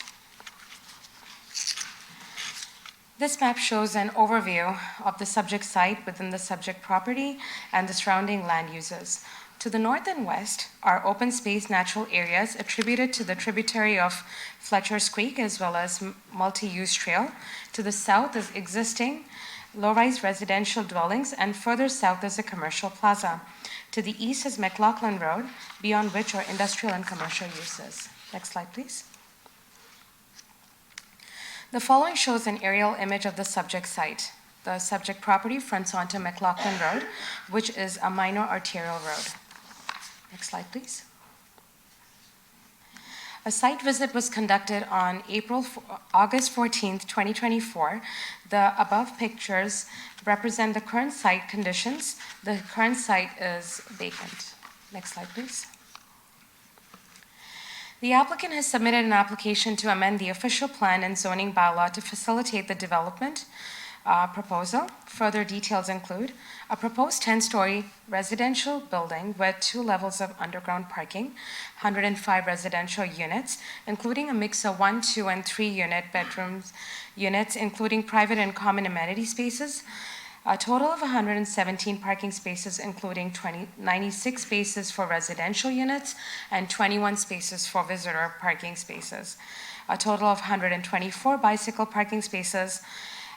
This map shows an overview of the subject site within the subject property and the surrounding land uses. To the north and west are open space natural areas attributed to the tributary of Fletcher's Creek as well as multi-use trail. To the south is existing low-rise residential dwellings, and further south is a commercial plaza. To the east is McLaughlin Road, beyond which are industrial and commercial uses. Next slide, please. The following shows an aerial image of the subject site. The subject property fronts onto McLaughlin Road, which is a minor arterial road. Next slide, please. A site visit was conducted on August 14th, 2024. The above pictures represent the current site conditions. The current site is vacant. Next slide, please. The applicant has submitted an application to amend the official plan and zoning bylaw to facilitate the development proposal. Further details include a proposed 10-story residential building with 2 levels of underground parking, 105 residential units, including a mix of 1, 2, and 3 unit bedrooms units, including private and common amenity spaces. A total of 117 parking spaces, including 96 spaces for residential units and 21 spaces for visitor parking spaces. A total of 124 bicycle parking spaces.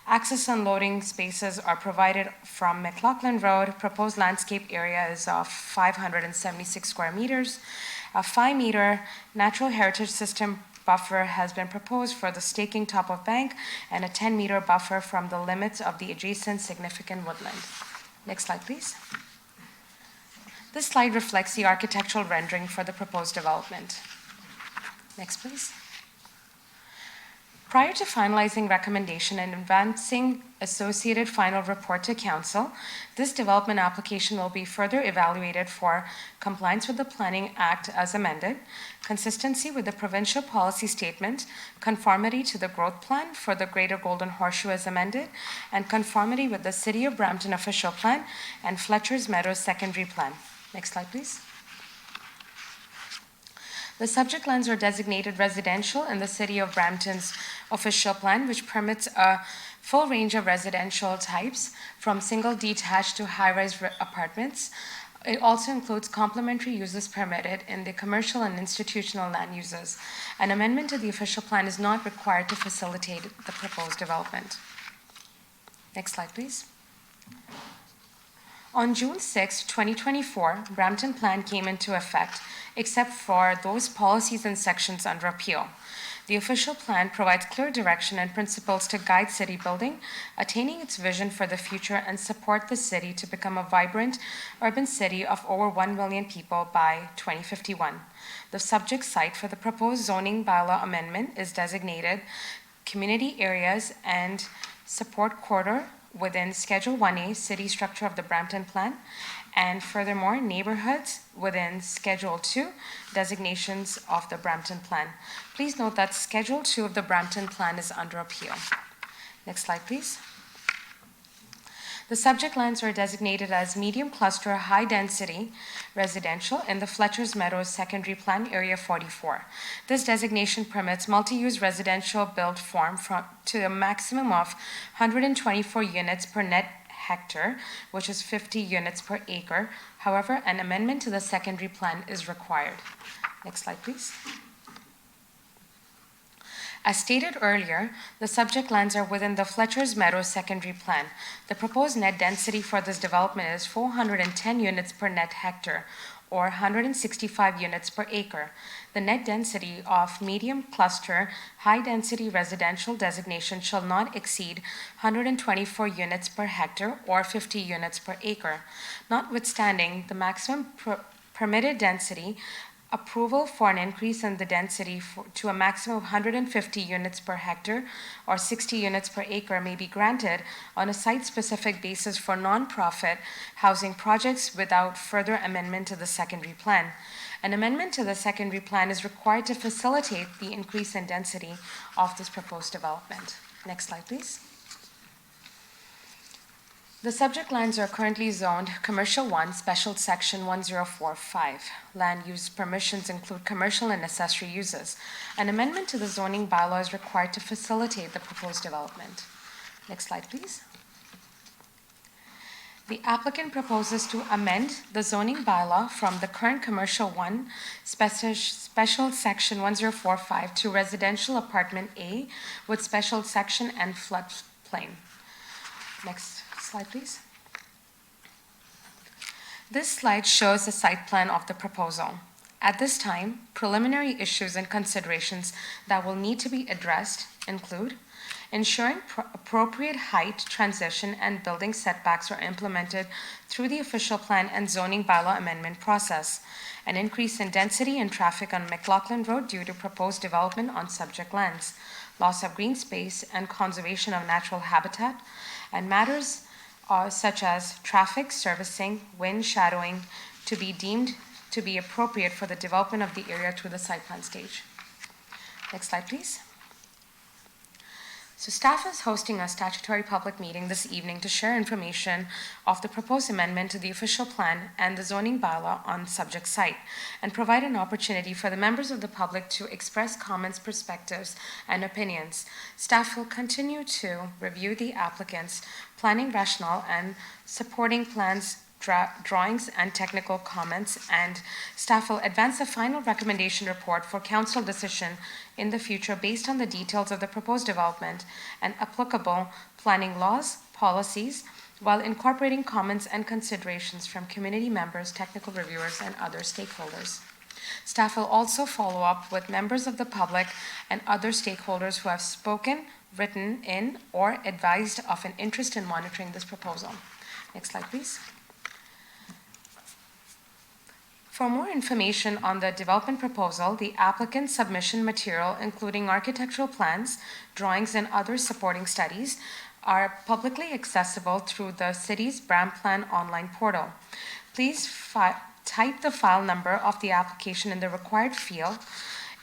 Access and loading spaces are provided from McLaughlin Road. Proposed landscape area is of 576 square meters. A 5-meter natural heritage system buffer has been proposed for the staking top of bank and a 10-meter buffer from the limits of the adjacent significant woodland. Next slide, please. This slide reflects the architectural rendering for the proposed development. Next, please. Prior to finalizing recommendation and advancing associated final report to Council, this development application will be further evaluated for compliance with the Planning Act as amended, consistency with the provincial policy statement, conformity to the growth plan for the Greater Golden Horseshoe as amended, and conformity with the City of Brampton official plan and Fletcher's Meadows secondary plan. Next slide, please. The subject lands are designated residential in the City of Brampton's official plan, which permits a full range of residential types from single detached to high-rise apartments. It also includes complementary uses permitted in the commercial and institutional land uses. An amendment to the official plan is not required to facilitate the proposed development. Next slide, please. On June 6, 2024, Brampton Plan came into effect, except for those policies and sections under appeal. The official plan provides clear direction and principles to guide city building, attaining its vision for the future, and support the city to become a vibrant urban city of over 1 million people by 2051. The subject site for the proposed zoning bylaw amendment is designated community areas and support corridor within Schedule 1A city structure of the Brampton Plan, and furthermore, neighborhoods within Schedule 2 designations of the Brampton Plan. Please note that Schedule 2 of the Brampton Plan is under appeal. Next slide, please. The subject lands are designated as medium cluster, high density residential in the Fletcher's Meadows Secondary Plan Area 44. This designation permits multi-use residential build form to a maximum of 124 units per net hectare, which is 50 units per acre. However, an amendment to the secondary plan is required. Next slide, please. As stated earlier, the subject lands are within the Fletcher's Meadows secondary plan. The proposed net density for this development is 410 units per net hectare, or 165 units per acre. The net density of medium cluster, high-density residential designation shall not exceed 124 units per hectare or 50 units per acre. Notwithstanding the maximum permitted density, approval for an increase in the density to a maximum of 150 units per hectare or 60 units per acre may be granted on a site-specific basis for nonprofit housing projects without further amendment to the secondary plan. An amendment to the secondary plan is required to facilitate the increase in density of this proposed development. Next slide, please. The subject lands are currently zoned Commercial 1, Special Section 1045. Land use permissions include commercial and accessory uses. An amendment to the zoning bylaw is required to facilitate the proposed development. Next slide, please. The applicant proposes to amend the zoning bylaw from the current Commercial 1, Special Section 1045 to Residential Apartment A with Special Section and floodplain. Next slide, please. This slide shows the site plan of the proposal. At this time, preliminary issues and considerations that will need to be addressed include ensuring appropriate height, transition, and building setbacks are implemented through the official plan and zoning bylaw amendment process, an increase in density and traffic on McLaughlin Road due to proposed development on subject lands, loss of green space and conservation of natural habitat, and matters such as traffic, servicing, wind, shadowing to be deemed to be appropriate for the development of the area through the site plan stage. Next slide, please. So staff is hosting a statutory public meeting this evening to share information of the proposed amendment to the official plan and the zoning bylaw on subject site, and provide an opportunity for the members of the public to express comments, perspectives, and opinions. Staff will continue to review the applicant's planning rationale and supporting plans, drawings, and technical comments, and staff will advance a final recommendation report for council decision in the future based on the details of the proposed development and applicable planning laws, policies, while incorporating comments and considerations from community members, technical reviewers, and other stakeholders. Staff will also follow up with members of the public and other stakeholders who have spoken, written in, or advised of an interest in monitoring this proposal. Next slide, please. For more information on the development proposal, the applicant's submission material, including architectural plans, drawings, and other supporting studies, are publicly accessible through the city's BramPlan online portal. Please type the file number of the application in the required field.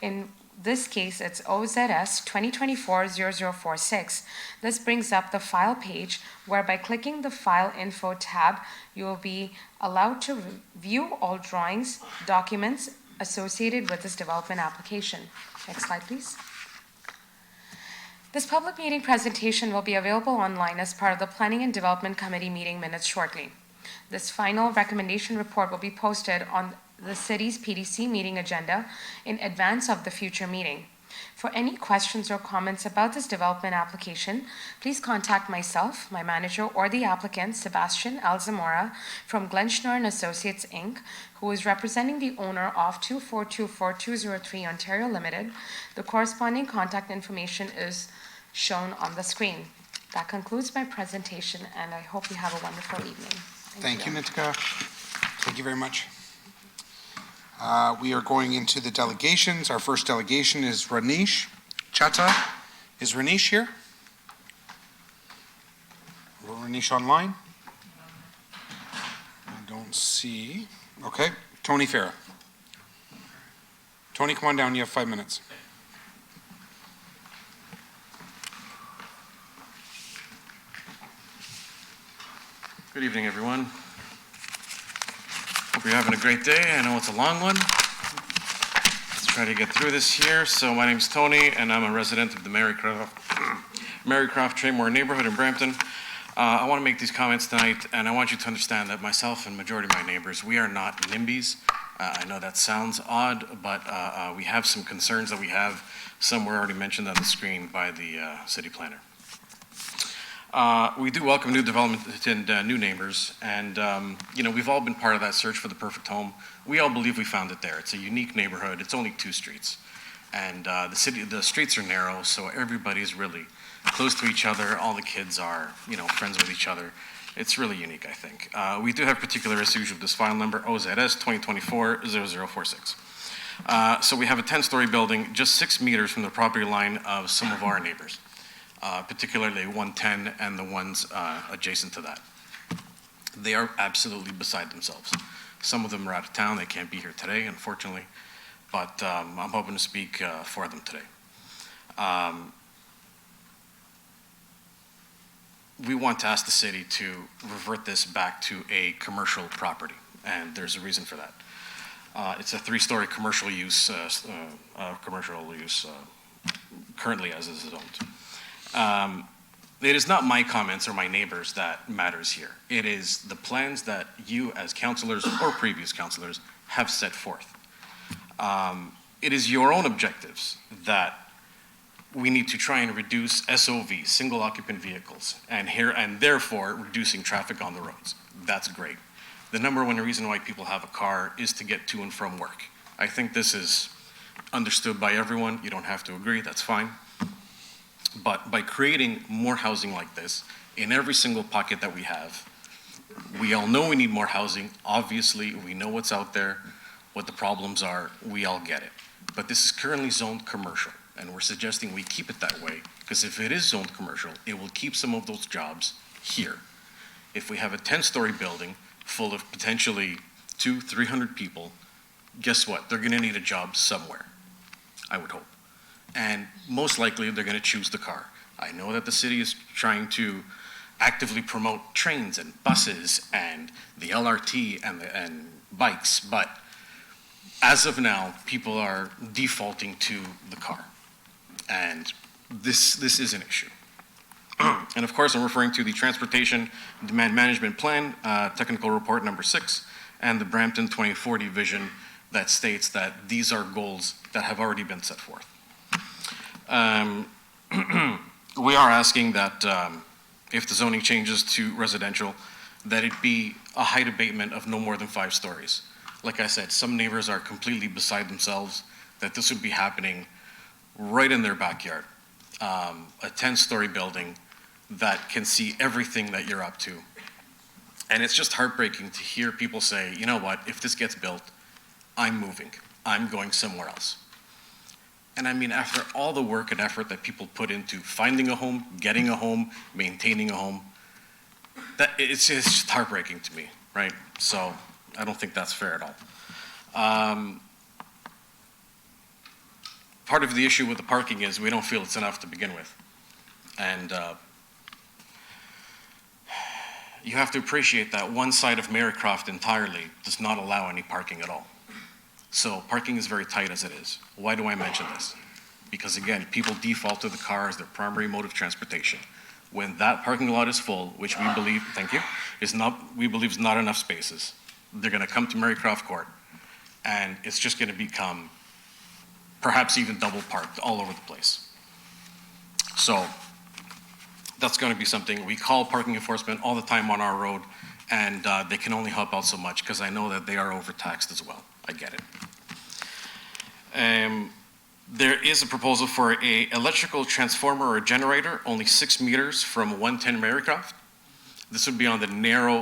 In this case, it's OZS 2024-0046. This brings up the file page, where by clicking the File Info tab, you will be allowed to view all drawings, documents associated with this development application. Next slide, please. This public meeting presentation will be available online as part of the Planning and Development Committee meeting minutes shortly. This final recommendation report will be posted on the city's PDC meeting agenda in advance of the future meeting. For any questions or comments about this development application, please contact myself, my manager, or the applicant, Sebastian Alzamora from Glenschnor and Associates, Inc., who is representing the owner of 2424203 Ontario Limited. The corresponding contact information is shown on the screen. That concludes my presentation, and I hope you have a wonderful evening. Thank you, Nitika. Thank you very much. We are going into the delegations. Our first delegation is Ranish Chatta. Is Ranish here? Is Ranish online? I don't see. Okay. Tony Farah. Tony, come on down. You have 5 minutes. Good evening, everyone. Hope you're having a great day. I know it's a long one. Let's try to get through this here. So my name's Tony, and I'm a resident of the Marycroft Traymore neighborhood in Brampton. I want to make these comments tonight, and I want you to understand that myself and majority of my neighbors, we are not NIMBYs. I know that sounds odd, but we have some concerns that we have. Some were already mentioned on the screen by the city planner. We do welcome new development and new neighbors, and we've all been part of that search for the perfect home. We all believe we found it there. It's a unique neighborhood. It's only 2 streets, and the streets are narrow, so everybody's really close to each other. All the kids are, friends with each other. It's really unique, I think. We do have particular issues with this file number, OZS 2024-0046. So we have a 10-story building just 6 meters from the property line of some of our neighbors. Particularly 110 and the ones adjacent to that. They are absolutely beside themselves. Some of them are out of town. They can't be here today, unfortunately, but I'm hoping to speak for them today. We want to ask the city to revert this back to a commercial property, and there's a reason for that. It's a 3-story commercial use, currently as is zoned. It is not my comments or my neighbors that matters here. It is the plans that you as councillors or previous councillors have set forth. It is your own objectives that we need to try and reduce SOV, single occupant vehicles, and therefore reducing traffic on the roads. That's great. The number one reason why people have a car is to get to and from work. I think this is understood by everyone. You don't have to agree, that's fine. But by creating more housing like this in every single pocket that we have, we all know we need more housing. Obviously, we know what's out there, what the problems are, we all get it. But this is currently zoned commercial, and we're suggesting we keep it that way, because if it is zoned commercial, it will keep some of those jobs here. If we have a 10-story building full of potentially 200-300 people, guess what? They're gonna need a job somewhere, I would hope. And most likely, they're going to choose the car. I know that the city is trying to actively promote trains and buses and the LRT and bikes, but as of now, people are defaulting to the car. And this is an issue. And of course, I'm referring to the Transportation Demand Management Plan, Technical Report number 6, and the Brampton 2040 vision that states that these are goals that have already been set forth. We are asking that if the zoning changes to residential, that it be a height abatement of no more than 5 stories. Like I said, some neighbors are completely beside themselves that this would be happening right in their backyard. A 10-story building that can see everything that you're up to. And it's just heartbreaking to hear people say, you know what, if this gets built, I'm moving. I'm going somewhere else. And I mean, after all the work and effort that people put into finding a home, getting a home, maintaining a home, it's just heartbreaking to me, right? So I don't think that's fair at all. Part of the issue with the parking is we don't feel it's enough to begin with. And you have to appreciate that one side of Marycroft entirely does not allow any parking at all. So parking is very tight as it is. Why do I mention this? Because again, people default to the car as their primary mode of transportation. When that parking lot is full, which we believe, thank you, we believe is not enough spaces, they're gonna come to Marycroft Court, and it's just gonna become perhaps even double parked all over the place. So that's gonna be something. We call parking enforcement all the time on our road, and they can only help out so much because I know that they are overtaxed as well. I get it. There is a proposal for a electrical transformer or generator, only 6 meters from 110 Marycroft. This would be on the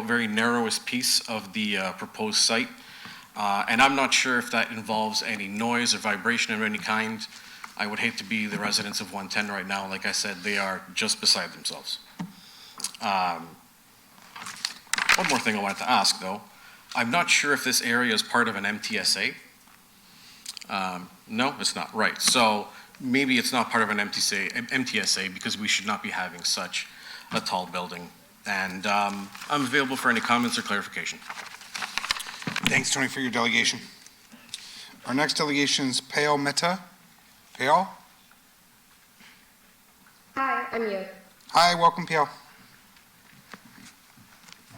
very narrowest piece of the proposed site. And I'm not sure if that involves any noise or vibration of any kind. I would hate to be the residents of 110 right now. Like I said, they are just beside themselves. One more thing I wanted to ask though. I'm not sure if this area is part of an MTSA. No, it's not, right. So maybe it's not part of an MTSA because we should not be having such a tall building. And I'm available for any comments or clarification. Thanks, Tony, for your delegation. Our next delegation is Payal Mehta. Payal? Hi, I'm here. Hi, welcome, Payal.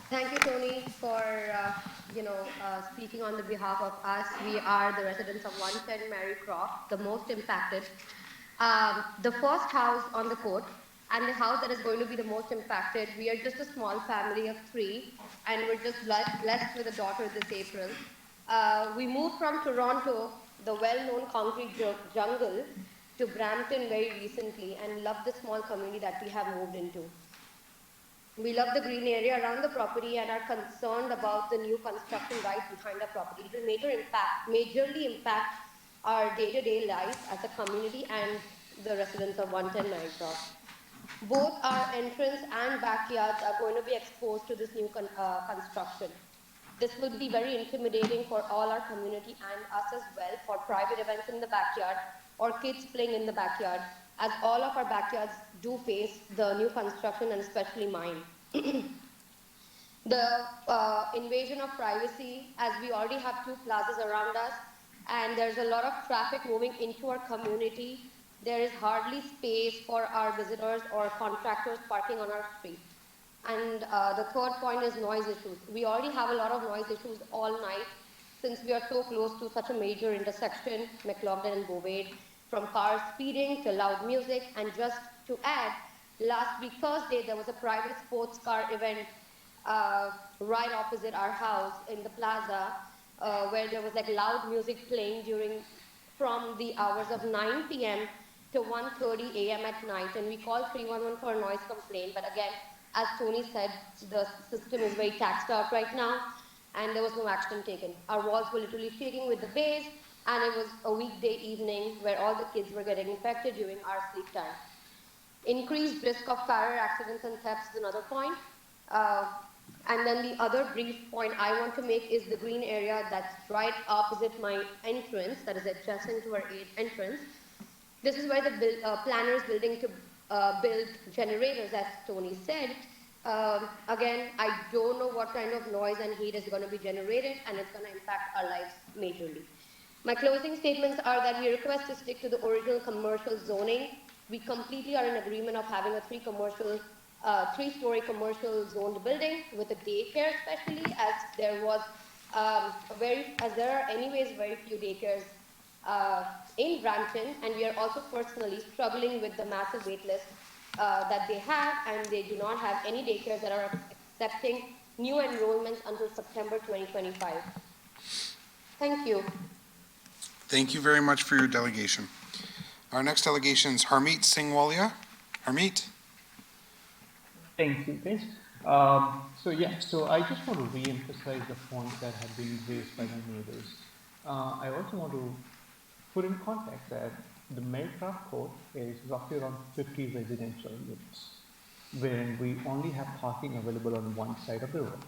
Thank you, Tony, for speaking on the behalf of us. We are the residents of 110 Marycroft, the most impacted. The first house on the court and the house that is going to be the most impacted. We are just a small family of 3, and we're just blessed with a daughter this April. We moved from Toronto, the well-known concrete jungle, to Brampton very recently, and love the small community that we have moved into. We love the green area around the property and are concerned about the new construction right behind our property. It will majorly impact our day-to-day life as a community and the residents of 110 Marycroft. Both our entrance and backyards are going to be exposed to this new construction. This will be very intimidating for all our community and us as well, for private events in the backyard or kids playing in the backyard, as all of our backyards do face the new construction, and especially mine. The invasion of privacy, as we already have 2 plazas around us, and there's a lot of traffic moving into our community. There is hardly space for our visitors or contractors parking on our street. And the third point is noise issues. We already have a lot of noise issues all night since we are so close to such a major intersection, McLaughlin and Bovade, from cars speeding to loud music. And just to add, last week Thursday, there was a private sports car event right opposite our house in the plaza where there was like loud music playing from the hours of 9 p.m. to 1:30 a.m. at night. And we called 311 for a noise complaint. But again, as Tony said, the system is very taxed out right now, and there was no action taken. Our walls were literally shaking with the bass, and it was a weekday evening where all the kids were getting infected during our sleep time. Increased risk of fire accidents and thefts is another point. And then the other brief point I want to make is the green area that's right opposite my entrance, that is adjacent to our entrance. This is where the planner is building to build generators, as Tony said. Again, I don't know what kind of noise and heat is going to be generated, and it's going to impact our lives majorly. My closing statements are that we request to stick to the original commercial zoning. We completely are in agreement of having a three-story commercial zoned building with a daycare, especially as there are anyways very few daycares in Brampton, and we are also personally struggling with the massive wait list that they have, and they do not have any daycares that are accepting new enrollments until September 2025. Thank you. Thank you very much for your delegation. Our next delegation is Harmeet Singh Walia. Harmeet. Thank you, guys. So I just want to re-emphasize the points that have been raised by my neighbors. I also want to put in context that the Marycraft Court is roughly around 50 residential units, wherein we only have parking available on one side of the road.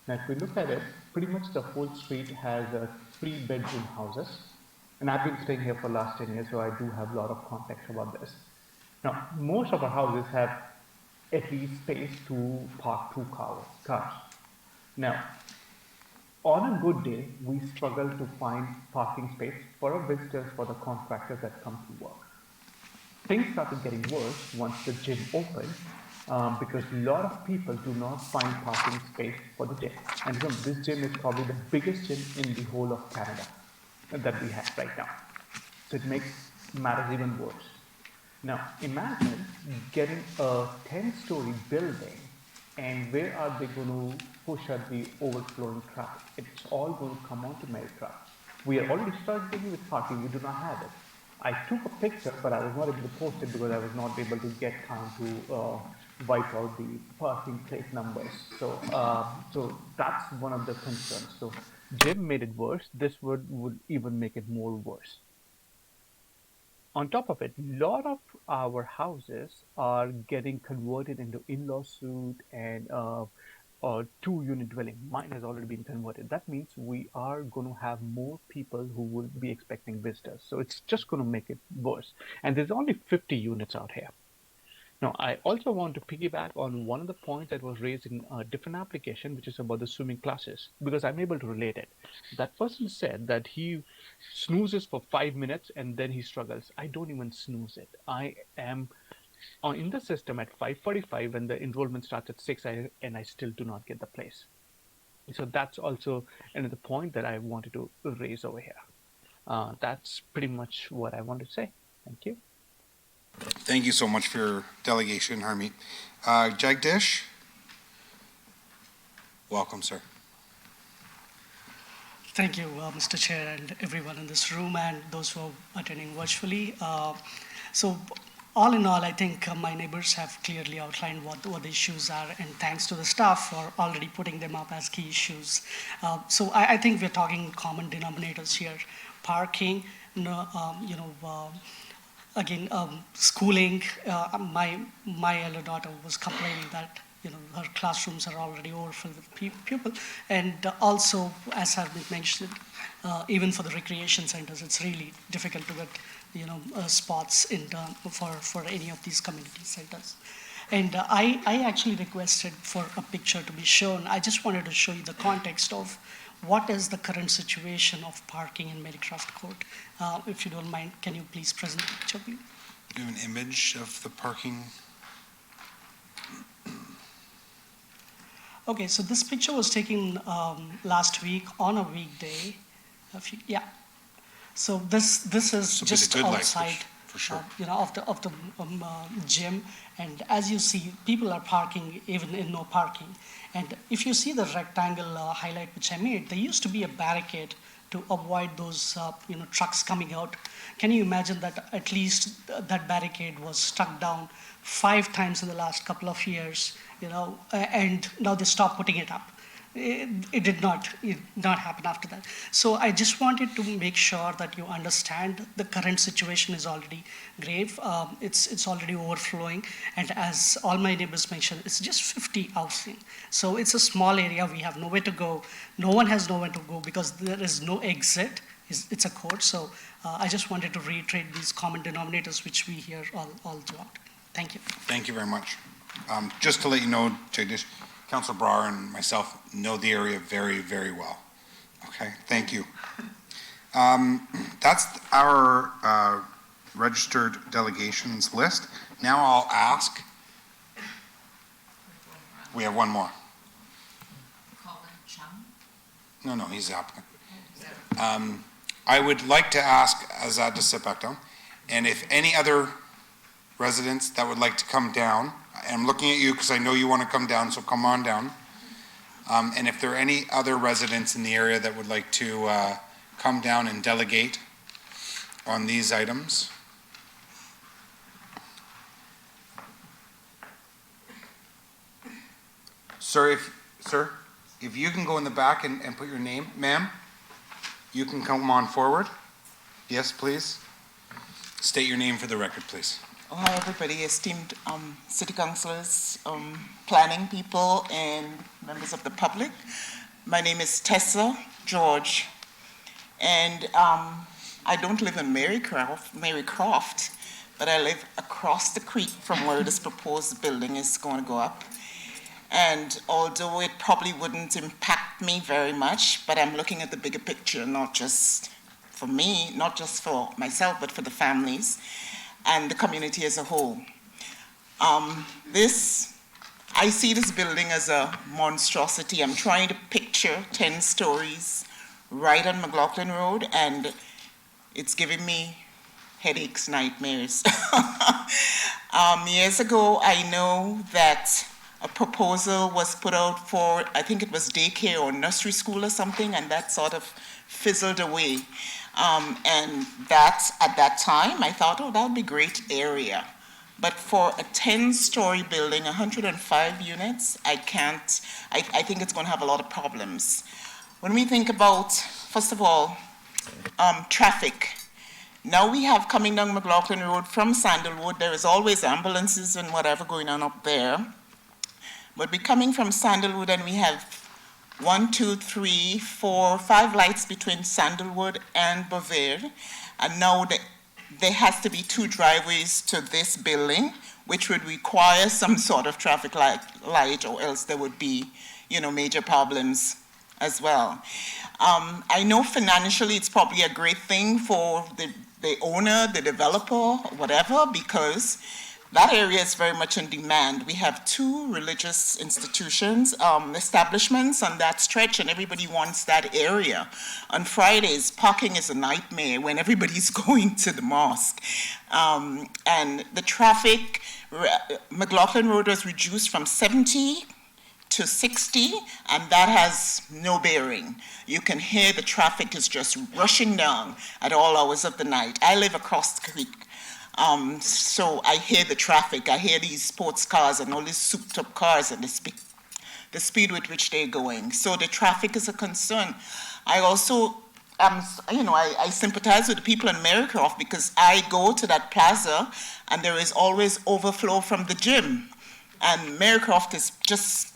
Now, if we look at it, pretty much the whole street has 3-bedroom houses, and I've been staying here for the last 10 years, so I do have a lot of context about this. Now, most of our houses have at least space to park 2 cars. Now, on a good day, we struggle to find parking space for our visitors, for the contractors that come to work. Things started getting worse once the gym opened, because a lot of people do not find parking space for the gym. And remember, this gym is probably the biggest gym in the whole of Canada that we have right now. So it makes matters even worse. Now, imagine getting a 10-story building, and where are they going to push out the overflowing traffic? It's all going to come onto Marycraft. We are already struggling with parking. We do not have it. I took a picture, but I was not able to post it because I was not able to get time to wipe out the parking plate numbers. So that's one of the concerns. So Jim made it worse. This would even make it more worse. On top of it, a lot of our houses are getting converted into in-law suite and or 2-unit dwelling. Mine has already been converted. That means we are going to have more people who will be expecting visitors. So it's just going to make it worse. And there's only 50 units out here. Now, I also want to piggyback on one of the points that was raised in a different application, which is about the swimming classes, because I'm able to relate it. That person said that he snoozes for 5 minutes and then he struggles. I don't even snooze it. I am in the system at 5:45 when the enrollment starts at 6, and I still do not get the place. So that's also another point that I wanted to raise over here. That's pretty much what I wanted to say. Thank you. Thank you so much for your delegation, Harmeet. Jagdish? Welcome, sir. Thank you, Mr. Chair, and everyone in this room, and those who are attending virtually. So all in all, I think my neighbors have clearly outlined what the issues are, and thanks to the staff for already putting them up as key issues. So I think we're talking common denominators here. Parking, again, schooling. My elder daughter was complaining that her classrooms are already overfilled with people, and also, as has been mentioned, even for the recreation centers, it's really difficult to get spots for any of these community centers. And I actually requested for a picture to be shown. I just wanted to show you the context of what is the current situation of parking in Marycraft Court. If you don't mind, can you please present the picture, please? Do you have an image of the parking? Okay, so this picture was taken last week on a weekday. Yeah. So this is just outside, for sure. Of the gym, and as you see, people are parking even in no parking. And if you see the rectangle highlight which I made, there used to be a barricade to avoid those trucks coming out. Can you imagine that at least that barricade was stuck down 5 times in the last couple of years, and now they stopped putting it up. It did not happen after that. So I just wanted to make sure that you understand the current situation is already grave. It's already overflowing, and as all my neighbors mentioned, it's just 50 housing. So it's a small area. We have nowhere to go. No one has nowhere to go because there is no exit. It's a court. So I just wanted to reiterate these common denominators which we hear all throughout. Thank you. Thank you very much. Just to let you know, Jagdish, Councilor Brar and myself know the area very, very well. Okay, thank you. That's our registered delegations list. Now I'll ask. We have one more. No, he's the applicant. I would like to ask Azad to sit back down, and if any other residents that would like to come down, I'm looking at you because I know you want to come down, so come on down. And if there are any other residents in the area that would like to come down and delegate on these items. Sir, if you can go in the back and put your name, ma'am, you can come on forward. Yes, please. State your name for the record, please. Oh, hi, everybody, esteemed city councillors, planning people, and members of the public. My name is Tessa George, and I don't live in Marycroft, but I live across the creek from where this proposed building is going to go up. And although it probably wouldn't impact me very much, but I'm looking at the bigger picture, not just for me, not just for myself, but for the families and the community as a whole. I see this building as a monstrosity. I'm trying to picture 10 stories right on McLaughlin Road, and it's giving me headaches, nightmares. Years ago, I know that a proposal was put out for, I think it was daycare or nursery school or something, and that sort of fizzled away. And that, at that time, I thought, oh, that would be a great area. But for a 10-story building, 105 units, I think it's going to have a lot of problems. When we think about, first of all, traffic. Now we have coming down McLaughlin Road from Sandalwood, there is always ambulances and whatever going on up there. But we're coming from Sandalwood and we have 1, 2, 3, 4, 5 lights between Sandalwood and Bovere. And now there has to be 2 driveways to this building, which would require some sort of traffic light, or else there would be, major problems as well. I know financially it's probably a great thing for the owner, the developer, whatever, because that area is very much in demand. We have 2 religious institutions, establishments on that stretch, and everybody wants that area. On Fridays, parking is a nightmare when everybody's going to the mosque. And the traffic, McLaughlin Road was reduced from 70 to 60, and that has no bearing. You can hear the traffic is just rushing down at all hours of the night. I live across the creek. So I hear the traffic, I hear these sports cars and all these souped up cars and the speed with which they're going. So the traffic is a concern. I also, I sympathize with the people in Marycroft because I go to that plaza and there is always overflow from the gym. And Marycroft is just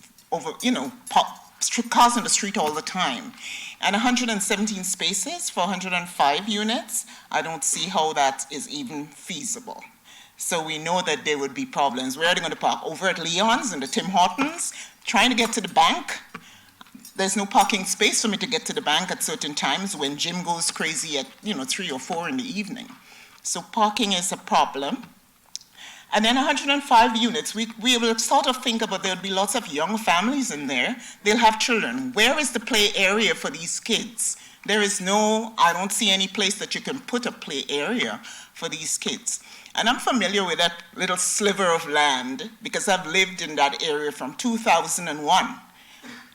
cars on the street all the time. And 117 spaces for 105 units, I don't see how that is even feasible. So we know that there would be problems. Where are they going to park? Over at Leon's and the Tim Hortons? Trying to get to the bank? There's no parking space for me to get to the bank at certain times when Jim goes crazy at 3 or 4 in the evening. So parking is a problem. And then 105 units, we will sort of think about there'll be lots of young families in there. They'll have children. Where is the play area for these kids? There is I don't see any place that you can put a play area for these kids. And I'm familiar with that little sliver of land because I've lived in that area from 2001.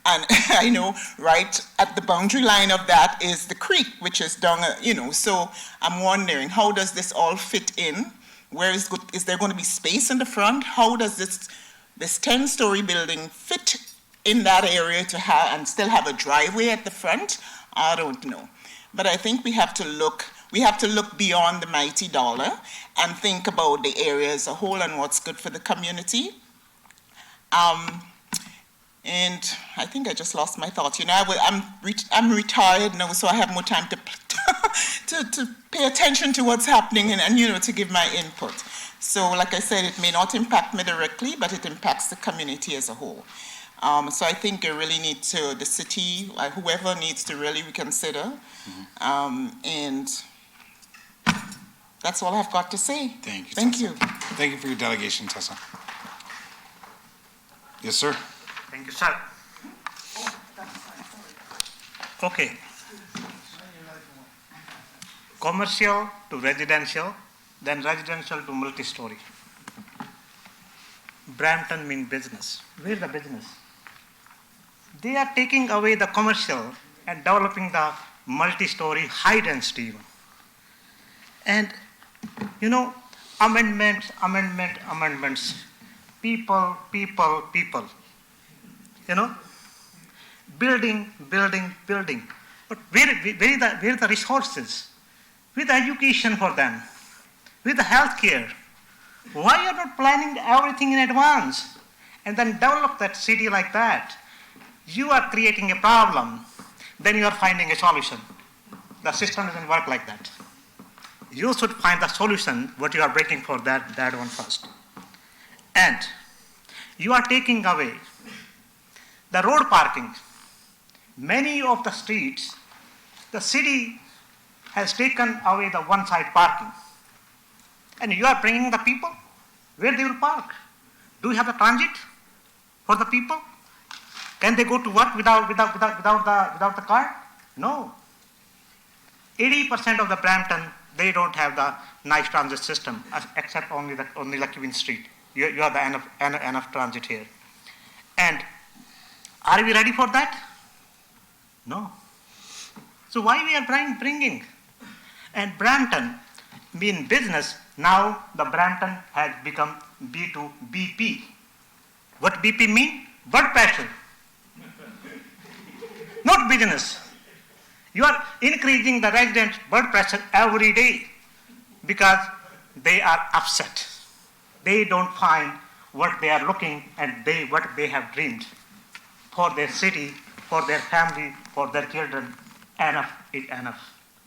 And I know right at the boundary line of that is the creek, which is down, so I'm wondering, how does this all fit in? Is there going to be space in the front? How does this 10-story building fit in that area to have and still have a driveway at the front? I don't know. But I think we have to look beyond the mighty dollar and think about the area as a whole and what's good for the community. And I think I just lost my thoughts. I'm retired now, so I have more time to pay attention to what's happening and to give my input. So like I said, it may not impact me directly, but it impacts the community as a whole. So I think you really need to, the city, whoever needs to really reconsider. And that's all I've got to say. Thank you. Thank Tessa. you. Thank you for your delegation, Tessa. Yes, sir. Thank you, sir. Okay. Commercial to residential, then residential to multi-story. Brampton mean business. Where's the business? They are taking away the commercial and developing the multi-story high density even. And you know, amendments. People. You know, building. But where are the resources? With education for them, with the healthcare. Why are you not planning everything in advance and then develop that city like that? You are creating a problem, then you are finding a solution. The system doesn't work like that. You should find the solution, what you are breaking for that one first. And you are taking away the road parking. Many of the streets, the city has taken away the one-side parking. And you are bringing the people where they will park. Do you have the transit for the people? Can they go to work without the car? No. 80% of the Brampton, they don't have the nice transit system, except only the Queen Street. You have the enough transit here. And are we ready for that? No. So why we are bringing? And Brampton being business, now the Brampton has become B2BP. What BP mean? Blood pressure. Not business. You are increasing the residents' blood pressure every day because they are upset. They don't find what they are looking and what they have dreamed for their city, for their family, for their children. Enough is enough.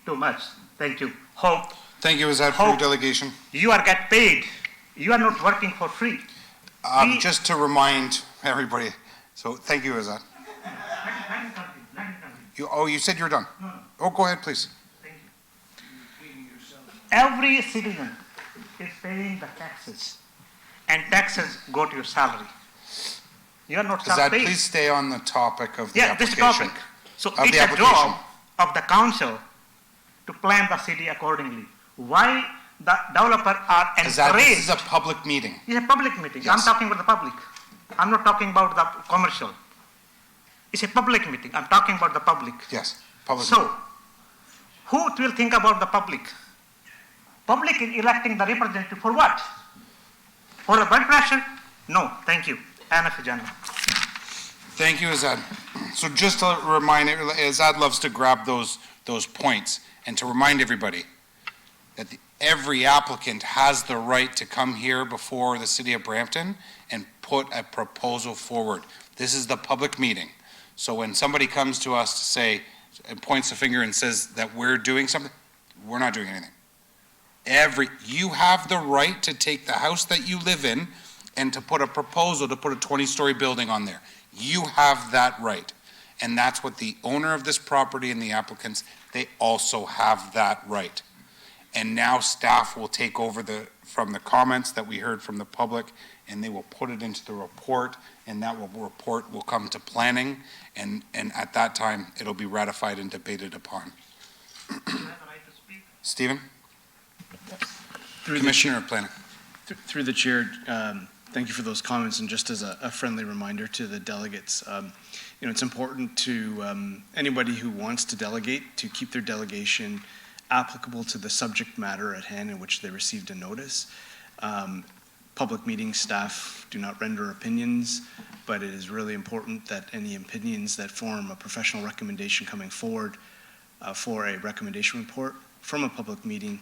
Too much. Thank you. Hope. Thank you, Azad, for your delegation. You are get paid. You are not working for free. Just to remind everybody, so thank you, Azad. You said you're done? No. Oh, go ahead, please. Thank you. Every citizen is paying the taxes, and taxes go to your salary. You are not Azad, self-paid. please stay on the topic of the this application. topic. So Of it's the a application. job of the council to plan the city accordingly. Why the developer are Azad, encouraged? this is a public meeting. It's a public meeting. I'm Yes. talking about the public. I'm not talking about the commercial. It's a public meeting. I'm talking about the public. Yes, public. So, who will think about the public? Public is electing the representative for what? For the blood pressure? No, thank you. Enough is enough. Thank you, Azad. So just to remind, Azad loves to grab those points and to remind everybody that every applicant has the right to come here before the city of Brampton and put a proposal forward. This is the public meeting. So when somebody comes to us to say, and points a finger and says that we're doing something, we're not doing anything. You have the right to take the house that you live in and to put a proposal to put a 20-story building on there. You have that right. And that's what the owner of this property and the applicants, they also have that right. And now staff will take over from the comments that we heard from the public, and they will put it into the report, and that report will come to planning, and at that time, it'll be ratified and debated upon. Stephen? Commissioner of Planning. Through the chair, thank you for those comments, and just as a friendly reminder to the delegates, it's important to anybody who wants to delegate to keep their delegation applicable to the subject matter at hand in which they received a notice. Public meeting staff do not render opinions, but it is really important that any opinions that form a professional recommendation coming forward for a recommendation report from a public meeting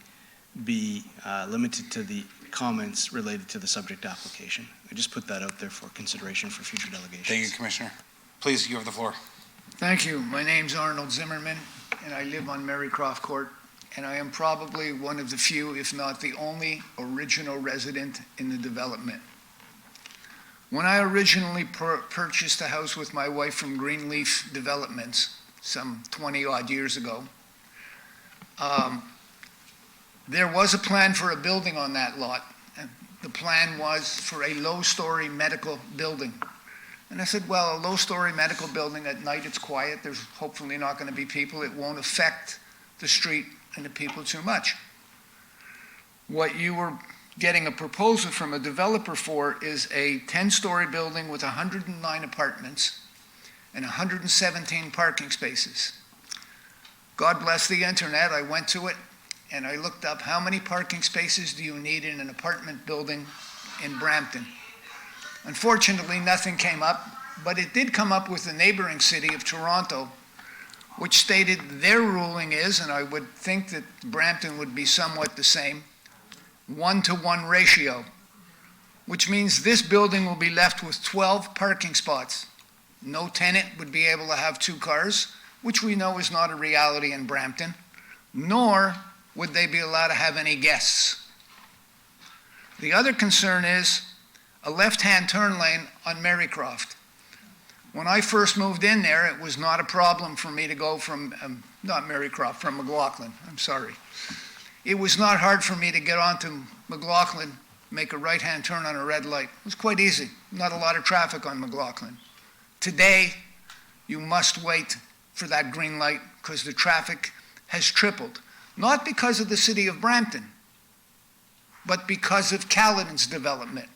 be limited to the comments related to the subject application. I just put that out there for consideration for future delegations. Thank you, Commissioner. Please, you have the floor. Thank you. My name's Arnold Zimmerman, and I live on Marycroft Court. and I am probably one of the few, if not the only, original resident in the development. When I originally purchased a house with my wife from Greenleaf Developments, some 20-odd years ago, there was a plan for a building on that lot. And the plan was for a low-story medical building. And I said, well, a low-story medical building, at night it's quiet, there's hopefully not going to be people, it won't affect the street and the people too much. What you were getting a proposal from a developer for is a 10-story building with 109 apartments and 117 parking spaces. God bless the internet, I went to it and I looked up how many parking spaces do you need in an apartment building in Brampton. Unfortunately, nothing came up, but it did come up with the neighboring city of Toronto, which stated their ruling is, and I would think that Brampton would be somewhat the same, 1-to-1 ratio, which means this building will be left with 12 parking spots. No tenant would be able to have 2 cars, which we know is not a reality in Brampton, nor would they be allowed to have any guests. The other concern is a left-hand turn lane on Marycroft. When I first moved in there, it was not a problem for me to go from, not Marycroft, from McLaughlin, I'm sorry. It was not hard for me to get onto McLaughlin, make a right-hand turn on a red light. It was quite easy, not a lot of traffic on McLaughlin. Today, you must wait for that green light because the traffic has tripled. Not because of the city of Brampton, but because of Caledon's development.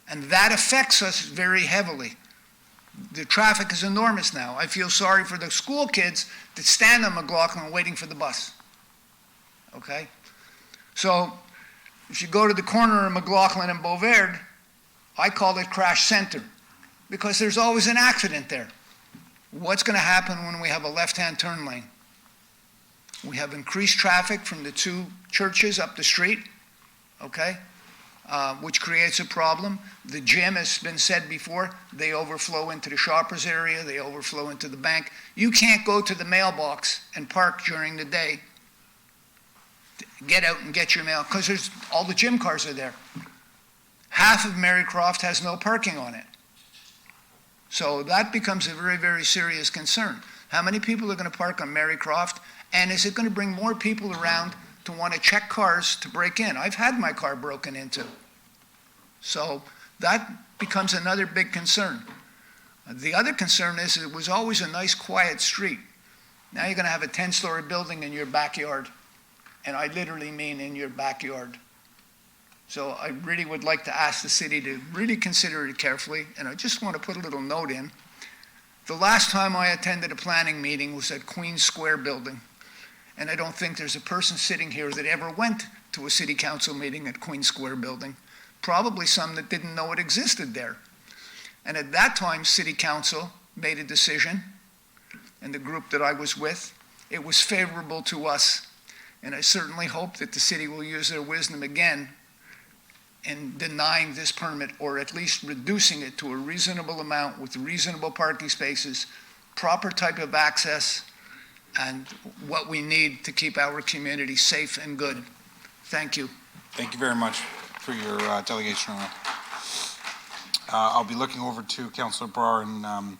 And that affects us very heavily. The traffic is enormous now. I feel sorry for the school kids that stand on McLaughlin waiting for the bus. Okay? So, if you go to the corner of McLaughlin and Beauverde, I call it crash center because there's always an accident there. What's going to happen when we have a left-hand turn lane? We have increased traffic from the 2 churches up the street, okay, which creates a problem. The gym, has been said before, they overflow into the shoppers area, they overflow into the bank. You can't go to the mailbox and park during the day, get out and get your mail, because all the gym cars are there. Half of Marycroft has no parking on it. So that becomes a very, very serious concern. How many people are going to park on Marycroft? And is it going to bring more people around to want to check cars to break in? I've had my car broken into. So that becomes another big concern. The other concern is it was always a nice, quiet street. Now you're going to have a 10-story building in your backyard. And I literally mean in your backyard. So I really would like to ask the city to really consider it carefully. And I just want to put a little note in. The last time I attended a planning meeting was at Queen Square building. And I don't think there's a person sitting here that ever went to a city council meeting at Queen Square building. Probably some that didn't know it existed there. And at that time, city council made a decision, and the group that I was with, it was favorable to us. And I certainly hope that the city will use their wisdom again in denying this permit, or at least reducing it to a reasonable amount with reasonable parking spaces, proper type of access, and what we need to keep our community safe and good. Thank you. Thank you very much for your delegation on that. I'll be looking over to Councillor Brar, and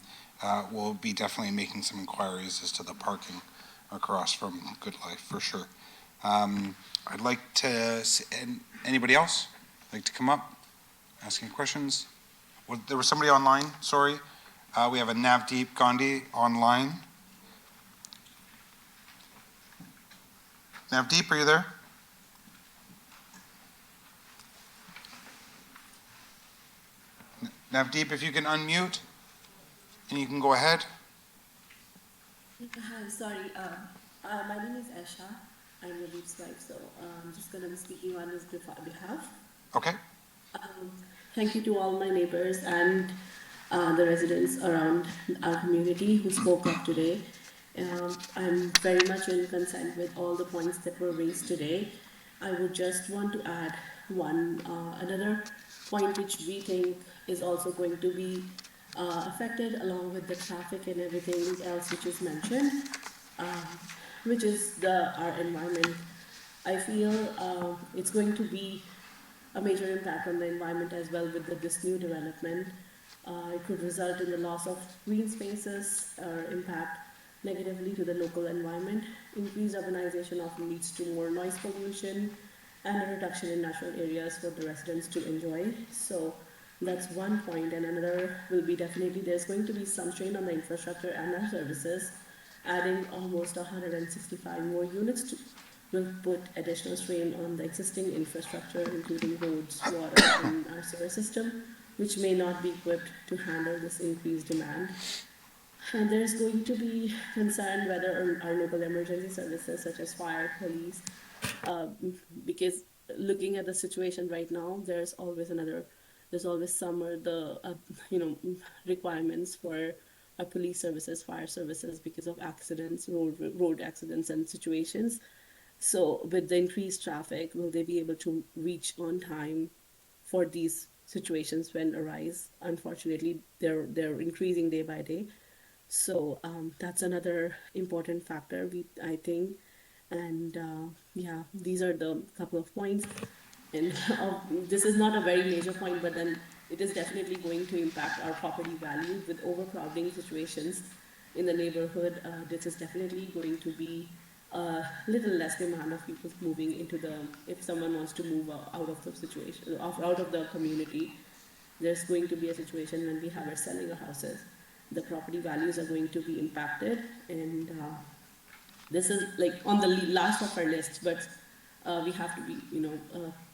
we'll be definitely making some inquiries as to the parking across from Good Life, for sure. I'd like to, anybody else like to come up, asking questions? There was somebody online, sorry. We have a Navdeep Gandhi online. Navdeep, are you there? Navdeep, if you can unmute, and you can go ahead. Hi, sorry. My name is Esha. I'm Radeep's wife, so I'm just going to be speaking on his behalf. Okay. Thank you to all my neighbors and the residents around our community who spoke up today. I'm very much in consent with all the points that were raised today. I would just want to add another point which we think is also going to be affected along with the traffic and everything else which is mentioned. which is our environment. I feel it's going to be a major impact on the environment as well with this new development. It could result in the loss of green spaces or impact negatively to the local environment. Increased urbanization often leads to more noise pollution and a reduction in natural areas for the residents to enjoy. So that's one point, and another will be definitely there's going to be some strain on the infrastructure and our services. Adding almost 165 more units will put additional strain on the existing infrastructure, including roads, water, and our sewer system, which may not be equipped to handle this increased demand. And there's going to be concern whether our local emergency services such as fire, police, because looking at the situation right now, there's always some requirements for our police services, fire services because of accidents, road accidents and situations. So with the increased traffic, will they be able to reach on time for these situations when arise? Unfortunately, they're increasing day by day. So that's another important factor, I think. And yeah, these are the couple of points. And this is not a very major point, but then it is definitely going to impact our property value with overcrowding situations in the neighborhood. This is definitely going to be a little less demand of people moving into if someone wants to move out of the situation, out of the community, there's going to be a situation when we are selling our houses. The property values are going to be impacted, and this is like on the last of our list, but we have to be,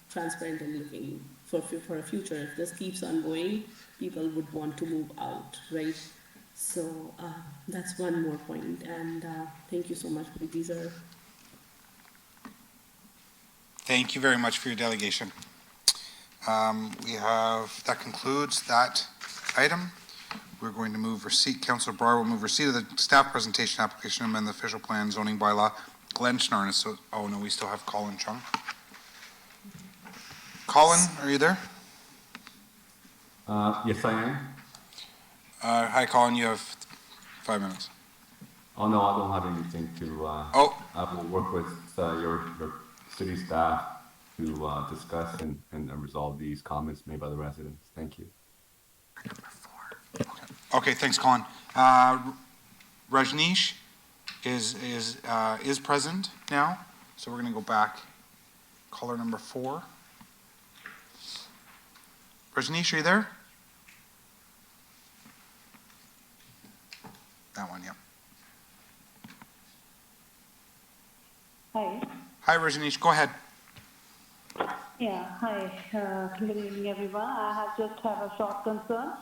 transparent and looking for a future. If this keeps on going, people would want to move out, right? So that's one more point, and thank you so much. Thank you very much for your delegation. That concludes that item. We're going to move receipt. Councillor Brar will move receipt of the staff presentation application amend the official plan zoning bylaw. Glenn Schnarr. So, oh no, we still have Colin Chung. Colin, are you there? Yes, I am. Hi, Colin. You have 5 minutes. Oh no, I don't have anything to. I will work with your city staff to discuss and resolve these comments made by the residents. Thank you. Okay, thanks, Colin. Rajneesh is present now, so we're going to go back. Caller number 4. Rajneesh, are you there? That one, yep. Hi. Hi, Rajneesh. Go ahead. Yeah, hi. Good evening, everyone. I just have a short concern.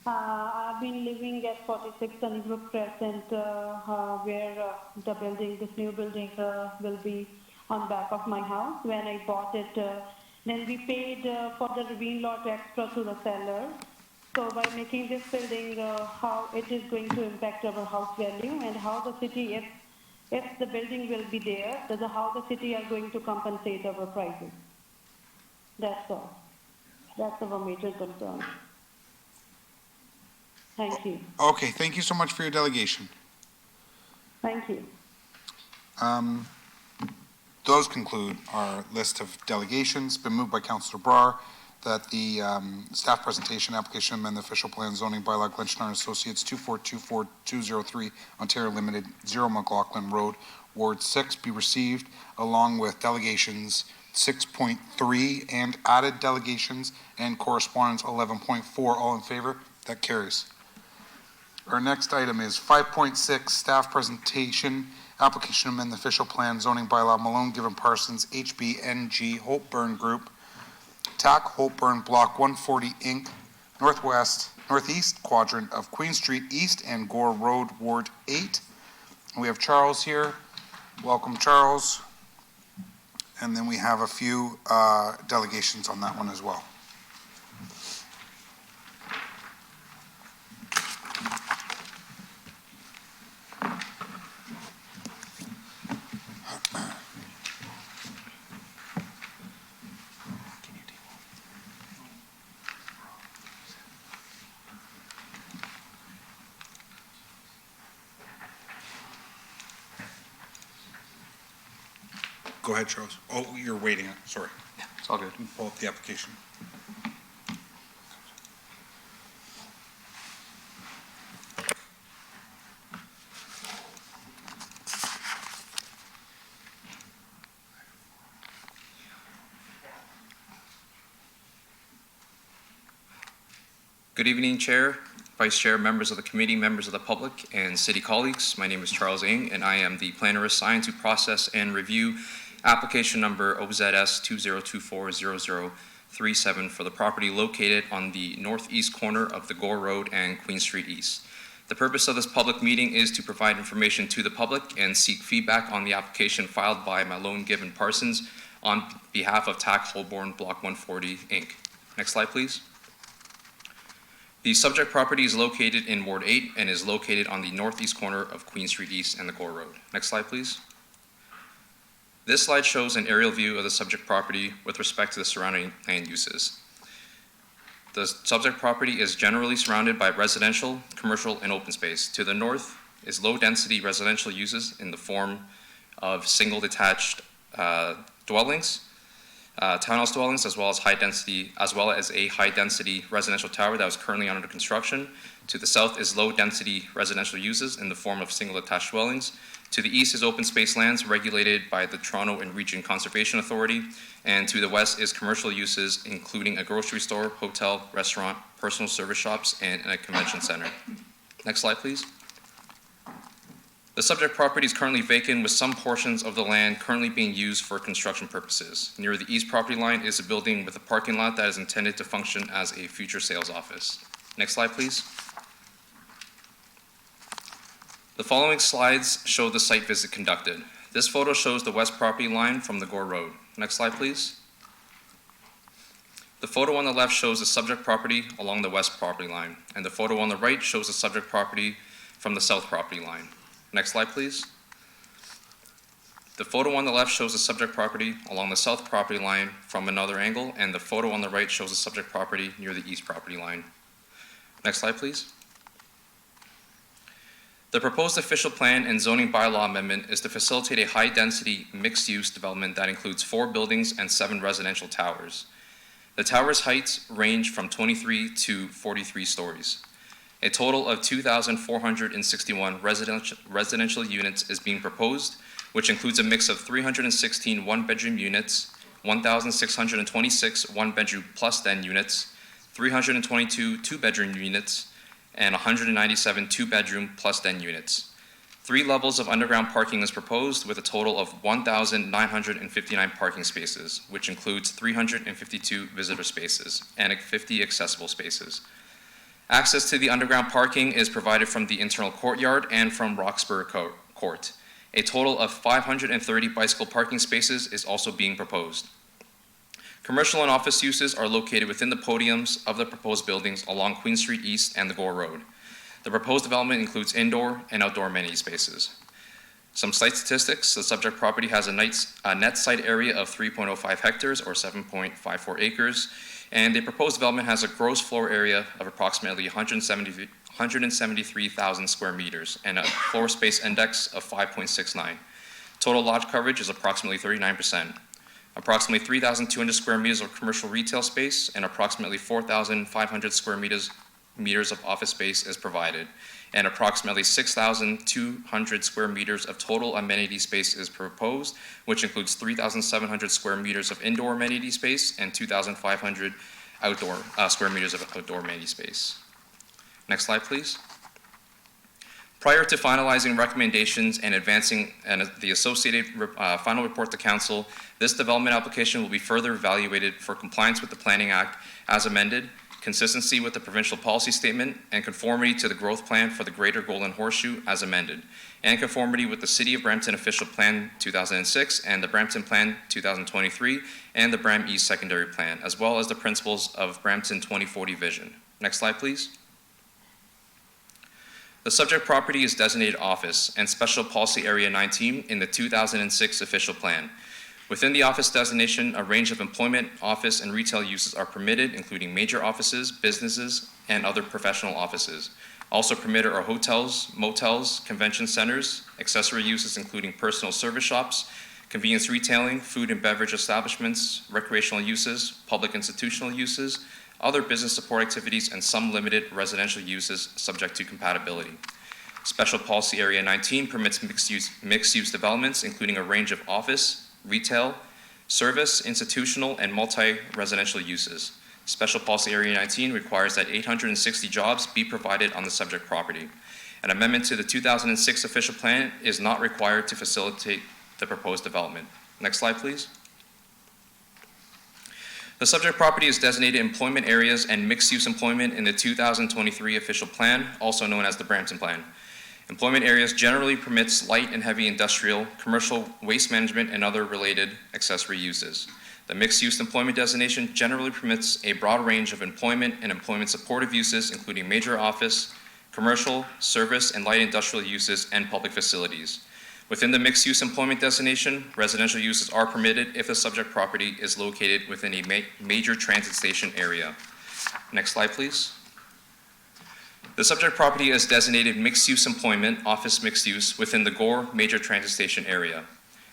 I've been living at 46 Sunnybrook Crescent, where this new building will be on back of my house. When I bought it, then we paid for the ravine lot extra to the seller. So by making this building, how it is going to impact our house value, and how the city, if the building will be there, how the city are going to compensate our prices. That's all. That's our major concern. Thank you. Okay, thank you so much for your delegation. Thank you. Those conclude our list of delegations. Been moved by Councillor Brar that the staff presentation application amend the official plan zoning bylaw Glenn Schnarr Associates 2424203 Ontario Limited 0 McLaughlin Road Ward 6 be received along with delegations 6.3 and added delegations and correspondence 11.4. All in favor? That carries. Our next item is 5.6 staff presentation application amend the official plan zoning bylaw Malone Given Parsons HBNG Holtburn Group TAC Holtburn Block 140 Inc. Northeast quadrant of Queen Street East and Gore Road Ward 8. And we have Charles here. Welcome, Charles. And then we have a few delegations on that one as well. Go ahead, Charles. Oh, you're waiting, sorry. It's all good. Pull up the application. Good evening, Chair, Vice Chair, members of the committee, members of the public, and city colleagues. My name is Charles Ng, and I am the planner assigned to process and review application number OZS 20240037 for the property located on the northeast corner of the Gore Road and Queen Street East. The purpose of this public meeting is to provide information to the public and seek feedback on the application filed by Malone Given Parsons on behalf of TAC Holborn Block 140, Inc. Next slide, please. The subject property is located in Ward 8 and is located on the northeast corner of Queen Street East and the Gore Road. Next slide, please. This slide shows an aerial view of the subject property with respect to the surrounding land uses. The subject property is generally surrounded by residential, commercial, and open space. To the north is low-density residential uses in the form of single detached dwellings, townhouse dwellings, as well as a high-density residential tower that is currently under construction. To the south is low-density residential uses in the form of single detached dwellings. To the east is open space lands regulated by the Toronto and Region Conservation Authority. And to the west is commercial uses, including a grocery store, hotel, restaurant, personal service shops, and a convention center. Next slide, please. The subject property is currently vacant, with some portions of the land currently being used for construction purposes. Near the east property line is a building with a parking lot that is intended to function as a future sales office. Next slide, please. The following slides show the site visit conducted. This photo shows the west property line from the Gore Road. Next slide, please. The photo on the left shows the subject property along the west property line, and the photo on the right shows the subject property from the south property line. Next slide, please. The photo on the left shows the subject property along the south property line from another angle, and the photo on the right shows the subject property near the east property line. Next slide, please. The proposed official plan and zoning bylaw amendment is to facilitate a high-density mixed-use development that includes 4 buildings and 7 residential towers. The towers' heights range from 23 to 43 stories. A total of 2,461 residential units is being proposed, which includes a mix of 316 one-bedroom units, 1,626 one-bedroom plus den units, 322 two-bedroom units, and 197 two-bedroom plus den units. 3 levels of underground parking is proposed, with a total of 1,959 parking spaces, which includes 352 visitor spaces and 50 accessible spaces. Access to the underground parking is provided from the internal courtyard and from Roxburgh Court. A total of 530 bicycle parking spaces is also being proposed. Commercial and office uses are located within the podiums of the proposed buildings along Queen Street East and the Gore Road. The proposed development includes indoor and outdoor amenity spaces. Some site statistics: the subject property has a net site area of 3.05 hectares or 7.54 acres, and the proposed development has a gross floor area of approximately 173,000 square meters and a floor space index of 5.69. Total lot coverage is approximately 39%. Approximately 3,200 square meters of commercial retail space and approximately 4,500 square meters of office space is provided, and approximately 6,200 square meters of total amenity space is proposed, which includes 3,700 square meters of indoor amenity space and 2,500 outdoor square meters of outdoor amenity space. Next slide, please. Prior to finalizing recommendations and advancing the associated final report to Council, this development application will be further evaluated for compliance with the Planning Act as amended, consistency with the provincial policy statement, and conformity to the growth plan for the Greater Golden Horseshoe as amended, and conformity with the City of Brampton Official Plan 2006 and the Brampton Plan 2023 and the Bram East Secondary Plan, as well as the principles of Brampton 2040 Vision. Next slide, please. The subject property is designated office and special policy area 19 in the 2006 official plan. Within the office designation, a range of employment, office, and retail uses are permitted, including major offices, businesses, and other professional offices. Also permitted are hotels, motels, convention centers, accessory uses including personal service shops, convenience retailing, food and beverage establishments, recreational uses, public institutional uses, other business support activities, and some limited residential uses subject to compatibility. Special Policy Area 19 permits mixed-use developments, including a range of office, retail, service, institutional, and multi-residential uses. Special Policy Area 19 requires that 860 jobs be provided on the subject property. An amendment to the 2006 official plan is not required to facilitate the proposed development. Next slide, please. The subject property is designated employment areas and mixed-use employment in the 2023 official plan, also known as the Brampton Plan. Employment areas generally permits light and heavy industrial, commercial, waste management, and other related accessory uses. The mixed-use employment designation generally permits a broad range of employment and employment supportive uses, including major office, commercial, service, and light industrial uses, and public facilities. Within the mixed-use employment designation, residential uses are permitted if the subject property is located within a major transit station area. Next slide, please. The subject property is designated mixed-use employment, office mixed-use, within the Gore Major Transit Station area.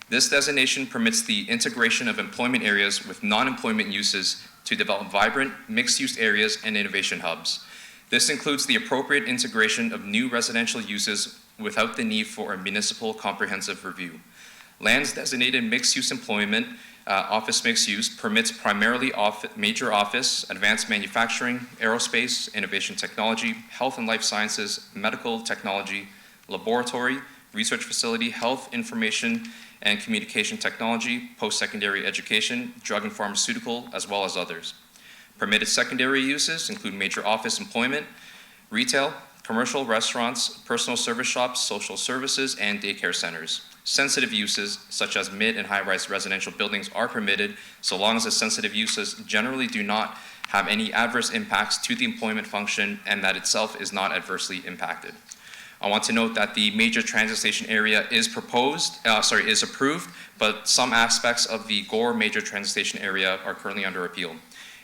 This designation permits the integration of employment areas with non-employment uses to develop vibrant, mixed-use areas and innovation hubs. This includes the appropriate integration of new residential uses without the need for a municipal comprehensive review. Lands designated mixed-use employment, office mixed-use, permits primarily major office, advanced manufacturing, aerospace, innovation technology, health and life sciences, medical technology, laboratory, research facility, health information and communication technology, post-secondary education, drug and pharmaceutical, as well as others. Permitted secondary uses include major office employment, retail, commercial restaurants, personal service shops, social services, and daycare centers. Sensitive uses, such as mid and high-rise residential buildings, are permitted so long as the sensitive uses generally do not have any adverse impacts to the employment function and that itself is not adversely impacted. I want to note that the major transit station area is approved, but some aspects of the Gore Major Transit Station area are currently under appeal.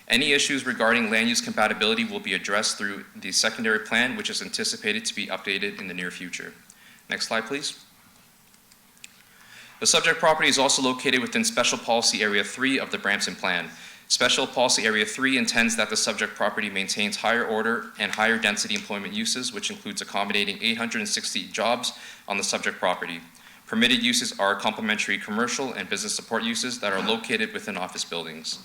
Any issues regarding land use compatibility will be addressed through the secondary plan, which is anticipated to be updated in the near future. Next slide, please. The subject property is also located within Special Policy Area 3 of the Brampton Plan. Special Policy Area 3 intends that the subject property maintains higher order and higher density employment uses, which includes accommodating 860 jobs on the subject property. Permitted uses are complementary commercial and business support uses that are located within office buildings.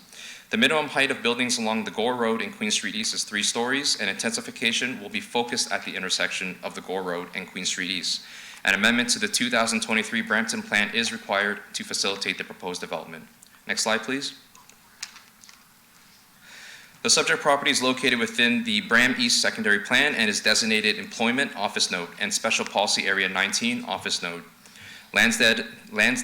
The minimum height of buildings along the Gore Road and Queen Street East is 3 stories, and intensification will be focused at the intersection of the Gore Road and Queen Street East. An amendment to the 2023 Brampton Plan is required to facilitate the proposed development. Next slide, please. The subject property is located within the Bram East Secondary Plan and is designated Employment Office Node and Special Policy Area 19 Office Node. Lands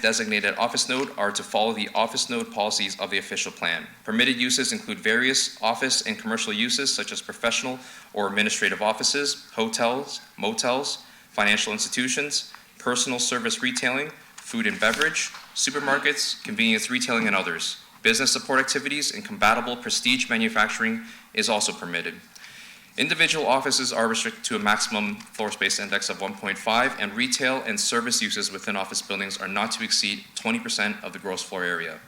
designated office node are to follow the office node policies of the official plan. Permitted uses include various office and commercial uses such as professional or administrative offices, hotels, motels, financial institutions, personal service retailing, food and beverage, supermarkets, convenience retailing, and others. Business support activities and compatible prestige manufacturing is also permitted. Individual offices are restricted to a maximum floor space index of 1.5, and retail and service uses within office buildings are not to exceed 20% of the gross floor area.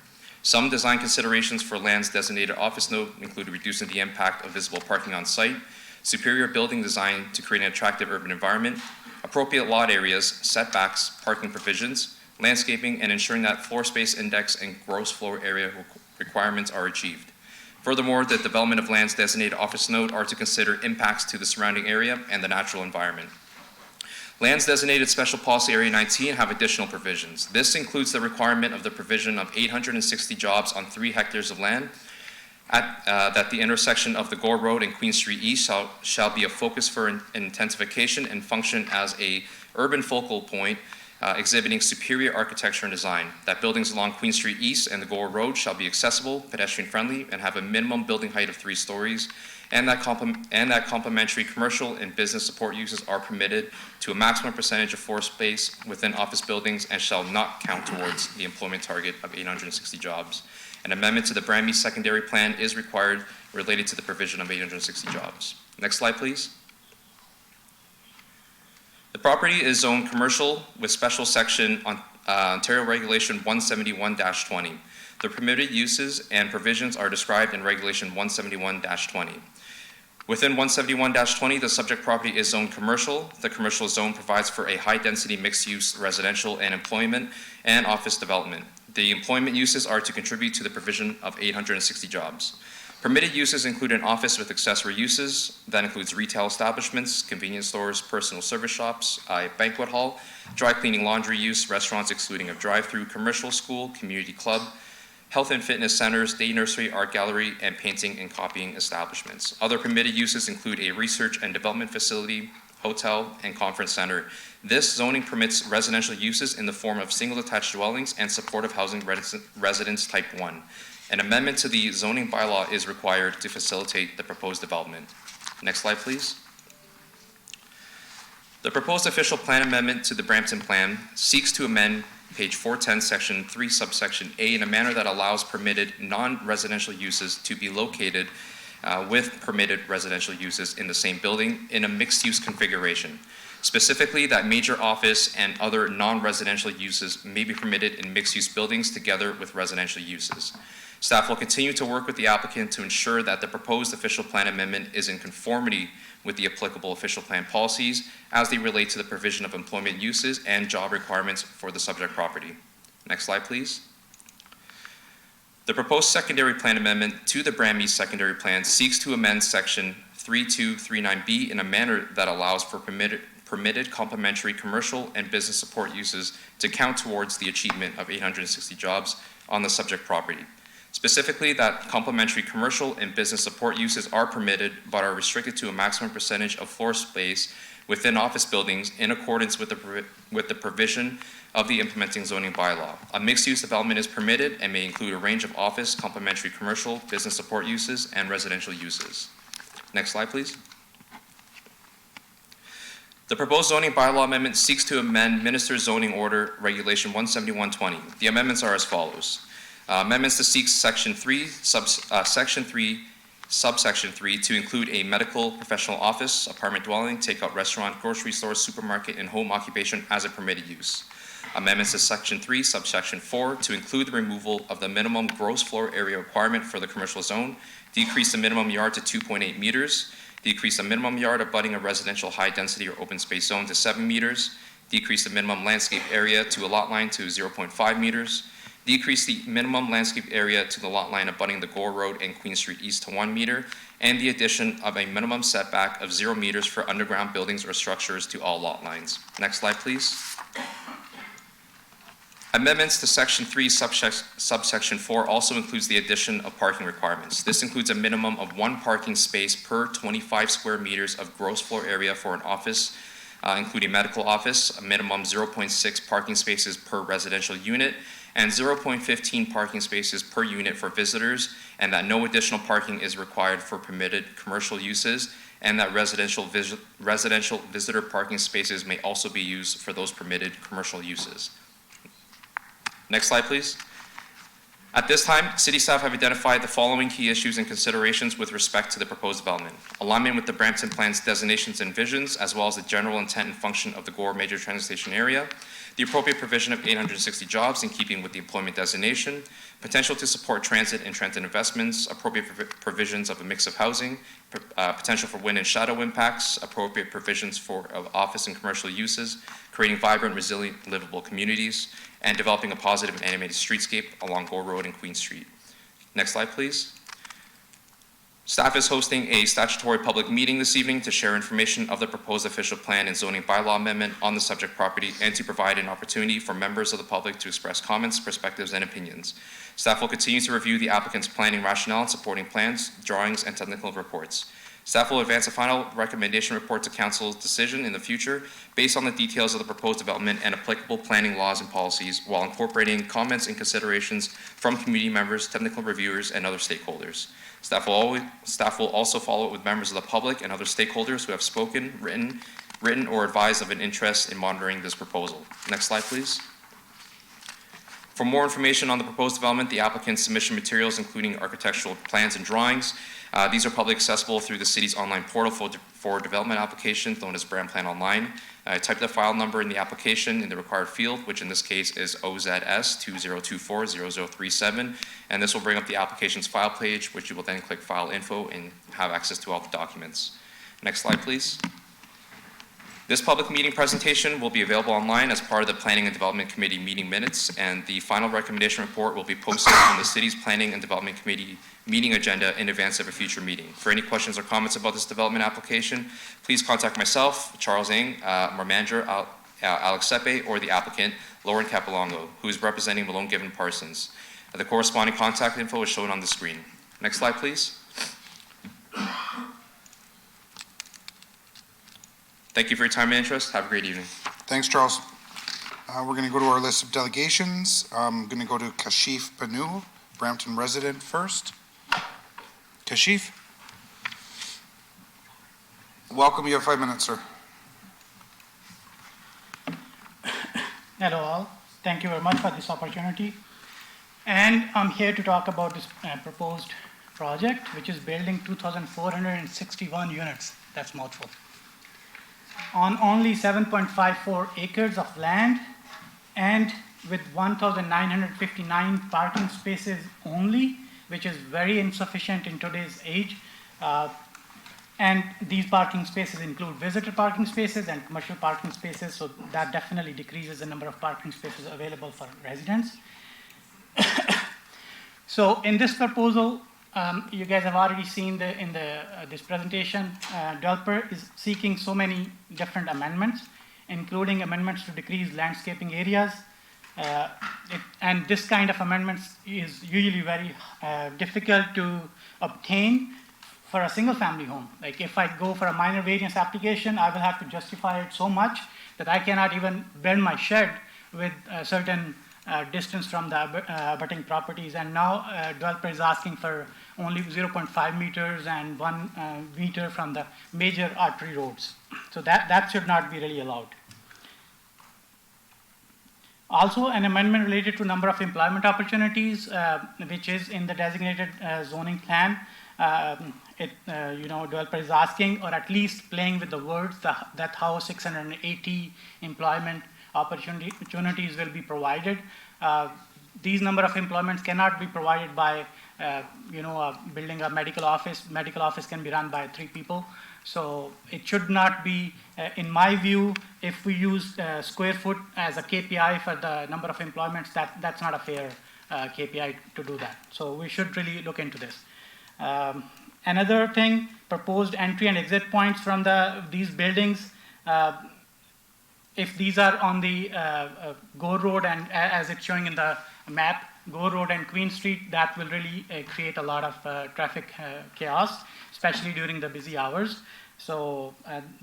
Some design considerations for lands designated office node include reducing the impact of visible parking on site, superior building design to create an attractive urban environment, appropriate lot areas, setbacks, parking provisions, landscaping, and ensuring that floor space index and gross floor area requirements are achieved. Furthermore, the development of lands designated office node are to consider impacts to the surrounding area and the natural environment. Lands designated Special Policy Area 19 have additional provisions. This includes the requirement of the provision of 860 jobs on 3 hectares of land that the intersection of the Gore Road and Queen Street East shall be a focus for intensification and function as a urban focal point exhibiting superior architecture and design. That buildings along Queen Street East and the Gore Road shall be accessible, pedestrian-friendly, and have a minimum building height of 3 stories, and that complementary commercial and business support uses are permitted to a maximum percentage of floor space within office buildings and shall not count towards the employment target of 860 jobs. An amendment to the Bram East Secondary Plan is required related to the provision of 860 jobs. Next slide, please. The property is zoned commercial with special section Ontario Regulation 171-20. The permitted uses and provisions are described in Regulation 171-20. Within 171-20, the subject property is zoned commercial. The commercial zone provides for a high-density mixed-use residential and employment and office development. The employment uses are to contribute to the provision of 860 jobs. Permitted uses include an office with accessory uses. That includes retail establishments, convenience stores, personal service shops, a banquet hall, dry cleaning, laundry use, restaurants excluding a drive-through, commercial school, community club, health and fitness centers, day nursery, art gallery, and painting and copying establishments. Other permitted uses include a research and development facility, hotel, and conference center. This zoning permits residential uses in the form of single detached dwellings and supportive housing residence type 1. An amendment to the zoning bylaw is required to facilitate the proposed development. Next slide, please. The proposed official plan amendment to the Brampton Plan seeks to amend page 410, section 3, subsection A in a manner that allows permitted non-residential uses to be located with permitted residential uses in the same building in a mixed-use configuration. Specifically, that major office and other non-residential uses may be permitted in mixed-use buildings together with residential uses. Staff will continue to work with the applicant to ensure that the proposed official plan amendment is in conformity with the applicable official plan policies as they relate to the provision of employment uses and job requirements for the subject property. Next slide, please. The proposed secondary plan amendment to the Brampton secondary plan seeks to amend section 3239B in a manner that allows for permitted complementary commercial and business support uses to count towards the achievement of 860 jobs on the subject property. Specifically, that complementary commercial and business support uses are permitted but are restricted to a maximum percentage of floor space within office buildings in accordance with the provision of the implementing zoning bylaw. A mixed-use development is permitted and may include a range of office, complementary commercial, business support uses, and residential uses. Next slide, please. The proposed zoning bylaw amendment seeks to amend Minister's Zoning Order Regulation 171-20. The amendments are as follows. Amendments to seek section 3, subsection 3 to include a medical professional office, apartment dwelling, takeout restaurant, grocery store, supermarket, and home occupation as a permitted use. Amendments to section 3, subsection 4 to include the removal of the minimum gross floor area requirement for the commercial zone, decrease the minimum yard to 2.8 meters, decrease the minimum yard abutting a residential high density or open space zone to 7 meters, decrease the minimum landscape area to a lot line to 0.5 meters, decrease the minimum landscape area to the lot line abutting the Gore Road and Queen Street East to 1 meter, and the addition of a minimum setback of 0 meters for underground buildings or structures to all lot lines. Next slide, please. Amendments to section 3, subsection 4 also includes the addition of parking requirements. This includes a minimum of 1 parking space per 25 square meters of gross floor area for an office, including medical office, a minimum 0.6 parking spaces per residential unit, and 0.15 parking spaces per unit for visitors, and that no additional parking is required for permitted commercial uses, and that residential visitor parking spaces may also be used for those permitted commercial uses. Next slide, please. At this time, city staff have identified the following key issues and considerations with respect to the proposed development. Alignment with the Brampton Plan's designations and visions, as well as the general intent and function of the Gore Major Transit Station area, the appropriate provision of 860 jobs in keeping with the employment designation, potential to support transit and transit investments, appropriate provisions of a mix of housing, potential for wind and shadow impacts, appropriate provisions for office and commercial uses, creating vibrant, resilient, livable communities, and developing a positive and animated streetscape along Gore Road and Queen Street. Next slide, please. Staff is hosting a statutory public meeting this evening to share information of the proposed official plan and zoning bylaw amendment on the subject property and to provide an opportunity for members of the public to express comments, perspectives, and opinions. Staff will continue to review the applicant's planning rationale and supporting plans, drawings, and technical reports. Staff will advance a final recommendation report to Council's decision in the future based on the details of the proposed development and applicable planning laws and policies while incorporating comments and considerations from community members, technical reviewers, and other stakeholders. Staff will also follow up with members of the public and other stakeholders who have spoken, written, or advised of an interest in monitoring this proposal. Next slide, please. For more information on the proposed development, the applicant's submission materials, including architectural plans and drawings, these are publicly accessible through the city's online portal for development applications known as Brand Plan Online. Type the file number in the application in the required field, which in this case is OZS 2024-0037, and this will bring up the application's file page, which you will then click File Info and have access to all the documents. Next slide, please. This public meeting presentation will be available online as part of the Planning and Development Committee meeting minutes, and the final recommendation report will be posted on the city's Planning and Development Committee meeting agenda in advance of a future meeting. For any questions or comments about this development application, please contact myself, Charles Ng, our manager, Alex Sepe, or the applicant, Lauren Capilongo, who is representing Malone Given Parsons. The corresponding contact info is shown on the screen. Next slide, please. Thank you for your time and interest. Have a great evening. Thanks, Charles. We're going to go to our list of delegations. I'm going to go to Kashif Panu, Brampton resident first. Kashif? Welcome. You have 5 minutes, sir. Hello all. Thank you very much for this opportunity. And I'm here to talk about this proposed project, which is building 2,461 units. That's mouthful. On only 7.54 acres of land and with 1,959 parking spaces only, which is very insufficient in today's age. And these parking spaces include visitor parking spaces and commercial parking spaces, so that definitely decreases the number of parking spaces available for residents. So in this proposal, you guys have already seen this presentation. Developer is seeking so many different amendments, including amendments to decrease landscaping areas. And this kind of amendments is usually very difficult to obtain for a single family home. Like if I go for a minor variance application, I will have to justify it so much that I cannot even build my shed with a certain distance from the abutting properties. And now developer is asking for only 0.5 meters and 1 meter from the major artery roads. So that should not be really allowed. Also, an amendment related to number of employment opportunities, which is in the designated zoning plan. Developer is asking, or at least playing with the words, that how 680 employment opportunities will be provided. These number of employments cannot be provided by, building a medical office. Medical office can be run by 3 people. So it should not be, in my view, if we use square foot as a KPI for the number of employments, that's not a fair KPI to do that. So we should really look into this. Another thing, proposed entry and exit points from these buildings. If these are on the Gore Road, and as it's showing in the map, Gore Road and Queen Street, that will really create a lot of traffic chaos, especially during the busy hours. So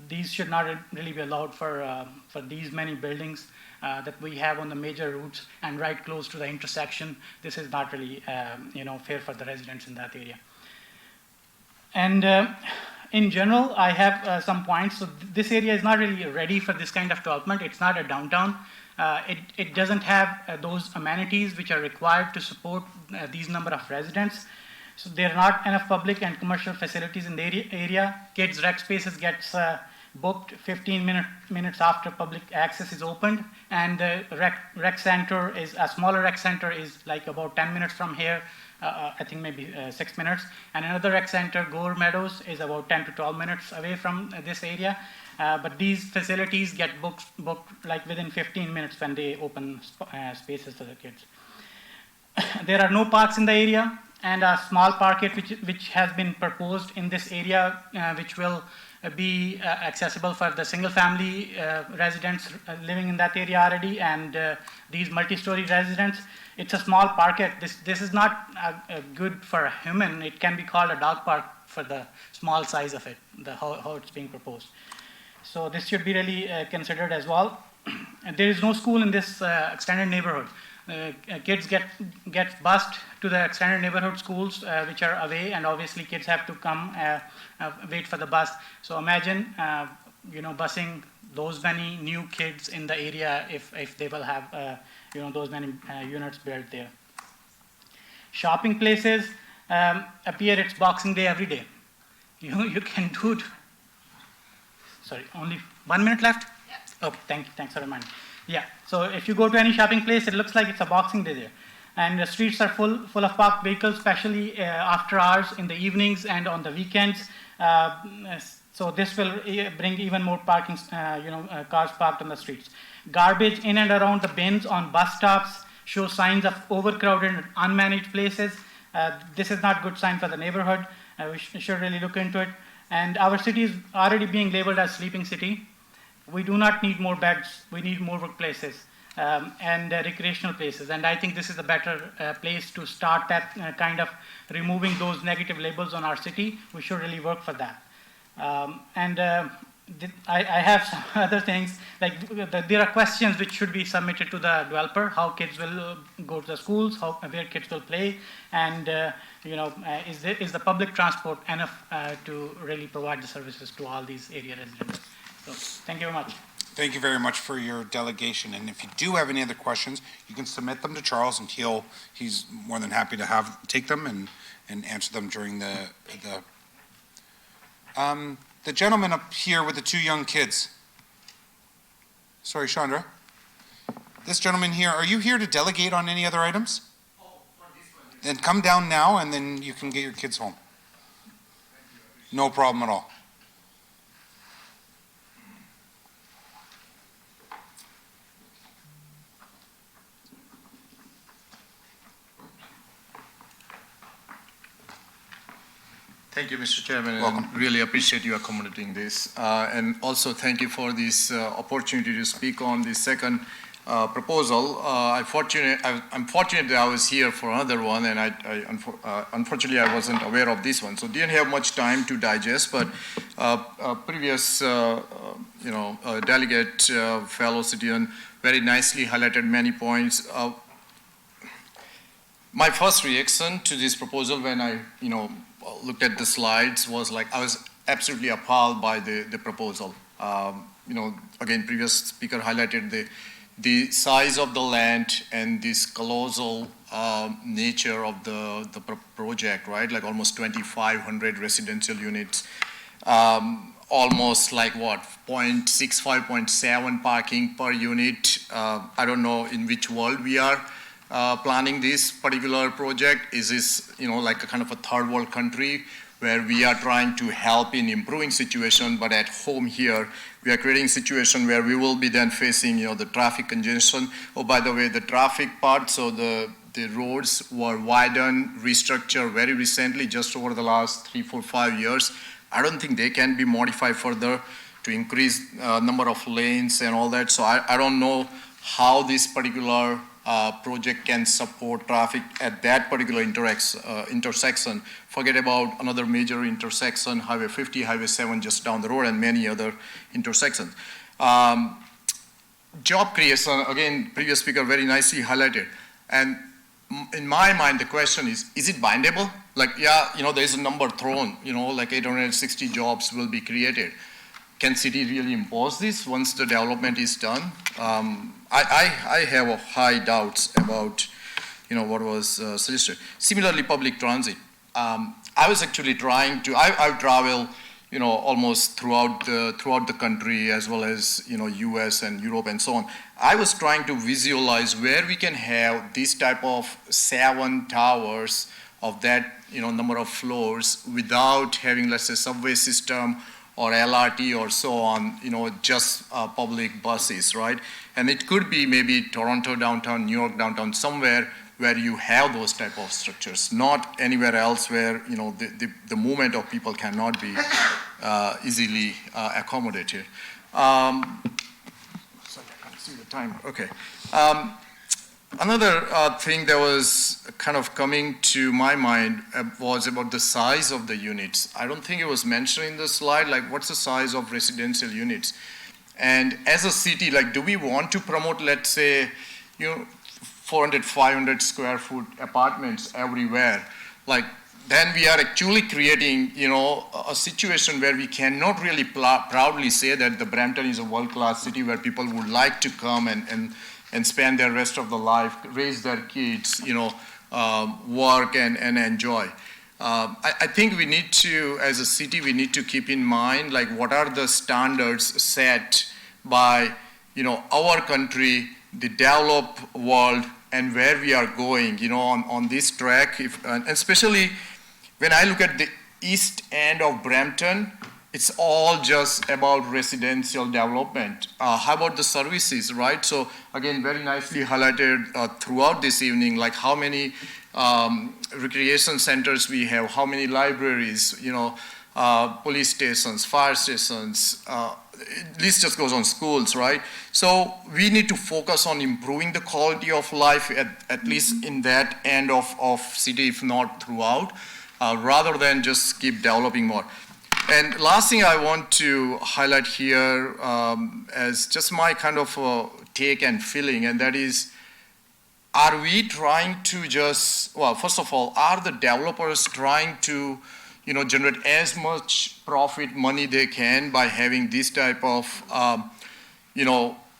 these should not really be allowed for these many buildings that we have on the major routes and right close to the intersection. This is not really fair for the residents in that area. And in general, I have some points. So this area is not really ready for this kind of development. It's not a downtown. It doesn't have those amenities which are required to support these number of residents. So there are not enough public and commercial facilities in the area. Kids' rec spaces gets booked 15 minutes after public access is opened, and the rec center is a smaller rec center is like about 10 minutes from here. I think maybe 6 minutes, and another rec center, Gore Meadows, is about 10 to 12 minutes away from this area. But these facilities get booked like within 15 minutes when they open spaces to the kids. There are no parks in the area, and a small park which has been proposed in this area, which will be accessible for the single family residents living in that area already, and these multi-story residents. It's a small parkette. This is not good for a human. It can be called a dog park for the small size of it, how it's being proposed. So this should be really considered as well. And there is no school in this extended neighborhood. Kids get bused to the extended neighborhood schools which are away, and obviously kids have to come wait for the bus. So imagine busing those many new kids in the area if they will have those many units built there. Shopping places appear it's Boxing Day every day. You can do it. Sorry, only 1 minute left? Yeah. Okay, thanks for reminding. Yeah, so if you go to any shopping place, it looks like it's a Boxing Day there. And the streets are full of parked vehicles, especially after hours, in the evenings and on the weekends. So this will bring even more parking, cars parked on the streets. Garbage in and around the bins on bus stops show signs of overcrowded and unmanaged places. This is not a good sign for the neighborhood. We should really look into it. And our city is already being labeled as sleeping city. We do not need more beds. We need more workplaces and recreational places. And I think this is a better place to start that kind of removing those negative labels on our city. We should really work for that. I have some other things, like there are questions which should be submitted to the developer, how kids will go to the schools, where kids will play, and is the public transport enough to really provide the services to all these area residents. So thank you very much. Thank you very much for your delegation. And if you do have any other questions, you can submit them to Charles, and he's more than happy to take them and answer them during the gentleman up here with the two young kids. Sorry, Chandra. This gentleman here, are you here to delegate on any other items? Oh, for this one. Then come down now, and then you can get your kids home. No problem at all. Thank you, Mr. Chairman. Welcome. And really appreciate you accommodating this. And also thank you for this opportunity to speak on the second proposal. I'm fortunate that I was here for another one, and unfortunately I wasn't aware of this one. So didn't have much time to digest, but previous delegate, fellow citizen, very nicely highlighted many points. My first reaction to this proposal when I, looked at the slides was like I was absolutely appalled by the proposal. Again, previous speaker highlighted the size of the land and this colossal nature of the project, right? Like almost 2,500 residential units, almost like what, 0.65, 0.7 parking per unit. I don't know in which world we are. Planning this particular project. Is this, like a kind of a third world country where we are trying to help in improving situation, but at home here, we are creating a situation where we will be then facing, the traffic congestion. Oh, by the way, the traffic part, so the roads were widened, restructured very recently, just over the last 3, 4, 5 years. I don't think they can be modified further to increase number of lanes and all that. So I don't know how this particular project can support traffic at that particular intersection. Forget about another major intersection, Highway 50, Highway 7 just down the road, and many other intersections. Job creation, again, previous speaker very nicely highlighted. And in my mind, the question is it bindable? Like, there is a number thrown, like 860 jobs will be created. Can city really impose this once the development is done? I have a high doubts about, what was suggested. Similarly, public transit. I was actually trying to. I've traveled, almost throughout the country as well as U.S. and Europe and so on. I was trying to visualize where we can have this type of 7 towers of that number of floors without having, let's say, subway system or LRT or so on, just public buses, right? And it could be maybe Toronto downtown, New York downtown, somewhere where you have those type of structures, not anywhere else where, the movement of people cannot be easily accommodated. Sorry, I can't see the time. Okay. Another thing that was kind of coming to my mind was about the size of the units. I don't think it was mentioned in the slide, like what's the size of residential units? And as a city, like do we want to promote, let's say, 400, 500 square foot apartments everywhere? Like then we are actually creating, a situation where we cannot really proudly say that the Brampton is a world-class city where people would like to come and spend their rest of the life, raise their kids, work and enjoy. I think we need to, as a city, we need to keep in mind, like, what are the standards set by, our country, the developed world, and where we are going, on this track. And especially when I look at the east end of Brampton, it's all just about residential development. How about the services, right? So again, very nicely highlighted throughout this evening, like how many recreation centers we have, how many libraries, police stations, fire stations, list just goes on, schools, right? So we need to focus on improving the quality of life, at least in that end of city, if not throughout, rather than just keep developing more. And last thing I want to highlight here as just my kind of take and feeling, and that is, are we trying to just, well, first of all, are the developers trying to, generate as much profit money they can by having this type of,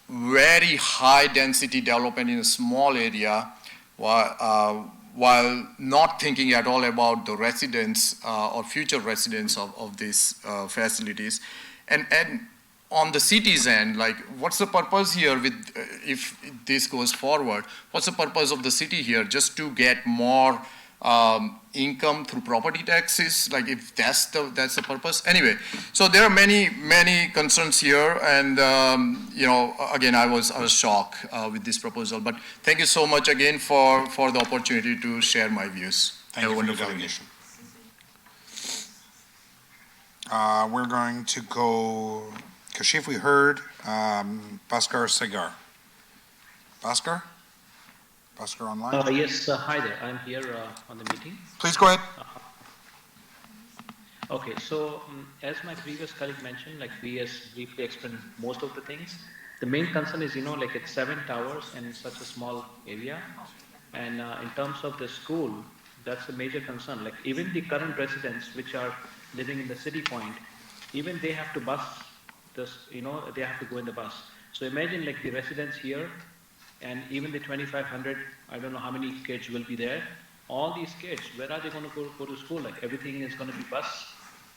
very high density development in a small area, while not thinking at all about the residents or future residents of these facilities. And on the city's end, like, what's the purpose here with, if this goes forward, what's the purpose of the city here? Just to get more income through property taxes, like, if that's the purpose? Anyway, so there are many concerns here, and again, I was shocked with this proposal. But thank you so much again for the opportunity to share my views. Thank you for the delegation. We're going to go, Kashif, we heard, Bhaskar Sagar. Bhaskar? Bhaskar online? Yes, hi there. I'm here on the meeting. Please go ahead. Okay, so as my previous colleague mentioned, like, we has briefly explained most of the things. The main concern is, like, it's 7 towers in such a small area. And in terms of the school, that's a major concern. Like, even the current residents which are living in the City Point, even they have to bus this, they have to go in the bus. So imagine, like, the residents here, and even the 2,500, I don't know how many kids will be there. All these kids, where are they going to go to school? Like, everything is going to be bus.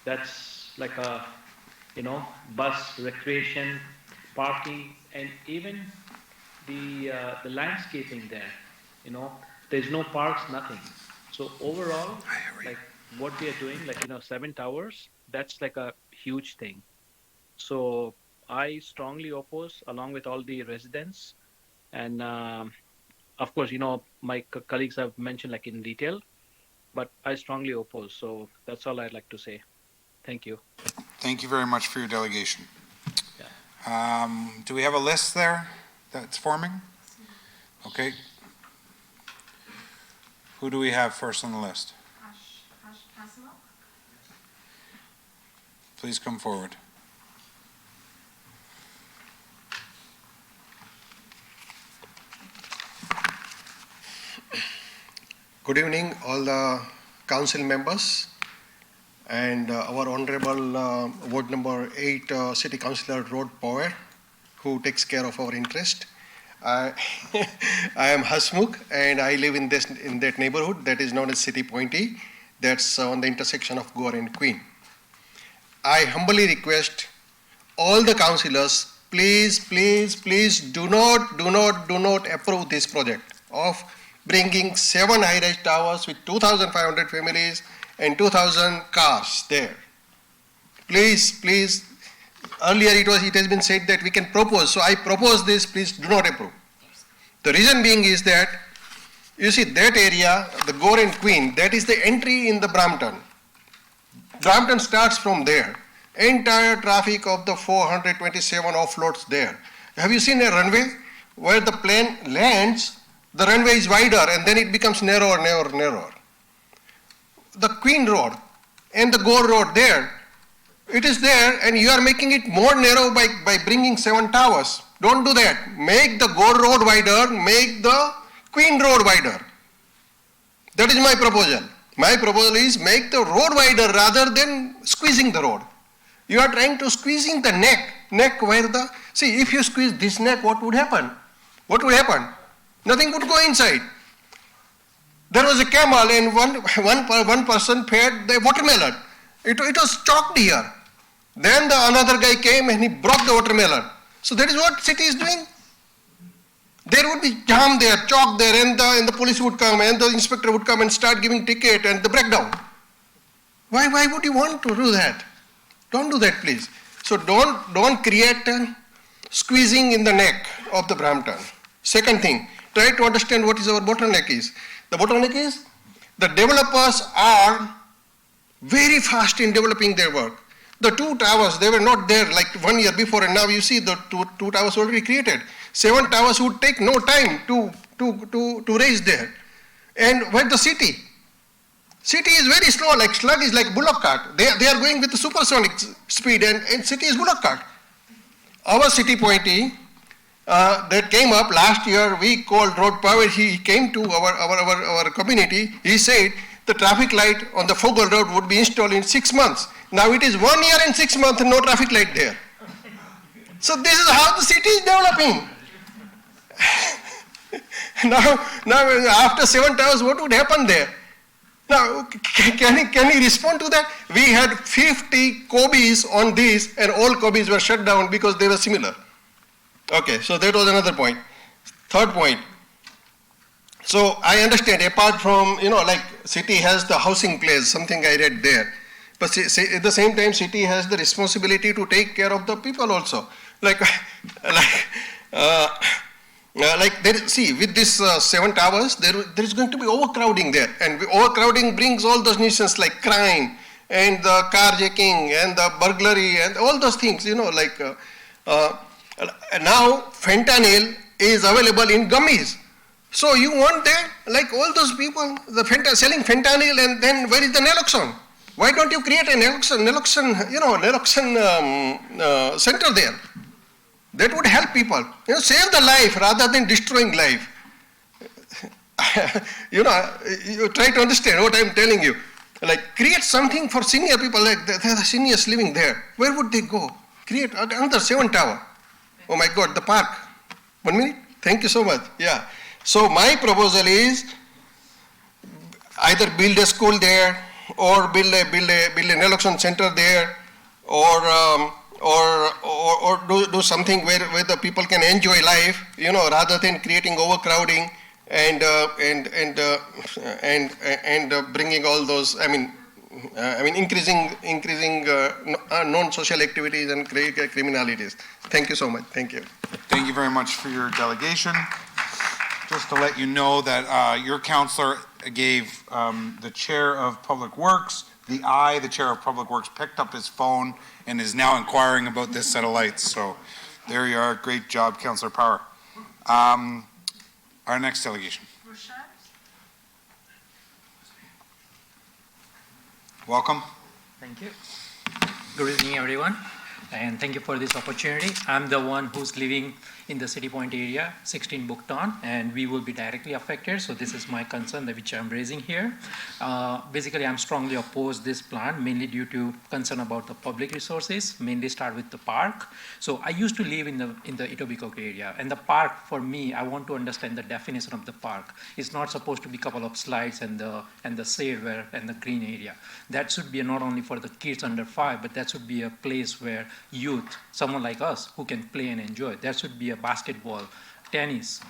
That's like a, bus, recreation, parking, and even the landscaping there. There's no parks, nothing. So overall, like, what we are doing, like, 7 towers, that's like a huge thing. So I strongly oppose, along with all the residents. And of course, my colleagues have mentioned, like, in detail, but I strongly oppose. So that's all I'd like to say. Thank you. Thank you very much for your delegation. Yeah. Do we have a list there that's forming? Okay. Who do we have first on the list? Please come forward. Good evening, all the council members and our honorable Ward number 8 City Councillor Rod Power, who takes care of our interest. I am Hasmukh, and I live in that neighborhood that is known as City Point E. That's on the intersection of Gore and Queen. I humbly request all the councillors, please do not approve this project of bringing 7 high-rise towers with 2,500 families and 2,000 cars there. Please. Earlier it has been said that we can propose. So I propose this. Please do not approve. The reason being is that, you see, that area, the Gore and Queen, that is the entry in the Brampton. Brampton starts from there. Entire traffic of the 427 offloads there. Have you seen a runway where the plane lands? The runway is wider and then it becomes narrower. The Queen Road and the Gore Road there, it is there, and you are making it more narrow by bringing 7 towers. Don't do that. Make the Gore Road wider, make the Queen Road wider. That is my proposal. My proposal is make the road wider rather than squeezing the road. You are trying to squeezing the neck where the, see, if you squeeze this neck, what would happen? What would happen? Nothing would go inside. There was a camel and one person fed the watermelon. It was choked here. Then another guy came and he broke the watermelon. So that is what city is doing. There would be jam there, chalk there, and the police would come and the inspector would come and start giving ticket and the breakdown. Why would you want to do that? Don't do that, please. So don't create squeezing in the neck of the Brampton. Second thing, try to understand what is our bottleneck is. The bottleneck is the developers are very fast in developing their work. The 2 towers, they were not there like 1 year before, and now you see the two towers already created. 7 towers would take no time to raise there. And where the city? City is very slow, like slug is like bullock cart. They are going with the supersonic speed, and city is bullock cart. Our city appointee that came up last year, we called Road Power, he came to our community, he said the traffic light on the Fogel Road would be installed in 6 months. Now it is 1 year and 6 months, no traffic light there. So this is how the city is developing. now after 7 towers, what would happen there? Now, can he respond to that? We had 50 Kobe's on this, and all Kobe's were shut down because they were similar. Okay, so that was another point. Third point. So I understand, apart from, like city has the housing place, something I read there. But at the same time, city has the responsibility to take care of the people also. Like with this 7 towers, there is going to be overcrowding there, and overcrowding brings all those nuisances like crime and the carjacking and the burglary and all those things. Now fentanyl is available in gummies. So you want that, like all those people, selling fentanyl, and then where is the naloxone? Why don't you create a naloxone center there? That would help people. Save the life rather than destroying life. You try to understand what I'm telling you. Like create something for senior people, like the seniors living there. Where would they go? Create another 7 tower. Oh my God, the park. 1 minute? Thank you so much. Yeah. So my proposal is either build a school there, or build a naloxone center there, or do something where the people can enjoy life, rather than creating overcrowding and bringing all those. Increasing non-social activities and criminalities. Thank you so much. Thank you. Thank you very much for your delegation. Just to let you know that your councillor gave the chair of Public Works the chair of Public Works picked up his phone and is now inquiring about this set of lights. So there you are. Great job, Councillor Power. Our next delegation. Welcome. Thank you. Good evening, everyone, and thank you for this opportunity. I'm the one who's living in the City Point area, 16 Bookton, and we will be directly affected. So this is my concern which I'm raising here. Basically, I'm strongly opposed this plan, mainly due to concern about the public resources, mainly start with the park. So I used to live in the Etobicoke area, and the park, for me, I want to understand the definition of the park. It's not supposed to be a couple of slides and the shade and the green area. That should be not only for the kids under 5, but that should be a place where youth, someone like us, who can play and enjoy. There should be a basketball, tennis,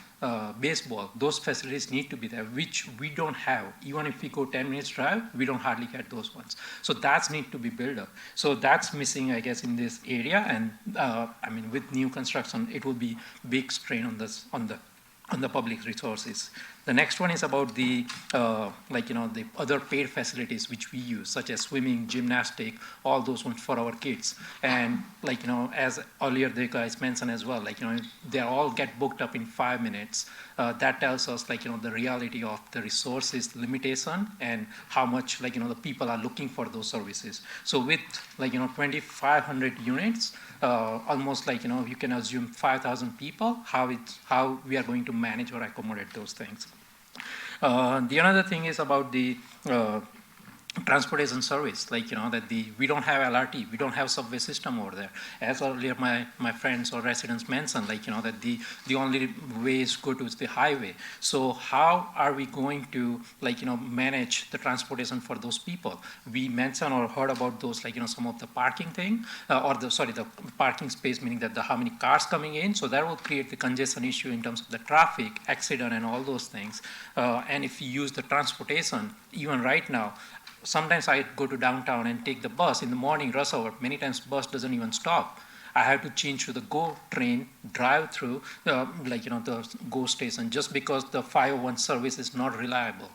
baseball. Those facilities need to be there, which we don't have. Even if we go 10 minutes drive, we don't hardly get those ones. So that's need to be built up. So that's missing, I guess, in this area. And with new construction, it will be big strain on the public resources. The next one is about the the other paid facilities which we use, such as swimming, gymnastic, all those ones for our kids. And as earlier the guys mentioned as well, they all get booked up in 5 minutes. That tells us the reality of the resources limitation and how much the people are looking for those services. So with 2,500 units, almost you can assume 5,000 people, how we are going to manage or accommodate those things. The another thing is about the transportation service, like, that we don't have LRT, we don't have subway system over there. As earlier my friends or residents mentioned, like, that the only way is go to the highway. So how are we going to, like, manage the transportation for those people? We mentioned or heard about those, like, some of the parking thing, the parking space, meaning that how many cars coming in, so that will create the congestion issue in terms of the traffic, accident and all those things. And if you use the transportation, even right now, sometimes I go to downtown and take the bus in the morning rush hour. Many times bus doesn't even stop. I have to change to the GO train, drive through, the GO station, just because the 501 service is not reliable.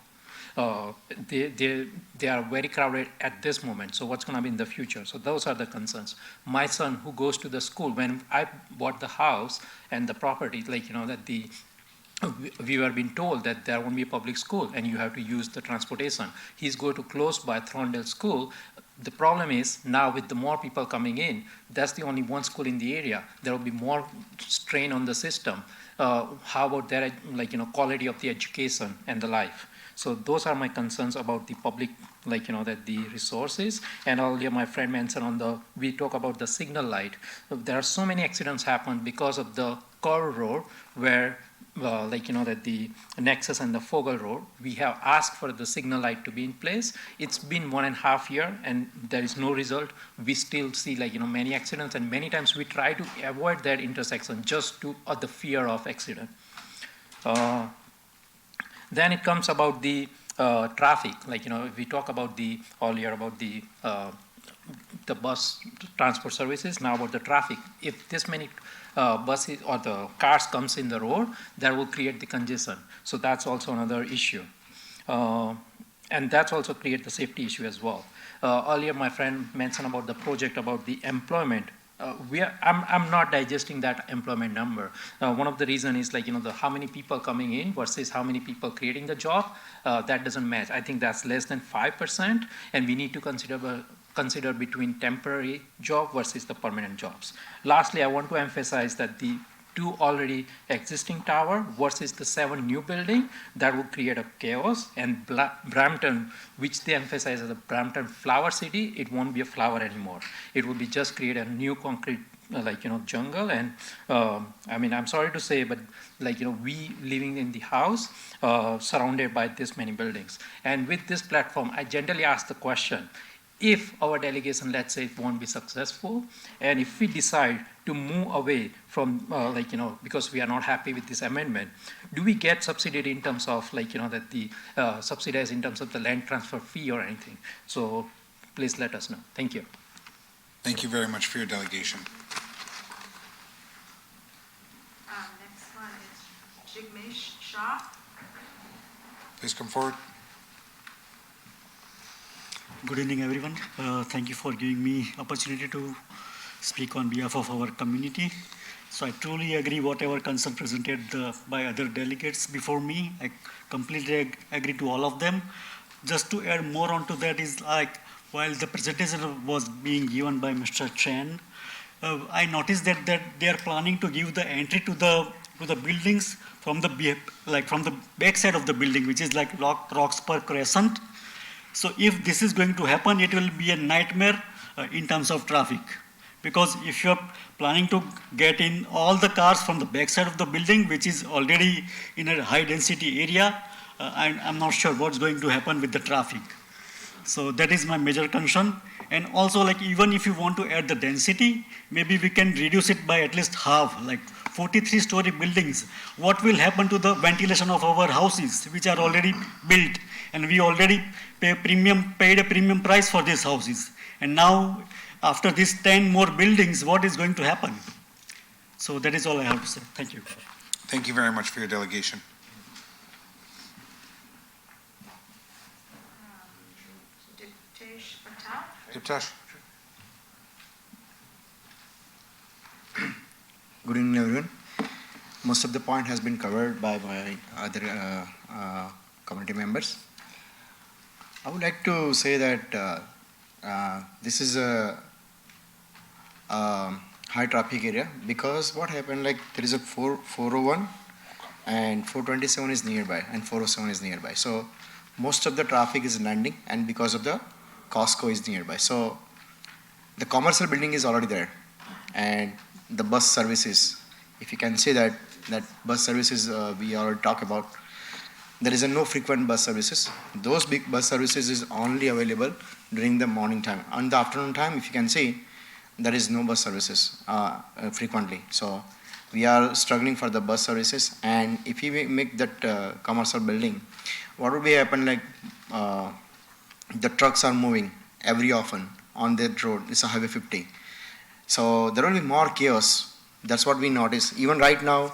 They are very crowded at this moment. So what's going to be in the future? So those are the concerns. My son, who goes to the school, when I bought the house and the property, we were being told that there won't be a public school and you have to use the transportation. He's going to close by Thorndale School. The problem is now with the more people coming in, that's the only one school in the area. There will be more strain on the system. How about their quality of the education and the life? So those are my concerns about the public, the resources. And earlier my friend mentioned we talk about the signal light. There are so many accidents happen because of the curve road where the Nexus and the Fogel Road, we have asked for the signal light to be in place. It's been 1.5 years and there is no result. We still see many accidents, and many times we try to avoid that intersection just to the fear of accident. Then it comes about the traffic. We talk about earlier about the bus transport services, now about the traffic. If this many buses or the cars comes in the road, that will create the congestion. So that's also another issue. And that's also create the safety issue as well. Earlier my friend mentioned about the project about the employment. I'm not digesting that employment number. One of the reasons is how many people coming in versus how many people creating the job, that doesn't match. I think that's less than 5%, and we need to consider between temporary job versus the permanent jobs. Lastly, I want to emphasize that the 2 already existing tower versus the 7 new building, that will create a chaos. And Brampton, which they emphasize as a Brampton flower city, it won't be a flower anymore. It will be just create a new concrete jungle. And I'm sorry to say, but we living in the house surrounded by this many buildings. And with this platform, I generally ask the question, if our delegation, let's say, it won't be successful, and if we decide to move away from, because we are not happy with this amendment, do we get subsidied in terms of, subsidized in terms of the land transfer fee or anything? So please let us know. Thank you. Thank you very much for your delegation. Next one is Jigmesh Shah. Please come forward. Good evening, everyone. Thank you for giving me opportunity to speak on behalf of our community. So I truly agree whatever concern presented by other delegates before me. I completely agree to all of them. Just to add more onto that is while the presentation was being given by Mr. Chen, I noticed that they are planning to give the entry to the buildings from the back side of the building, which is Roxburgh Crescent. So if this is going to happen, it will be a nightmare in terms of traffic. Because if you're planning to get in all the cars from the backside of the building, which is already in a high density area, I'm not sure what's going to happen with the traffic. So that is my major concern. And also, even if you want to add the density, maybe we can reduce it by at least half, 43-story buildings. What will happen to the ventilation of our houses, which are already built? And we already paid a premium price for these houses. And now, after these 10 more buildings, what is going to happen? So that is all I have to say. Thank you. Thank you very much for your delegation. Diptesh Patel. Diptesh. Good evening, everyone. Most of the point has been covered by my other community members. I would like to say that this is a high traffic area because what happened, there is a 401 and 427 is nearby, and 407 is nearby. So most of the traffic is landing, and because of the Costco is nearby. So the commercial building is already there, and the bus services, if you can say that bus services we already talked about, there is no frequent bus services. Those big bus services is only available during the morning time. On the afternoon time, if you can see, there is no bus services frequently. So we are struggling for the bus services, and if we make that commercial building, what will be happen, like the trucks are moving every often on that road. It's a Highway 50. So there will be more chaos. That's what we notice. Even right now,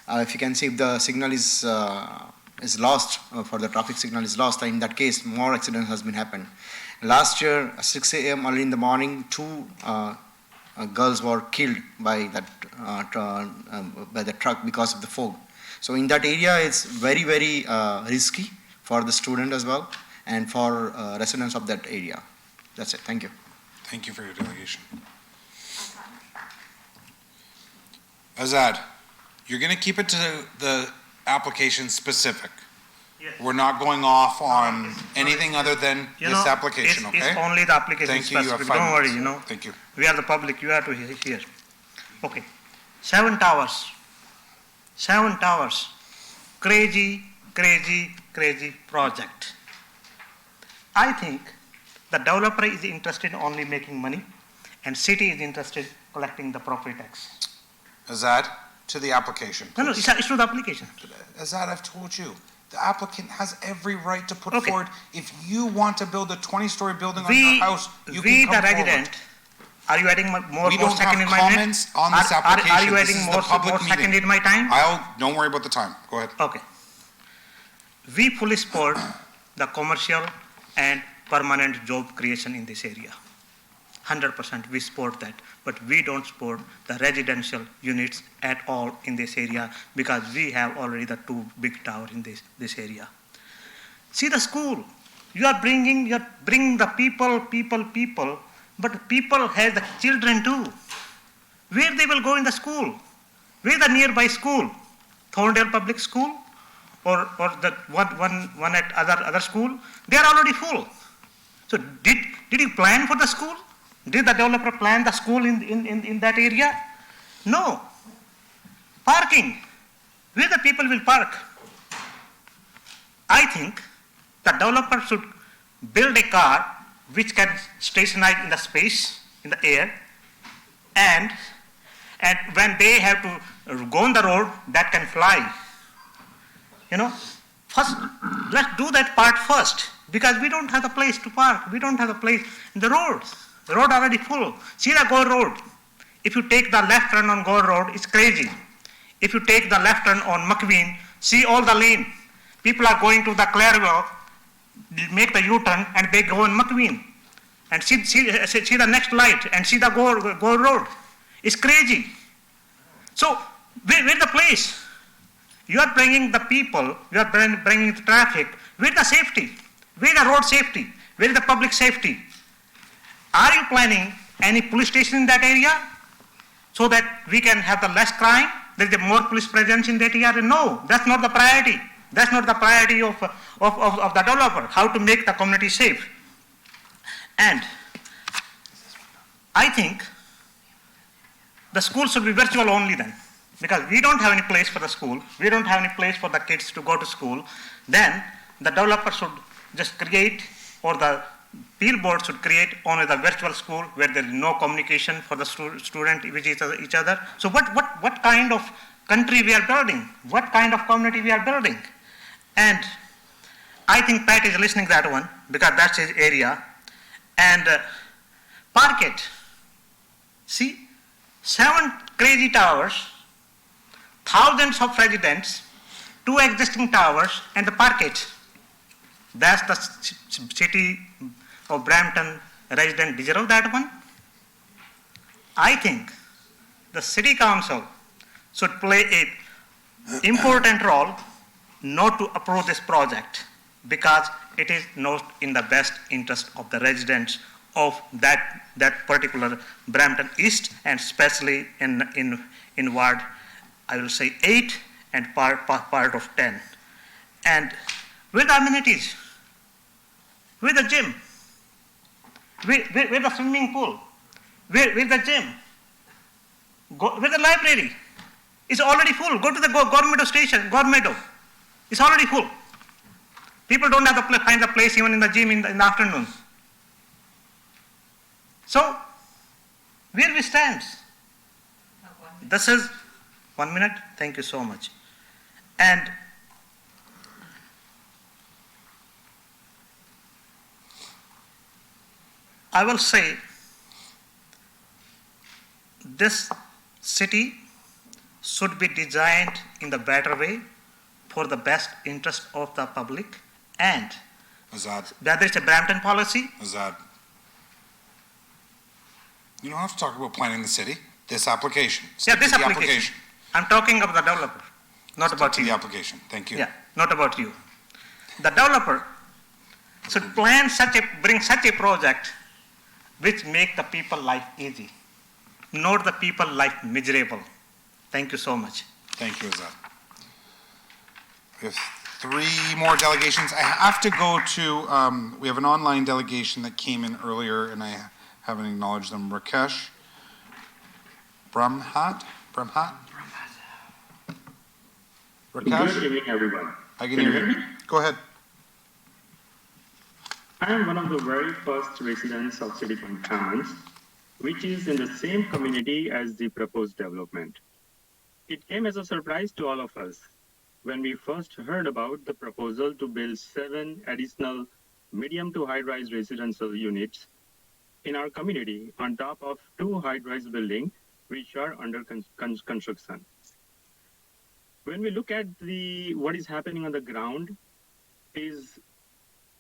if you can see, if the signal is lost, for the traffic signal is lost, in that case, more accidents has been happened. Last year, 6 a.m. early in the morning, 2 girls were killed by the truck because of the fog. So in that area, it's very, very risky for the student as well, and for residents of that area. That's it. Thank you. Thank you for your delegation. Azad, you're going to keep it to the application specific. Yes. We're not going off on anything other than this application, okay? It's only the application Thank you. You have specific. 5 Don't worry, minutes. Thank you. We are the public, you have to hear. Okay. 7 towers. 7 towers. Crazy, crazy, crazy project. I think the developer is interested in only making money, and city is interested in collecting the property tax. Azad, to the application. No, it's to the application. Azad, I've told you, the applicant has every right to put forward. If you want to build a 20-story building on your house, you can come the resident, forward. Are you adding more We don't second have in my minute? comments on this application. Are you This adding is the more public second meeting. in my time? Don't worry about the time. Go ahead. Okay. We fully support the commercial and permanent job creation in this area. 100% we support that, but we don't support the residential units at all in this area, because we have already the 2 big towers in this area. See the school, you are bringing the people, but people have the children too. Where they will go in the school? Where the nearby school? Thorndale Public School, or the one at other school? They are already full. So did you plan for the school? Did the developer plan the school in that area? No. Parking. Where the people will park? I think the developer should build a car which can stationize in the space, in the air, and when they have to go on the road, that can fly. First, let's do that part first, because we don't have the place to park. We don't have the place in the roads. The road already full. See the Gore Road. If you take the left turn on Gore Road, it's crazy. If you take the left turn on McQueen, see all the lane. People are going to the Clareville, make the U-turn, and they go on McQueen. And see the next light, and see the Gore Road. It's crazy. So, where the place? You are bringing the people, you are bringing the traffic. Where the safety? Where the road safety? Where the public safety? Are you planning any police station in that area so that we can have the less crime? There is more police presence in that area? No, that's not the priority. That's not the priority of the developer, how to make the community safe. And I think the school should be virtual only then, because we don't have any place for the school, we don't have any place for the kids to go to school. Then the developer should just create, or the Peel board should create only the virtual school where there is no communication for the student with each other. So what kind of country we are building? What kind of community we are building? And I think Pat is listening to that one, because that's his area. And park it. See, 7 crazy towers, thousands of residents, 2 existing towers, and the park it. That's the city of Brampton resident deserve that one? I think the city council should play an important role not to approve this project, because it is not in the best interest of the residents of that particular Brampton East, and especially in Ward, I will say 8 and part of 10. And with amenities, with the gym, with the swimming pool, with the gym, with the library. It's already full. Go to the Gormeadow station, Gormeadow. It's already full. People don't have to find a place even in the gym in the afternoon. So, where we stand? This is 1 minute. Thank you so much. And I will say this city should be designed in the better way for the best interest of the public, and Azad, whether it's a Brampton policy. Azad, you don't have to talk about planning the city. This application. Yeah, Stick this to the application. I'm talking about the developer, not Stick about to you. the application. Thank you. Yeah, not about you. The developer should bring such a project which make the people life easy, not the people life miserable. Thank you so much. Thank you, Azad. We have 3 more delegations. I have to go to, we have an online delegation that came in earlier, and I haven't acknowledged them. Rakesh Brahmat? Rakesh? Good evening, everyone. I can hear you. Go ahead. I am one of the very first residents of City Point Commons, which is in the same community as the proposed development. It came as a surprise to all of us when we first heard about the proposal to build 7 additional medium to high-rise residential units in our community on top of 2 high-rise buildings which are under construction. When we look at what is happening on the ground,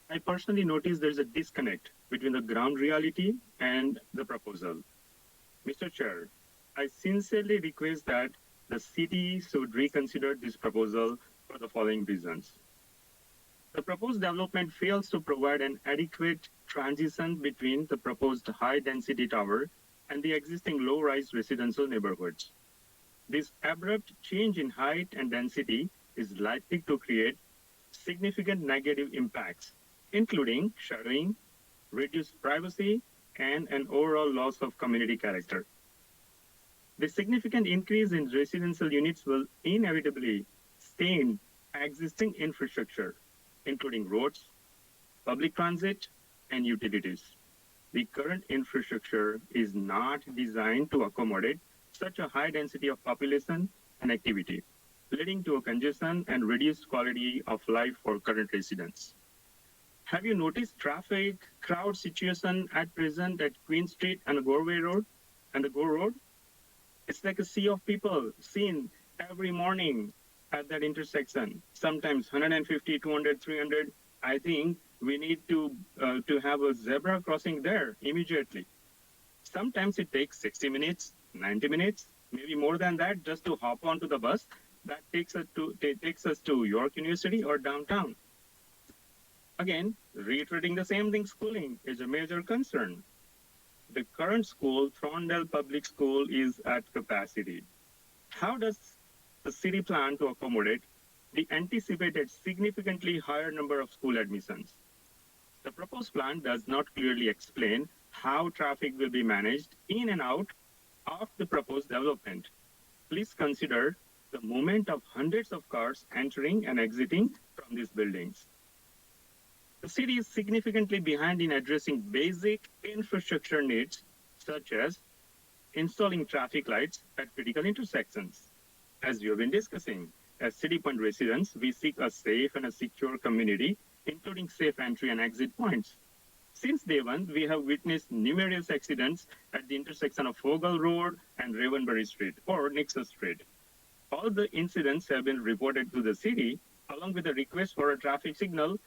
I personally notice there's a disconnect between the ground reality and the proposal. Mr. Chair, I sincerely request that the city should reconsider this proposal for the following reasons. The proposed development fails to provide an adequate transition between the proposed high-density tower and the existing low-rise residential neighborhoods. This abrupt change in height and density is likely to create significant negative impacts, including shadowing, reduced privacy, and an overall loss of community character. The significant increase in residential units will inevitably stain existing infrastructure, including roads, public transit, and utilities. The current infrastructure is not designed to accommodate such a high density of population and activity, leading to a congestion and reduced quality of life for current residents. Have you noticed traffic crowd situation at present at Queen Street and the Gore Road? It's like a sea of people seen every morning at that intersection, sometimes 150, 200, 300. I think we need to have a zebra crossing there immediately. Sometimes it takes 60 minutes, 90 minutes, maybe more than that, just to hop onto the bus that takes us to York University or downtown. Again, reiterating the same thing, schooling is a major concern. The current school, Thorndale Public School, is at capacity. How does the city plan to accommodate the anticipated significantly higher number of school admissions? The proposed plan does not clearly explain how traffic will be managed in and out of the proposed development. Please consider the movement of hundreds of cars entering and exiting from these buildings. The city is significantly behind in addressing basic infrastructure needs, such as installing traffic lights at critical intersections. As we have been discussing, as City Point residents, we seek a safe and a secure community, including safe entry and exit points. Since day one, we have witnessed numerous accidents at the intersection of Fogle Road and Ravenbury Street or Nixon Street. All the incidents have been reported to the city, along with a request for a traffic signal.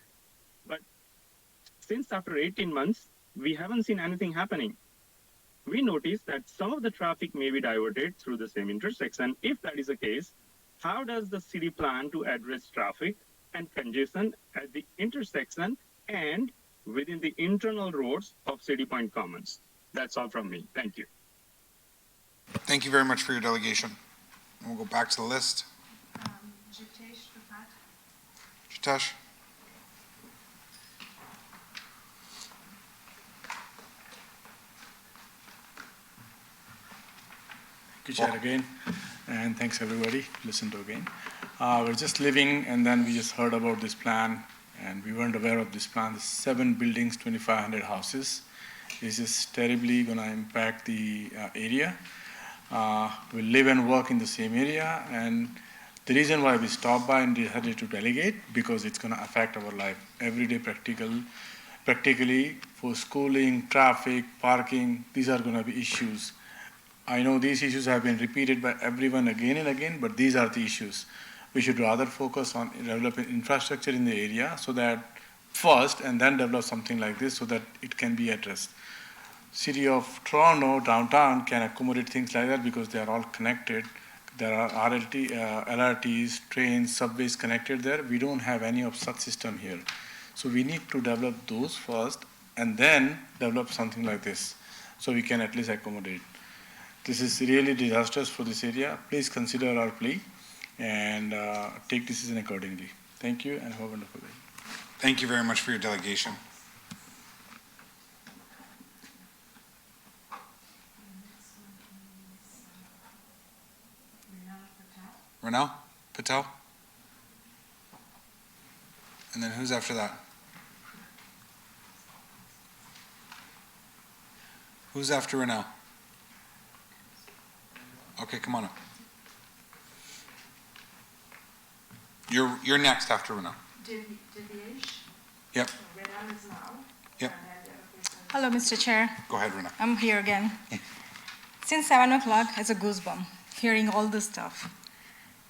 But since after 18 months, we haven't seen anything happening. We noticed that some of the traffic may be diverted through the same intersection. If that is the case, how does the city plan to address traffic and congestion at the intersection and within the internal roads of City Point Commons? That's all from me. Thank you. Thank you very much for your delegation. We'll go back to the list. Tash? Thank you, Chair, again, and thanks everybody. Listen to again. We're just living, and then we just heard about this plan, and we weren't aware of this plan. There's 7 buildings, 2,500 houses. This is terribly going to impact the area. We live and work in the same area, and the reason why we stopped by and decided to delegate, because it's going to affect our life everyday, practically for schooling, traffic, parking. These are going to be issues. I know these issues have been repeated by everyone again and again, but these are the issues. We should rather focus on developing infrastructure in the area so that first, and then develop something like this so that it can be addressed. City of Toronto, downtown, can accommodate things like that because they are all connected. There are LRTs, trains, subways connected there. We don't have any of such system here. So we need to develop those first and then develop something like this so we can at least accommodate. This is really disastrous for this area. Please consider our plea and take decision accordingly. Thank you and have a wonderful day. Thank you very much for your delegation. Renal Patel? And then who's after that? Who's after Renal? Okay, come on up. You're next after Renal. Divyesh? Yep. Renal is now. Yep. Hello, Mr. Chair. Go ahead, Renal. I'm here again. Since 7 o'clock, it's a goosebump hearing all this stuff.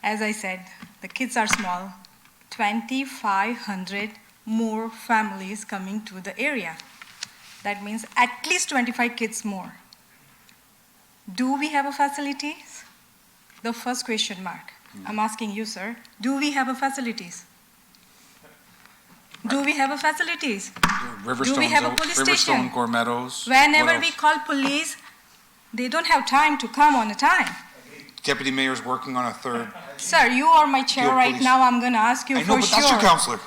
As I said, the kids are small. 2,500 more families coming to the area. That means at least 25 kids more. Do we have a facilities? The first question mark. I'm asking you, sir. Do we have a facilities? Do we have a facilities? Do we have a police station? Riverstone, Gore Meadows. Whenever we call police, they don't have time to come on a time. Deputy Mayor's working on a third. Sir, you are my chair Your right police. now. I'm going to ask you I know, for but sure. that's your counselor.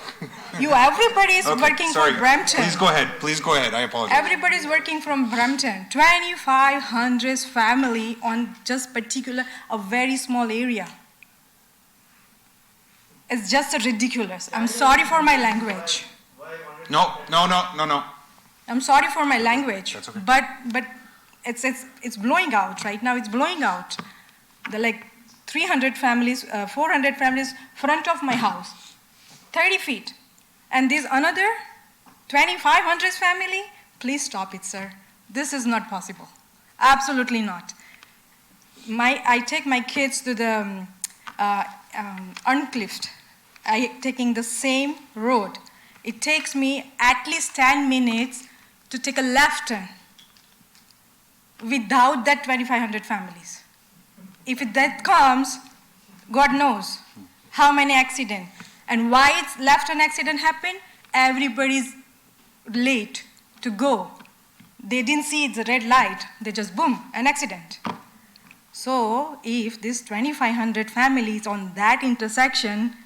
Everybody is Okay, working sorry. for Brampton. Please go ahead. Please go ahead. I apologize. Everybody is working from Brampton. 2,500 family on just particular, a very small area. It's just ridiculous. I'm sorry for my language. No. I'm sorry for my language. That's okay. But it's blowing out right now. It's blowing out. The 300 families, 400 families front of my house, 30 feet. And this another 2,500 family, please stop it, sir. This is not possible. Absolutely not. I take my kids to the Uncliffed. Taking the same road. It takes me at least 10 minutes to take a left turn without that 2,500 families. If that comes, God knows how many accidents. And why it's left turn accident happened? Everybody's late to go. They didn't see it's a red light. They just boom, an accident. So if this 2,500 families on that intersection,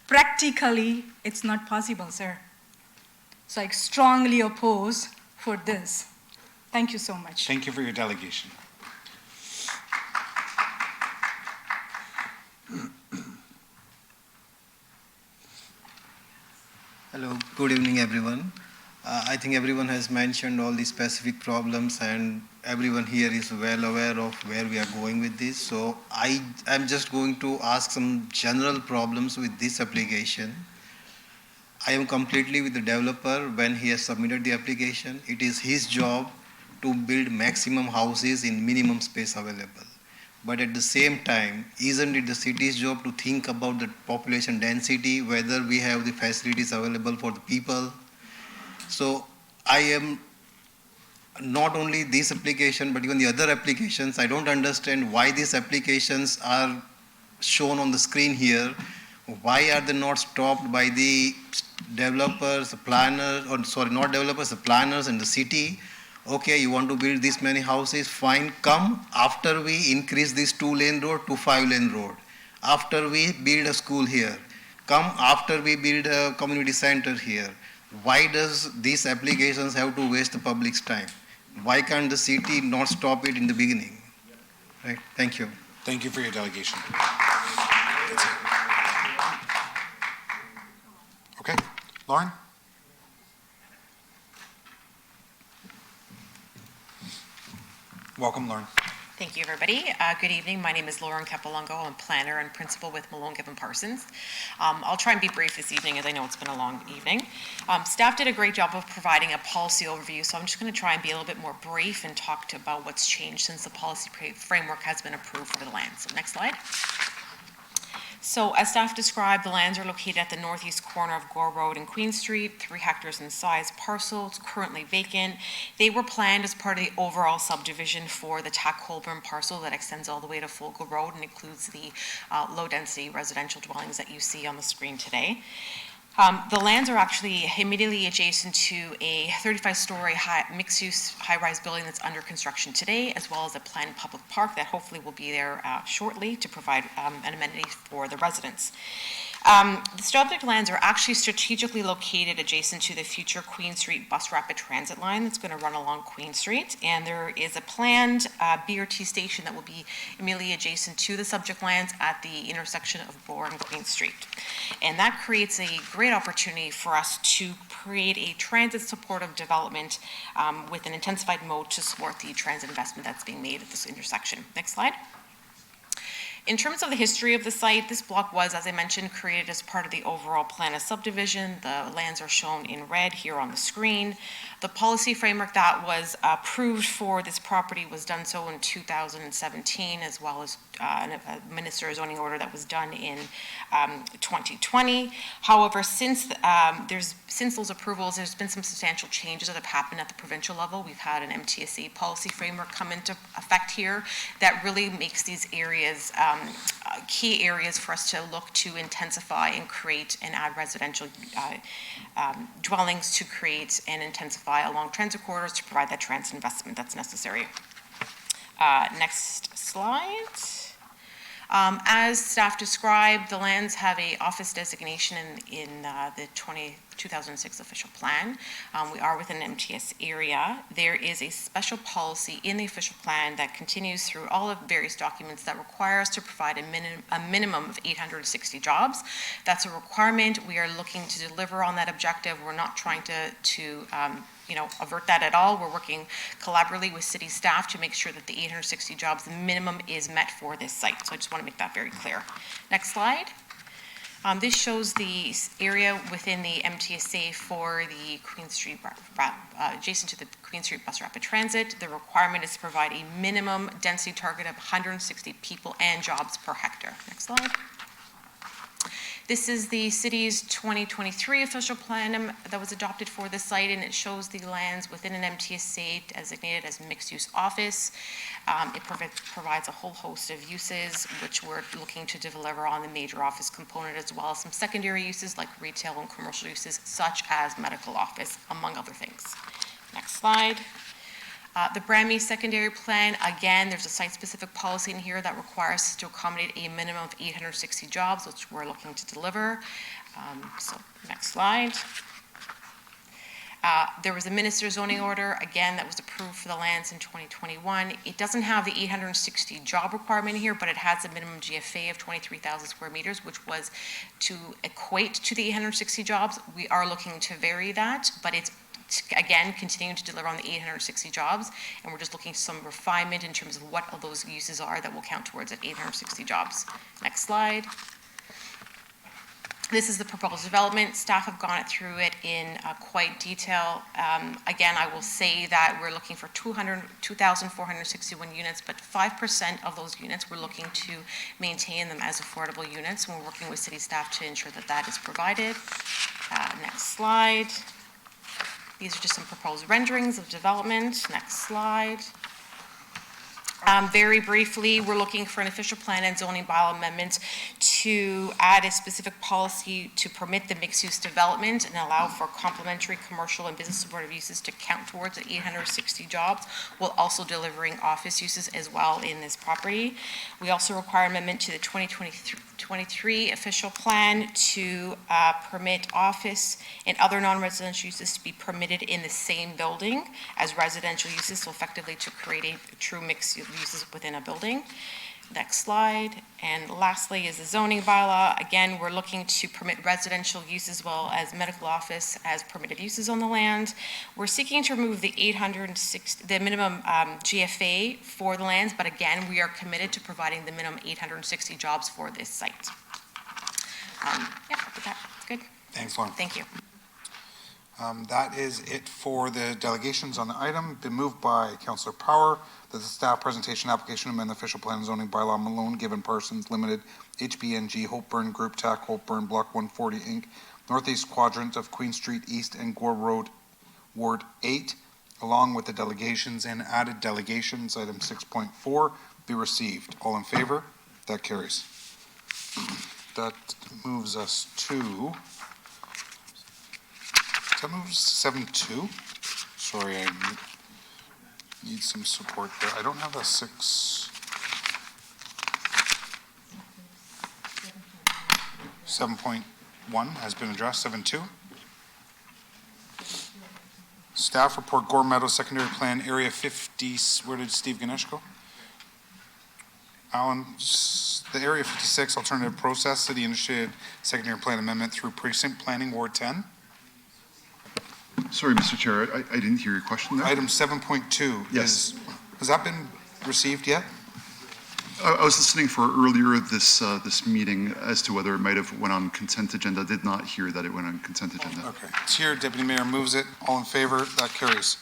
practically it's not possible, sir. So I strongly oppose for this. Thank you so much. Thank you for your delegation. Hello, good evening everyone. I think everyone has mentioned all the specific problems and everyone here is well aware of where we are going with this. So I'm just going to ask some general problems with this application. I am completely with the developer when he has submitted the application. It is his job to build maximum houses in minimum space available. But at the same time, isn't it the city's job to think about the population density, whether we have the facilities available for the people? So I am not only this application, but even the other applications, I don't understand why these applications are shown on the screen here. Why are they not stopped by the developers, the planners, or sorry, not developers, the planners and the city? Okay, you want to build this many houses, fine, come after we increase this 2-lane road to 5-lane road. After we build a school here, come after we build a community center here. Why does these applications have to waste the public's time? Why can't the city not stop it in the beginning? Right, thank you. Thank you for your delegation. Okay, Lauren? Welcome, Lauren. Thank you, everybody. Good evening. My name is Lauren Capolongo. I'm planner and principal with Malone Given Parsons. I'll try and be brief this evening as I know it's been a long evening. Staff did a great job of providing a policy overview, so I'm just going to try and be a little bit more brief and talk about what's changed since the policy framework has been approved for the land. So next slide. So as staff described, the lands are located at the northeast corner of Gore Road and Queen Street, 3 hectares in size parcels, currently vacant. They were planned as part of the overall subdivision for the Tack Holborn parcel that extends all the way to Folgo Road and includes the low-density residential dwellings that you see on the screen today. The lands are actually immediately adjacent to a 35-story mixed-use high-rise building that's under construction today, as well as a planned public park that hopefully will be there shortly to provide an amenity for the residents. The subject lands are actually strategically located adjacent to the future Queen Street bus rapid transit line that's going to run along Queen Street, and there is a planned BRT station that will be immediately adjacent to the subject lands at the intersection of Gore and Queen Street. And that creates a great opportunity for us to create a transit supportive development with an intensified mode to support the transit investment that's being made at this intersection. Next slide. In terms of the history of the site, this block was, as I mentioned, created as part of the overall plan of subdivision. The lands are shown in red here on the screen. The policy framework that was approved for this property was done so in 2017, as well as a minister zoning order that was done in 2020. However, since those approvals, there's been some substantial changes that have happened at the provincial level. We've had an MTSA policy framework come into effect here that really makes these areas key areas for us to look to intensify and create and add residential dwellings to create and intensify along transit corridors to provide that transit investment that's necessary. Next slide. As staff described, the lands have a office designation in the 2006 official plan. We are within an MTS area. There is a special policy in the official plan that continues through all of the various documents that require us to provide a minimum of 860 jobs. That's a requirement. We are looking to deliver on that objective. We're not trying to avert that at all. We're working collaboratively with city staff to make sure that the 860 jobs minimum is met for this site. So I just want to make that very clear. Next slide. This shows the area within the MTSA for the Queen Street, adjacent to the Queen Street Bus Rapid Transit. The requirement is to provide a minimum density target of 160 people and jobs per hectare. Next slide. This is the city's 2023 official plan that was adopted for the site, and it shows the lands within an MTSA designated as mixed-use office. It provides a whole host of uses, which we're looking to deliver on the major office component, as well as some secondary uses like retail and commercial uses, such as medical office, among other things. Next slide. The Brammy secondary plan, again, there's a site-specific policy in here that requires us to accommodate a minimum of 860 jobs, which we're looking to deliver. So next slide. There was a minister zoning order, again, that was approved for the lands in 2021. It doesn't have the 860 job requirement here, but it has a minimum GFA of 23,000 square meters, which was to equate to the 860 jobs. We are looking to vary that, but it's again, continuing to deliver on the 860 jobs, and we're just looking for some refinement in terms of what all those uses are that will count towards that 860 jobs. Next slide. This is the proposed development. Staff have gone through it in quite detail. Again, I will say that we're looking for 2,461 units, but 5% of those units we're looking to maintain them as affordable units, and we're working with city staff to ensure that that is provided. Next slide. These are just some proposed renderings of development. Next slide. Very briefly, we're looking for an official plan and zoning bylaw amendment to add a specific policy to permit the mixed-use development and allow for complementary commercial and business supportive uses to count towards the 860 jobs, while also delivering office uses as well in this property. We also require amendment to the 2023 official plan to permit office and other non-residential uses to be permitted in the same building as residential uses, so effectively to create a true mixed uses within a building. Next slide. And lastly is the zoning bylaw. Again, we're looking to permit residential use as well as medical office as permitted uses on the land. We're seeking to remove the the minimum GFA for the lands, but again, we are committed to providing the minimum 860 jobs for this site. Yeah, with that, it's good. Thanks, Lauren. Thank you. That is it for the delegations on the item. Been moved by Councillor Power that the staff presentation application amend the official plan and zoning bylaw Malone Given Parsons Limited, HBNG, Hopeburn Group TAC, Hopeburn Block 140 Inc., Northeast Quadrant of Queen Street East and Gore Road, Ward 8, along with the delegations and added delegations, item 6.4, be received. All in favor? That carries. That moves us to... That moves 7.2. Sorry, I need some support there. I don't have a 6. 7.1 has been addressed. 7.2. Staff report Gore Meadows Secondary Plan Area 50. Where did Steve Ganesh go? Alan, the Area 56 Alternative Process City Initiated Secondary Plan Amendment through Precinct Planning Ward 10. Sorry, Mr. Chair, I didn't hear your question there. Item 7.2. Yes. Has that been received yet? I was listening for earlier this meeting as to whether it might have went on consent agenda. Did not hear that it went on consent agenda. Okay. It's here. Deputy Mayor moves it. All in favor? That carries.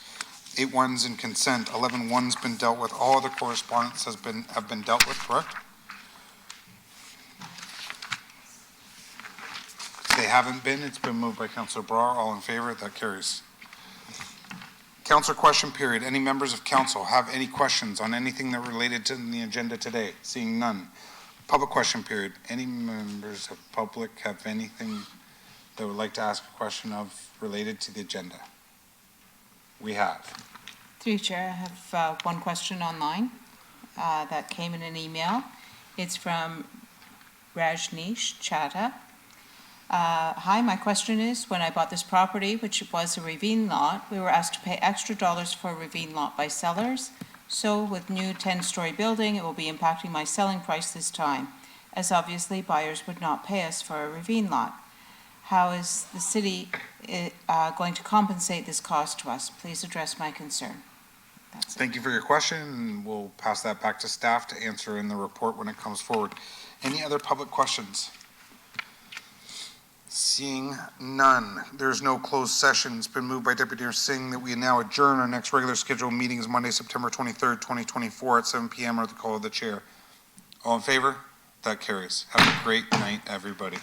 8 ones in consent. 11 ones been dealt with. All other correspondence have been dealt with, correct? They haven't been. It's been moved by Councillor Brar. All in favor? That carries. Councillor question period. Any members of council have any questions on anything that related to the agenda today? Seeing none. Public question period. Any members of public have anything that would like to ask a question of related to the agenda? We have. Through you, Chair, I have one question online that came in an email. It's from Rajneesh Chadha. Hi, my question is, when I bought this property, which was a ravine lot, we were asked to pay extra dollars for a ravine lot by sellers. So with new 10-story building, it will be impacting my selling price this time, as obviously buyers would not pay us for a ravine lot. How is the city going to compensate this cost to us? Please address my concern. Thank you for your question, and we'll pass that back to staff to answer in the report when it comes forward. Any other public questions? Seeing none, there's no closed session. It's been moved by Deputy Mayor Singh that we now adjourn. Our next regular scheduled meeting is Monday, September 23rd, 2024 at 7 p.m. or the call of the chair. All in favor? That carries. Have a great night, everybody.